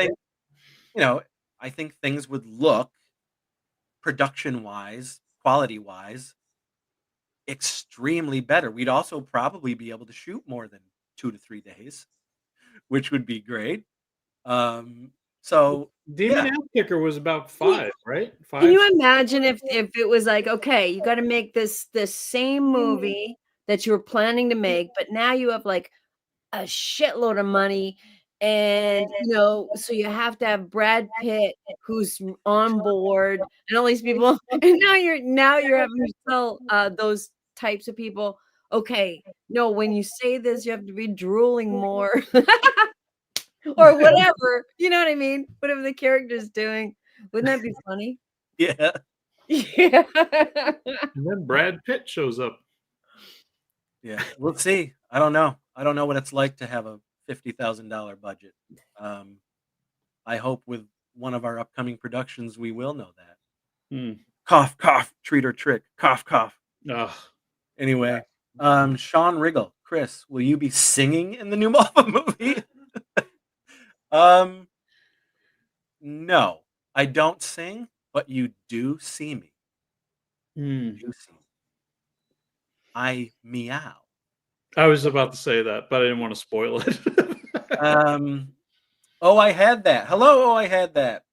[SPEAKER 2] I think things would look production wise, quality wise, extremely better. We'd also probably be able to shoot more than 2 to 3 days, which would be great. So
[SPEAKER 1] Demon Ass Kicker was about 5, right? 5.
[SPEAKER 3] Can you imagine if it was like, okay, you got to make this same movie that you were planning to make, but now you have like a shitload of money And so you have to have Brad Pitt who's on board and all these people. And now you're having to tell those types of people, okay, no, when you say this, you have to be drooling more. Or whatever. You know what I mean? Whatever the character's doing. Wouldn't that be funny?
[SPEAKER 2] Yeah.
[SPEAKER 3] Yeah.
[SPEAKER 1] And then Brad Pitt shows up.
[SPEAKER 2] Yeah. We'll see. I don't know. I don't know what it's like to have a $50,000 budget. I hope with one of our upcoming productions we will know that.
[SPEAKER 1] Hmm.
[SPEAKER 2] Cough, cough, treat or trick. Cough, cough.
[SPEAKER 1] Ugh.
[SPEAKER 2] Anyway, Sean Riggle, Chris, will you be singing in the new Mulva movie? No, I don't sing, but you do see me.
[SPEAKER 1] Hmm.
[SPEAKER 2] You see me. I meow.
[SPEAKER 1] I was about to say that, but I didn't want to spoil it.
[SPEAKER 2] Oh, I had that. Hello, oh, I had that.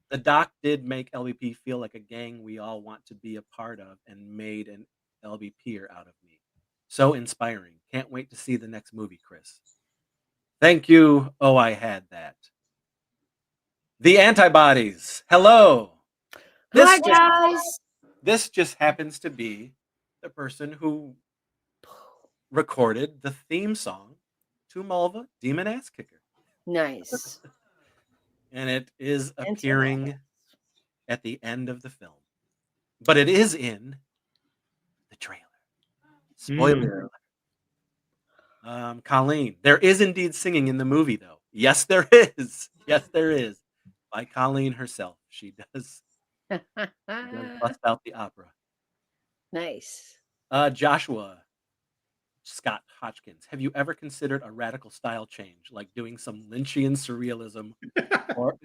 [SPEAKER 2] The doc did make LBP feel like a gang we all want to be a part of and made an LBPer out of me. So inspiring. Can't wait to see the next movie, Chris. Thank you. Oh, I had that. The antibodies. Hello.
[SPEAKER 3] Hi, guys.
[SPEAKER 2] This just happens to be the person who recorded the theme song to Mulva, Demon Ass Kicker.
[SPEAKER 3] Nice.
[SPEAKER 2] And it is appearing at the end of the film. But it is in the trailer. Spoiler alert. Colleen, there is indeed singing in the movie, though. Yes, there is. Yes, there is. By Colleen herself. She does bust out the opera.
[SPEAKER 3] Nice.
[SPEAKER 2] Joshua Scott Hodgkins, have you ever considered a radical style change, like doing some Lynchian surrealism? Or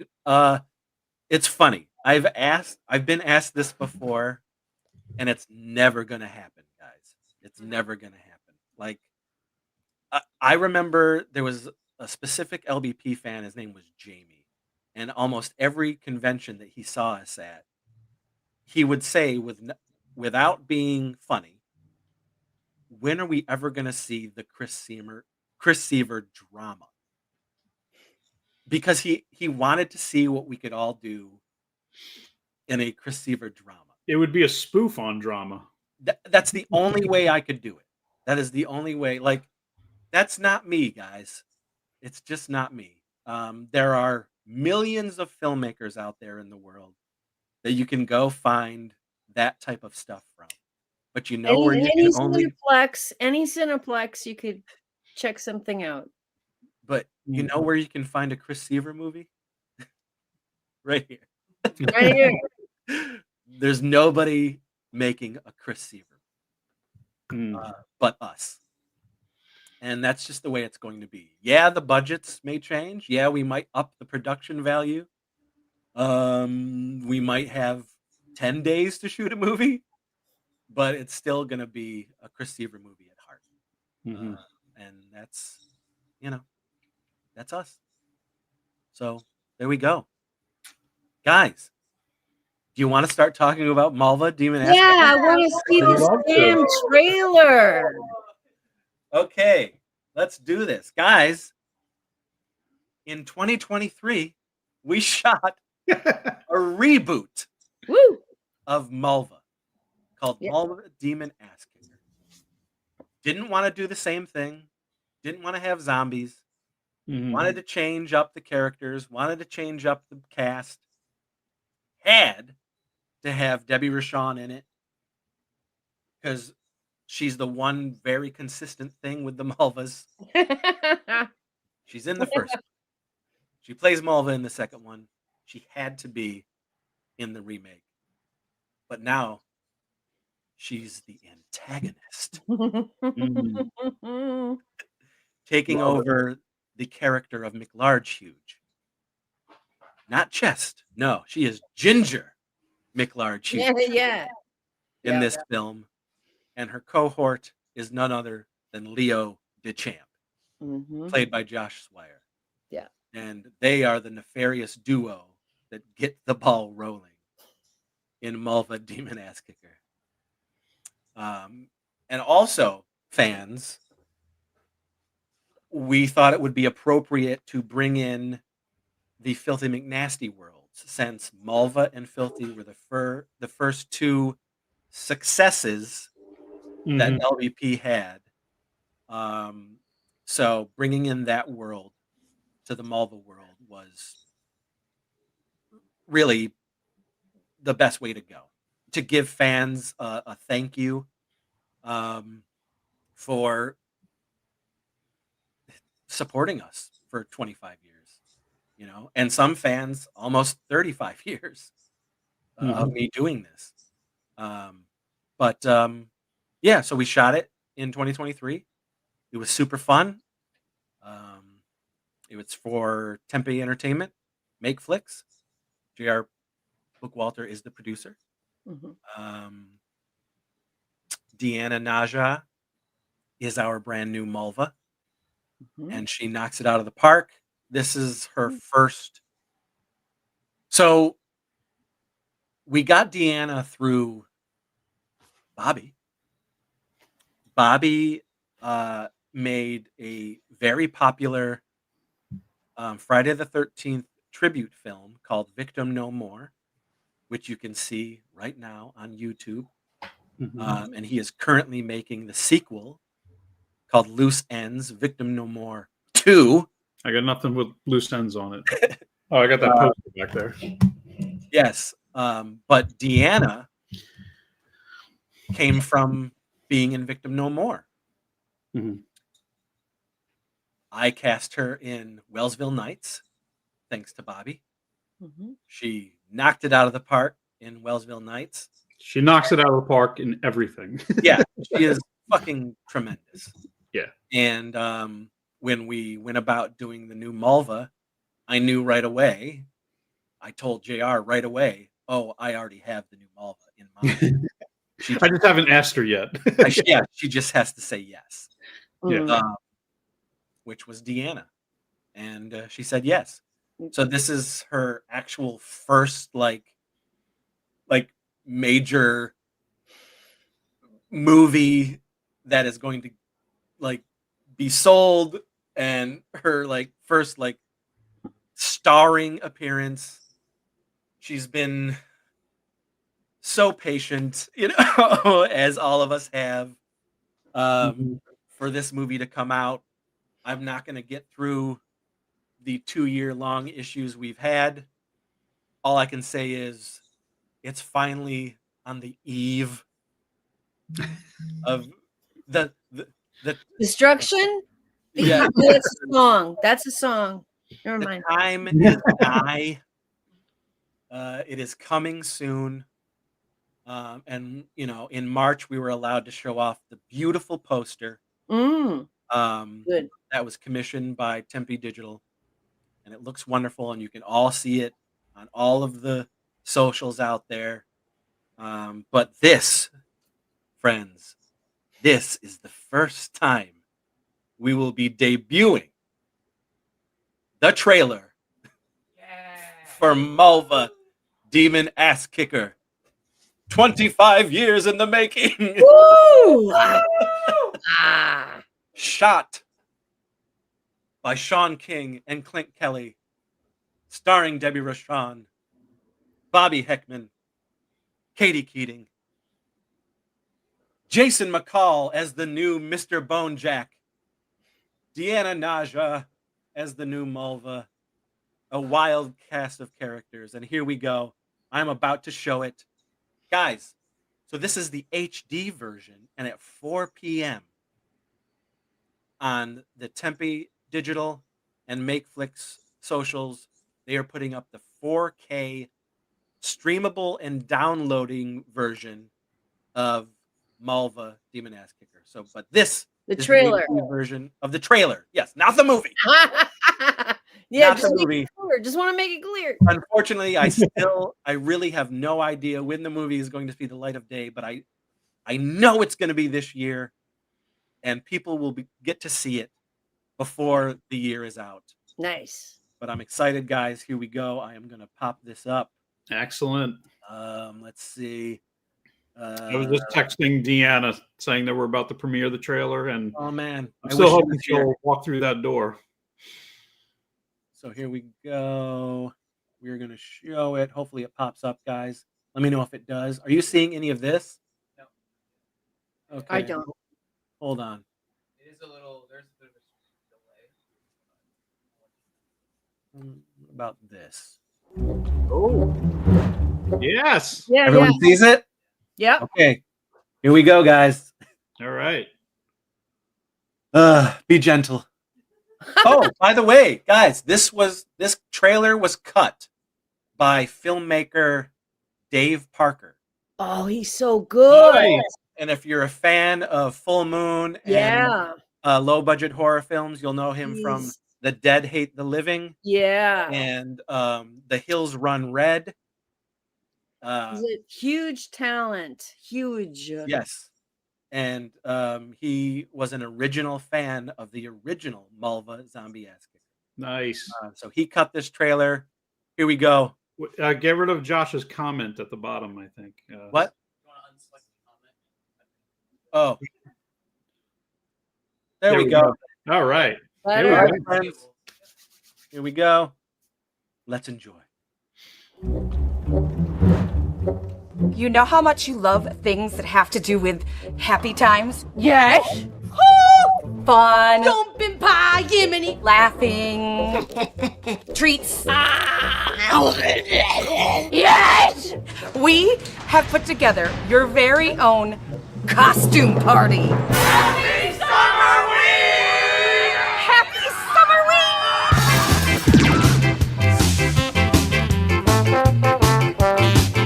[SPEAKER 2] it's funny. I've been asked this before, and it's never gonna happen, guys. It's never gonna happen. Like I remember there was a specific LBP fan. His name was Jamie, and almost every convention that he saw us at, he would say without being funny, when are we ever going to see the Chris Seaver drama? Because he wanted to see what we could all do in a Chris Seaver drama.
[SPEAKER 1] It would be a spoof on drama.
[SPEAKER 2] That's the only way I could do it. That is the only way. Like, that's not me, guys. It's just not me. There are millions of filmmakers out there in the world that you can go find that type of stuff from. But you know where you can only
[SPEAKER 3] any Cineplex, you could check something out.
[SPEAKER 2] But you know where you can find a Chris Seaver movie? Right here.
[SPEAKER 3] Right here.
[SPEAKER 2] There's nobody making a Chris Seaver but us. And that's just the way it's going to be. Yeah, the budgets may change. Yeah, we might up the production value. We might have 10 days to shoot a movie, but it's still going to be a Chris Seaver movie at heart. And that's, that's us. So there we go. Guys, do you want to start talking about Mulva, Demon Ass?
[SPEAKER 3] Yeah, I want to see this damn trailer.
[SPEAKER 2] Okay, let's do this. Guys, in 2023, we shot a reboot of Mulva called Mulva, Demon Ass Kicker. Didn't want to do the same thing. Didn't want to have zombies. Wanted to change up the characters. Wanted to change up the cast. Had to have Debbie Rochon in it because she's the one very consistent thing with the Mulvas. She's in the first one. She plays Mulva in the second one. She had to be in the remake. But now she's the antagonist. Taking over the character of McLarge Huge. Not Chest. No, she is Ginger McLarge Huge. In this film. And her cohort is none other than Leo DeChamp, played by Josh Swire.
[SPEAKER 3] Yeah.
[SPEAKER 2] And they are the nefarious duo that get the ball rolling in Mulva, Demon Ass Kicker. And also, fans, we thought it would be appropriate to bring in the Filthy McNasty worlds, since Mulva and Filthy were the first two successes that
[SPEAKER 1] Mhm.
[SPEAKER 2] LVP had. So bringing in that world to the Mulva world was really the best way to go, to give fans a thank you for supporting us for 25 years, and some fans almost 35 years of
[SPEAKER 1] Mhm.
[SPEAKER 2] me doing this. But yeah, so we shot it in 2023. It was super fun. Um, it was for Tempe Entertainment, Make Flicks. JR Bookwalter is the producer.
[SPEAKER 3] Mhm.
[SPEAKER 2] Um, Deanna Naja is our brand new Mulva,
[SPEAKER 3] Mhm.
[SPEAKER 2] and she knocks it out of the park. This is her first. So we got Deanna through Bobby. Bobby made a very popular Friday the 13th tribute film called Victim No More, which you can see right now on YouTube.
[SPEAKER 1] Mhm.
[SPEAKER 2] And he is currently making the sequel called Loose Ends Victim No More 2.
[SPEAKER 1] I got nothing with loose ends on it. Oh, I got that
[SPEAKER 2] Uh,
[SPEAKER 1] poster back there.
[SPEAKER 2] yes. But Deanna came from being in Victim No More.
[SPEAKER 1] Mhm.
[SPEAKER 2] I cast her in Wellsville Nights, thanks to Bobby.
[SPEAKER 3] Mhm.
[SPEAKER 2] She knocked it out of the park in Wellsville Nights.
[SPEAKER 1] She knocks it out of the park in everything.
[SPEAKER 2] Yeah, she is fucking tremendous.
[SPEAKER 1] Yeah.
[SPEAKER 2] And when we went about doing the new Mulva, I knew right away. I told JR right away, oh, I already have the new Mulva in mind. She
[SPEAKER 1] I just haven't asked her yet.
[SPEAKER 2] yeah, she just has to say yes,
[SPEAKER 1] Yeah.
[SPEAKER 3] Mm.
[SPEAKER 2] which was Deanna. And she said yes. So this is her actual first like major movie that is going to like be sold, and her like first like starring appearance. She's been so patient, as all of us have,
[SPEAKER 1] Mhm.
[SPEAKER 2] for this movie to come out. I'm not going to get through the 2-year long issues we've had. All I can say is it's finally on the eve of the the, the
[SPEAKER 3] Destruction?
[SPEAKER 2] yeah,
[SPEAKER 3] That's a song. That's a song. Never
[SPEAKER 2] the
[SPEAKER 3] mind.
[SPEAKER 2] time is nigh. It is coming soon. And in March we were allowed to show off the beautiful poster
[SPEAKER 3] Mm,
[SPEAKER 2] um,
[SPEAKER 3] good.
[SPEAKER 2] that was commissioned by Tempe Digital, and it looks wonderful, and you can all see it on all of the socials out there. But this, friends, this is the first time we will be debuting the trailer for Mulva Demon Ass Kicker. 25 years in the making.
[SPEAKER 3] Woo! Ah.
[SPEAKER 2] Shot by Sean King and Clint Kelly, starring Debbie Rochon, Bobby Heckman, Katie Keating, Jason McCall as the new Mr. Bonejack, Deanna Naja as the new Mulva, a wild cast of characters. And here we go. I'm about to show it. Guys, so this is the HD version, and at 4 p.m. on the Tempe Digital and MakeFlix socials, they are putting up the 4K streamable and downloading version of Mulva Demon Ass Kicker. So, but this
[SPEAKER 3] The
[SPEAKER 2] is
[SPEAKER 3] trailer.
[SPEAKER 2] the HD version of the trailer. Yes, not the movie.
[SPEAKER 3] Yeah,
[SPEAKER 2] Not
[SPEAKER 3] just
[SPEAKER 2] the
[SPEAKER 3] make
[SPEAKER 2] movie.
[SPEAKER 3] it clear. Just want to make it clear.
[SPEAKER 2] Unfortunately, I really have no idea when the movie is going to see the light of day, but I know it's going to be this year, and people will get to see it before the year is out.
[SPEAKER 3] Nice.
[SPEAKER 2] But I'm excited, guys. Here we go. I am going to pop this up.
[SPEAKER 1] Excellent.
[SPEAKER 2] Let's see.
[SPEAKER 1] I was just texting Deanna saying that we're about to premiere the trailer, and
[SPEAKER 2] Oh man,
[SPEAKER 1] I'm still hoping she'll walk through that door.
[SPEAKER 2] So here we go. We're gonna show it. Hopefully it pops up, guys. Let me know if it does. Are you seeing any of this?
[SPEAKER 4] No.
[SPEAKER 2] Okay.
[SPEAKER 3] I don't.
[SPEAKER 2] Hold on.
[SPEAKER 4] It is a little. There's a bit of a delay.
[SPEAKER 2] About this.
[SPEAKER 1] Oh, yes.
[SPEAKER 3] Yeah,
[SPEAKER 2] Everyone sees it?
[SPEAKER 3] yeah.
[SPEAKER 2] Okay. Here we go, guys.
[SPEAKER 1] All right.
[SPEAKER 2] Be gentle. Oh, by the way, guys, this trailer was cut by filmmaker Dave Parker.
[SPEAKER 3] Oh, he's so good.
[SPEAKER 1] Nice.
[SPEAKER 2] And if you're a fan of Full Moon and
[SPEAKER 3] Yeah.
[SPEAKER 2] low budget horror films, you'll know him from
[SPEAKER 3] He's-
[SPEAKER 2] The Dead Hate the Living
[SPEAKER 3] Yeah.
[SPEAKER 2] and The Hills Run Red.
[SPEAKER 3] He's a huge talent. Huge.
[SPEAKER 2] Yes. And he was an original fan of the original Mulva zombie ass kicker.
[SPEAKER 1] Nice.
[SPEAKER 2] So he cut this trailer. Here we go.
[SPEAKER 1] Get rid of Josh's comment at the bottom, I think.
[SPEAKER 2] What?
[SPEAKER 4] You want to unselect the comment?
[SPEAKER 2] Oh. There we go.
[SPEAKER 1] All right.
[SPEAKER 3] Let
[SPEAKER 1] Here
[SPEAKER 3] her-
[SPEAKER 1] we go.
[SPEAKER 2] Friends. Here we go. Let's enjoy.
[SPEAKER 5] You know how much you love things that have to do with happy times?
[SPEAKER 3] Yes.
[SPEAKER 5] Fun,
[SPEAKER 6] Jumping pie, Jiminy.
[SPEAKER 5] laughing, treats.
[SPEAKER 6] Yes!
[SPEAKER 5] We have put together your very own costume party.
[SPEAKER 6] Happy Summer Week!
[SPEAKER 5] Happy Summer Week!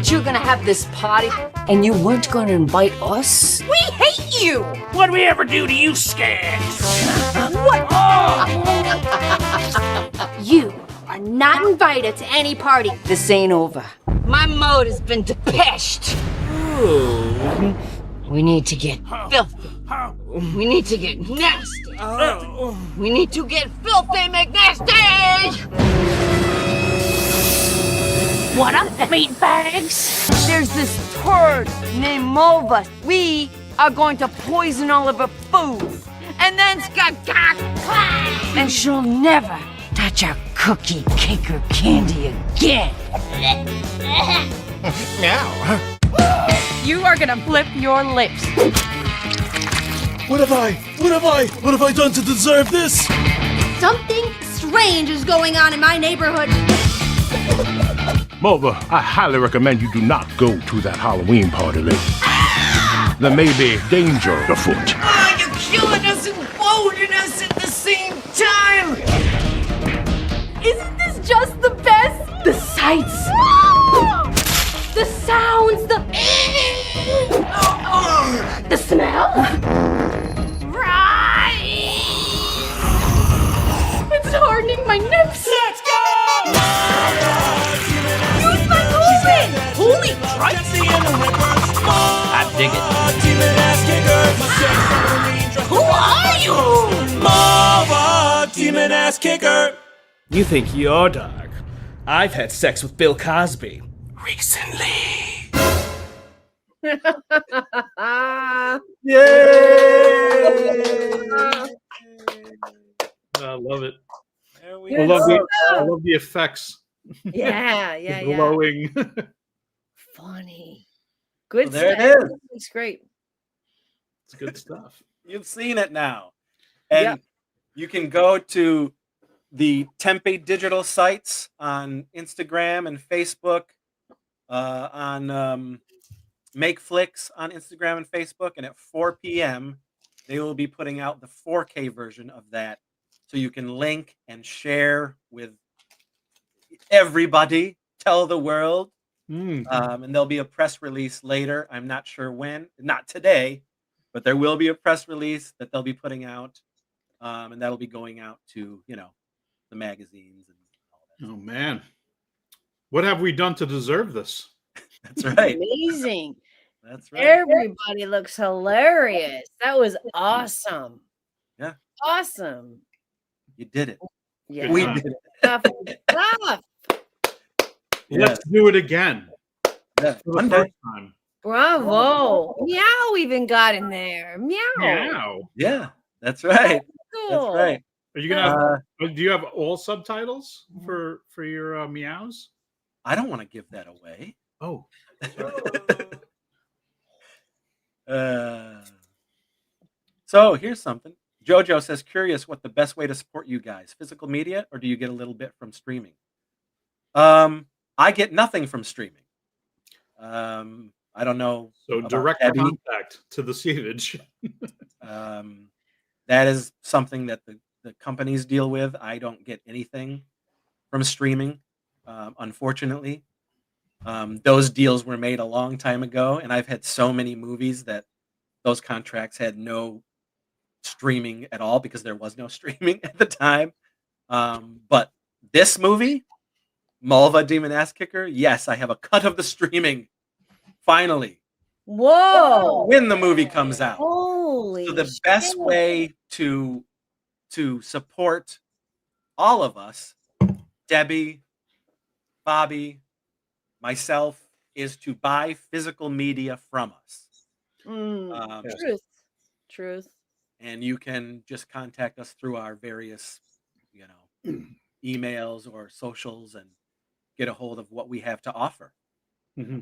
[SPEAKER 3] You're gonna have this party, and you weren't gonna invite us?
[SPEAKER 5] We hate you!
[SPEAKER 6] What'd we ever do to you, skags? You are not invited to any party.
[SPEAKER 3] This ain't over.
[SPEAKER 6] My mode has been depeche.
[SPEAKER 3] We need to get filthy. We need to get nasty. We need to get filthy McNasty!
[SPEAKER 6] What up, meatbags?
[SPEAKER 3] There's this turd named Mulva. We are going to poison all of her food. And then and she'll never touch our cookie, cake, or candy again.
[SPEAKER 5] You are gonna flip your lips.
[SPEAKER 7] What have I done to deserve this?
[SPEAKER 6] Something strange is going on in my neighborhood.
[SPEAKER 8] Mulva, I highly recommend you do not go to that Halloween party lady. There may be danger afoot.
[SPEAKER 3] Oh, you're killing us and folding us at the same time!
[SPEAKER 6] Isn't this just the best? The sights, the sounds, the smell. Right. It's hardening my nips. Let's go! Use my movement. Holy Christ!
[SPEAKER 9] I dig it.
[SPEAKER 6] Who are you?
[SPEAKER 7] Mulva, demon ass kicker.
[SPEAKER 9] You think you're dark? I've had sex with Bill Cosby recently.
[SPEAKER 1] I love it.
[SPEAKER 2] There we
[SPEAKER 1] I
[SPEAKER 2] go.
[SPEAKER 1] love the effects.
[SPEAKER 3] Yeah, yeah,
[SPEAKER 1] The
[SPEAKER 3] yeah.
[SPEAKER 1] glowing.
[SPEAKER 3] Funny. Good
[SPEAKER 2] Well, there
[SPEAKER 3] stuff.
[SPEAKER 2] it is.
[SPEAKER 3] It's great.
[SPEAKER 1] It's good stuff.
[SPEAKER 2] You've seen it now. And
[SPEAKER 3] Yep.
[SPEAKER 2] you can go to the Tempe digital sites on Instagram and Facebook, on Make Flicks on Instagram and Facebook. And at 4 p.m., they will be putting out the 4K version of that. So you can link and share with everybody, tell the world.
[SPEAKER 1] Mm.
[SPEAKER 2] And there'll be a press release later. I'm not sure when, not today, but there will be a press release that they'll be putting out. And that'll be going out to, the magazines and all that.
[SPEAKER 1] Oh man. What have we done to deserve this?
[SPEAKER 2] That's right.
[SPEAKER 3] Amazing.
[SPEAKER 2] That's right.
[SPEAKER 3] Everybody looks hilarious. That was awesome.
[SPEAKER 2] Yeah.
[SPEAKER 3] Awesome.
[SPEAKER 2] You did it.
[SPEAKER 3] Yeah.
[SPEAKER 2] We
[SPEAKER 1] time.
[SPEAKER 2] did it.
[SPEAKER 3] Stuff.
[SPEAKER 2] Yeah.
[SPEAKER 1] Let's do it again.
[SPEAKER 2] Yeah.
[SPEAKER 1] For the
[SPEAKER 2] One day.
[SPEAKER 1] first time.
[SPEAKER 3] Bravo. Meow even got in there. Meow.
[SPEAKER 1] Meow.
[SPEAKER 2] Yeah, that's right.
[SPEAKER 3] Cool.
[SPEAKER 2] That's right.
[SPEAKER 1] Are you gonna have? Do you have all subtitles for your meows?
[SPEAKER 2] I don't want to give that away.
[SPEAKER 1] Oh.
[SPEAKER 2] So here's something. Jojo says, curious what the best way to support you guys, physical media, or do you get a little bit from streaming? I get nothing from streaming. I don't know.
[SPEAKER 1] So direct contact to the sievage.
[SPEAKER 2] That is something that the companies deal with. I don't get anything from streaming, unfortunately. Those deals were made a long time ago, and I've had so many movies that those contracts had no streaming at all because there was no streaming at the time. But this movie, Mulva Demon Ass Kicker, yes, I have a cut of the streaming. Finally.
[SPEAKER 3] Whoa.
[SPEAKER 2] When the movie comes out.
[SPEAKER 3] Holy
[SPEAKER 2] So the best way to support all of us, Debbie, Bobby, myself, is to buy physical media from us.
[SPEAKER 3] Truth.
[SPEAKER 2] And you can just contact us through our various, emails or socials and get a hold of what we have to offer.
[SPEAKER 1] Mm-hmm.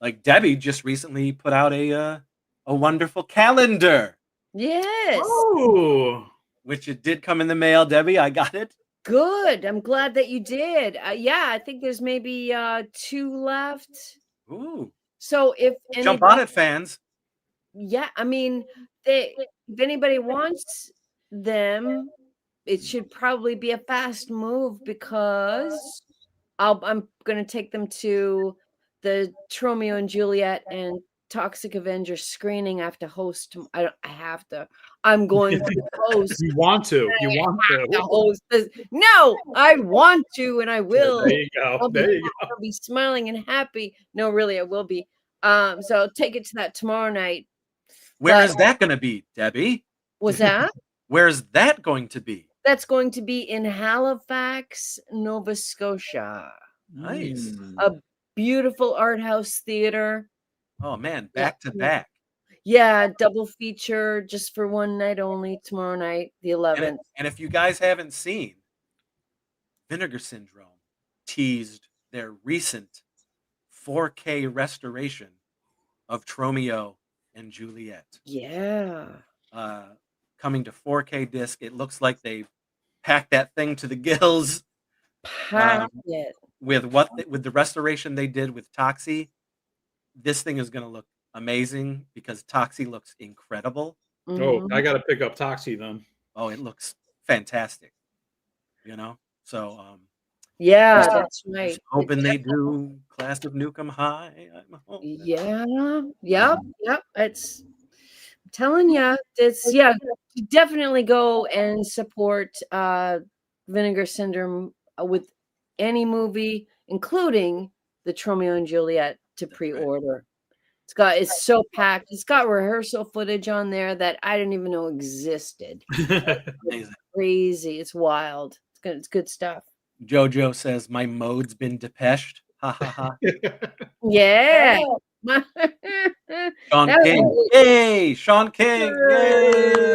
[SPEAKER 2] Like Debbie just recently put out a wonderful calendar.
[SPEAKER 3] Yes.
[SPEAKER 1] Oh.
[SPEAKER 2] Which it did come in the mail, Debbie. I got it.
[SPEAKER 3] Good. I'm glad that you did. Yeah, I think there's maybe 2 left.
[SPEAKER 2] Ooh.
[SPEAKER 3] So if
[SPEAKER 2] jump on it, fans.
[SPEAKER 3] Yeah, I mean, if anybody wants them, it should probably be a fast move because I'm going to take them to the Romeo and Juliet and Toxic Avenger screening. I have to host. I have to. I'm going to host.
[SPEAKER 1] You want to. You want to.
[SPEAKER 3] Host this. No, I want to, and I will.
[SPEAKER 1] There you go.
[SPEAKER 3] I'll be smiling and happy. No, really, I will be. So I'll take it to that tomorrow night.
[SPEAKER 2] Where is that going to be, Debbie?
[SPEAKER 3] Was that?
[SPEAKER 2] Where is that going to be?
[SPEAKER 3] That's going to be in Halifax, Nova Scotia.
[SPEAKER 2] Nice.
[SPEAKER 3] A beautiful art house theater.
[SPEAKER 2] Oh man, back to back.
[SPEAKER 3] Yeah, double feature just for one night only tomorrow night, the 11th.
[SPEAKER 2] And if you guys haven't seen, Vinegar Syndrome teased their recent 4K restoration of Romeo and Juliet.
[SPEAKER 3] Yeah.
[SPEAKER 2] Coming to 4K disc. It looks like they packed that thing to the gills.
[SPEAKER 3] Packed it.
[SPEAKER 2] With the restoration they did with Toxie, this thing is going to look amazing because Toxie looks incredible.
[SPEAKER 1] Oh, I got to pick up Toxie then.
[SPEAKER 2] Oh, it looks fantastic. So
[SPEAKER 3] yeah, that's right.
[SPEAKER 2] Hoping they do Class of Nukem High.
[SPEAKER 3] Yeah. Yep. I'm telling you, definitely go and support Vinegar Syndrome with any movie, including the Romeo and Juliet to pre-order. It's so packed. It's got rehearsal footage on there that I didn't even know existed.
[SPEAKER 2] Amazing.
[SPEAKER 3] Crazy. It's wild. It's good stuff.
[SPEAKER 2] Jojo says my mode's been depeshed. Ha ha ha.
[SPEAKER 3] Yeah.
[SPEAKER 2] Sean King. Yay! Sean King.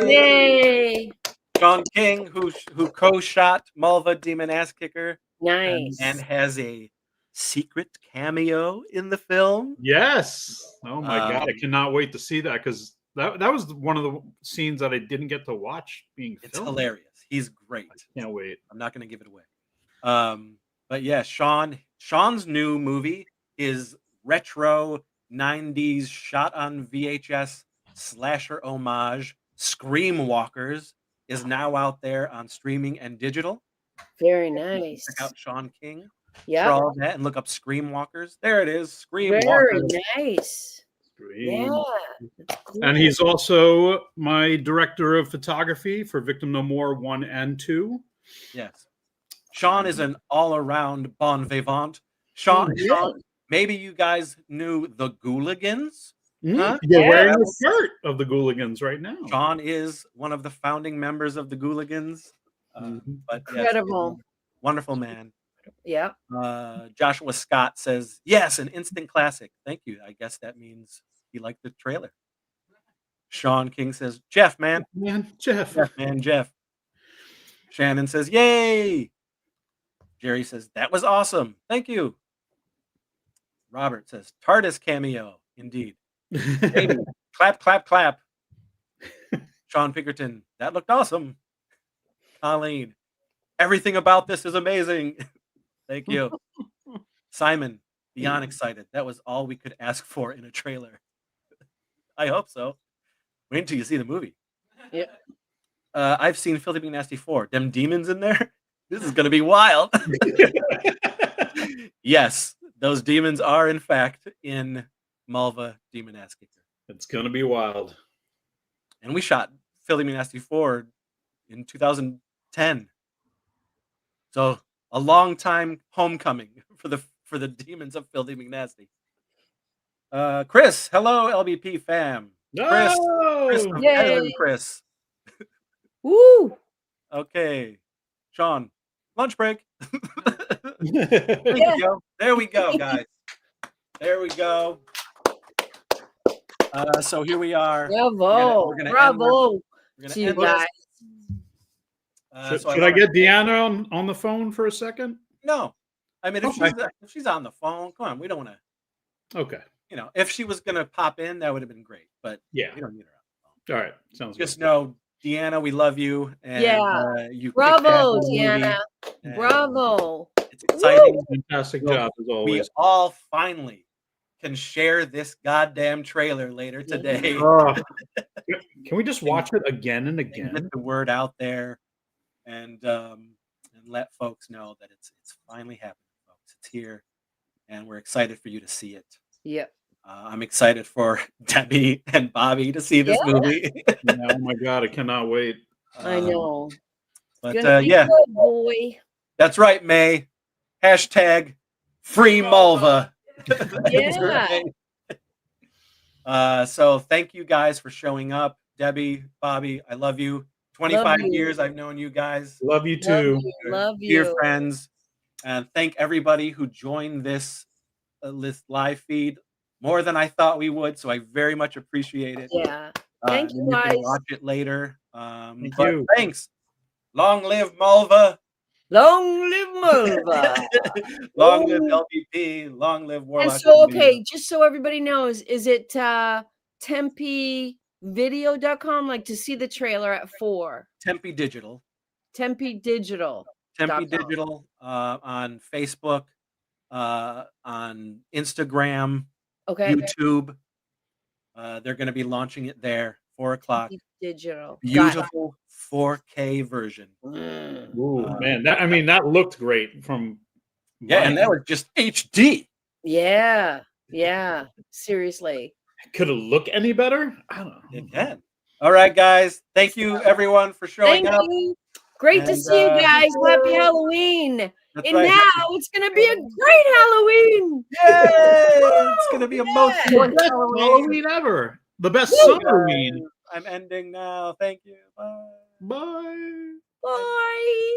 [SPEAKER 3] Yay!
[SPEAKER 2] Sean King, who co-shot Mulva Demon Ass Kicker.
[SPEAKER 3] Nice.
[SPEAKER 2] And has a secret cameo in the film.
[SPEAKER 1] Yes. Oh my God. I cannot wait to see that because that was one of the scenes that I didn't get to watch being filmed.
[SPEAKER 2] It's hilarious. He's great.
[SPEAKER 1] I can't wait.
[SPEAKER 2] I'm not going to give it away. But yeah, Sean's new movie is retro 90s shot on VHS slasher homage. Scream Walkers is now out there on streaming and digital.
[SPEAKER 3] Very nice.
[SPEAKER 2] Check out Sean King.
[SPEAKER 3] Yeah.
[SPEAKER 2] For all of that and look up Scream Walkers. There it is. Scream
[SPEAKER 3] Very
[SPEAKER 2] Walkers.
[SPEAKER 3] Nice. Yeah.
[SPEAKER 1] Cool. And he's also my director of photography for Victim No More 1 and 2.
[SPEAKER 2] Yes. Sean is an all-around bon vivant. Sean, maybe you guys knew the Gooligans.
[SPEAKER 1] Huh? You're wearing the shirt of the Gooligans right now.
[SPEAKER 2] Sean is one of the founding members of the Gooligans. But
[SPEAKER 3] incredible.
[SPEAKER 2] Yes, wonderful man.
[SPEAKER 3] Yeah.
[SPEAKER 2] Joshua Scott says, yes, an instant classic. Thank you. I guess that means he liked the trailer. Sean King says, Jeff, man.
[SPEAKER 1] Jeff.
[SPEAKER 2] Jeff. Shannon says, yay. Jerry says, that was awesome. Thank you. Robert says, TARDIS cameo. Indeed. Amy, clap, clap, clap. Sean Pinkerton, that looked awesome. Colleen, everything about this is amazing. Thank you. Simon, beyond excited. That was all we could ask for in a trailer. I hope so. Wait until you see the movie.
[SPEAKER 3] Yeah.
[SPEAKER 2] I've seen Filthy Big Nasty 4. Them demons in there? This is going to be wild. Yes, those demons are, in fact, in Mulva Demon Ass Kicker.
[SPEAKER 1] It's going to be wild.
[SPEAKER 2] And we shot Filthy Big Nasty 4 in 2010. So a long time homecoming for the demons of Filthy McNasty. Chris, hello, LBP fam. Chris,
[SPEAKER 3] Yay.
[SPEAKER 2] Chris.
[SPEAKER 3] Woo!
[SPEAKER 2] Okay, Sean, lunch break.
[SPEAKER 3] Yeah.
[SPEAKER 2] There we go, guys. There we go. So here we are.
[SPEAKER 3] Bravo!
[SPEAKER 2] We're gonna
[SPEAKER 3] Bravo!
[SPEAKER 2] End
[SPEAKER 3] To you
[SPEAKER 2] this.
[SPEAKER 3] guys.
[SPEAKER 1] Should I get Deanna on the phone for a second?
[SPEAKER 2] No, I mean if she's on the phone, come on. We don't want to.
[SPEAKER 1] Okay.
[SPEAKER 2] You know, if she was gonna pop in, that would have been great. But
[SPEAKER 1] yeah,
[SPEAKER 2] we don't need her on the phone.
[SPEAKER 1] All right, sounds
[SPEAKER 2] Just
[SPEAKER 1] good.
[SPEAKER 2] know, Deanna, we love you. And, you
[SPEAKER 3] Bravo,
[SPEAKER 2] kicked ass in the
[SPEAKER 3] Deanna.
[SPEAKER 2] movie,
[SPEAKER 3] Bravo.
[SPEAKER 2] It's exciting.
[SPEAKER 1] Fantastic job as
[SPEAKER 2] We
[SPEAKER 1] always.
[SPEAKER 2] all finally can share this goddamn trailer later today.
[SPEAKER 1] Oh. Can we just watch it again and again?
[SPEAKER 2] Get the word out there, and let folks know that it's finally happening, folks. It's here, and we're excited for you to see it.
[SPEAKER 3] Yep.
[SPEAKER 2] I'm excited for Debbie and Bobby to see this movie.
[SPEAKER 1] Oh my god, I cannot wait.
[SPEAKER 3] I know.
[SPEAKER 2] But
[SPEAKER 3] yeah, good, boy.
[SPEAKER 2] That's right, May. Hashtag free Mulva.
[SPEAKER 3] Yeah.
[SPEAKER 2] So thank you guys for showing up. Debbie, Bobby, I love you. 25 years I've known you guys.
[SPEAKER 1] Love you too.
[SPEAKER 3] Love you.
[SPEAKER 2] Dear friends. And thank everybody who joined this live feed more than I thought we would. So I very much appreciate it.
[SPEAKER 3] Yeah. Thank you
[SPEAKER 2] can
[SPEAKER 3] guys.
[SPEAKER 2] watch it later.
[SPEAKER 1] Thank
[SPEAKER 2] But
[SPEAKER 1] you.
[SPEAKER 2] thanks. Long live Mulva.
[SPEAKER 3] Long live Mulva.
[SPEAKER 2] Long live LVP. Long live Warlock.
[SPEAKER 3] And so, okay, just so everybody knows, is it tempevideo.com, like to see the trailer at 4?
[SPEAKER 2] Tempe Digital.
[SPEAKER 3] Tempe Digital.
[SPEAKER 2] Tempe Digital on Facebook, on Instagram,
[SPEAKER 3] Okay.
[SPEAKER 2] YouTube. They're going to be launching it there, 4 o'clock.
[SPEAKER 3] Digital.
[SPEAKER 2] Beautiful 4K version.
[SPEAKER 1] Ooh, man, that looked great from.
[SPEAKER 2] And that was just HD.
[SPEAKER 3] Yeah. Yeah. Seriously.
[SPEAKER 1] Could it look any better? I don't know.
[SPEAKER 2] It can. All right, guys. Thank you, everyone, for showing up.
[SPEAKER 3] You. Great to see you guys. Happy Halloween.
[SPEAKER 2] That's
[SPEAKER 3] And
[SPEAKER 2] right.
[SPEAKER 3] now it's going to be a great Halloween.
[SPEAKER 2] Yay! It's going to be a most
[SPEAKER 1] The best Halloween ever. The best Summerween.
[SPEAKER 2] I'm ending now. Thank you. Bye.
[SPEAKER 1] Bye.
[SPEAKER 3] Bye.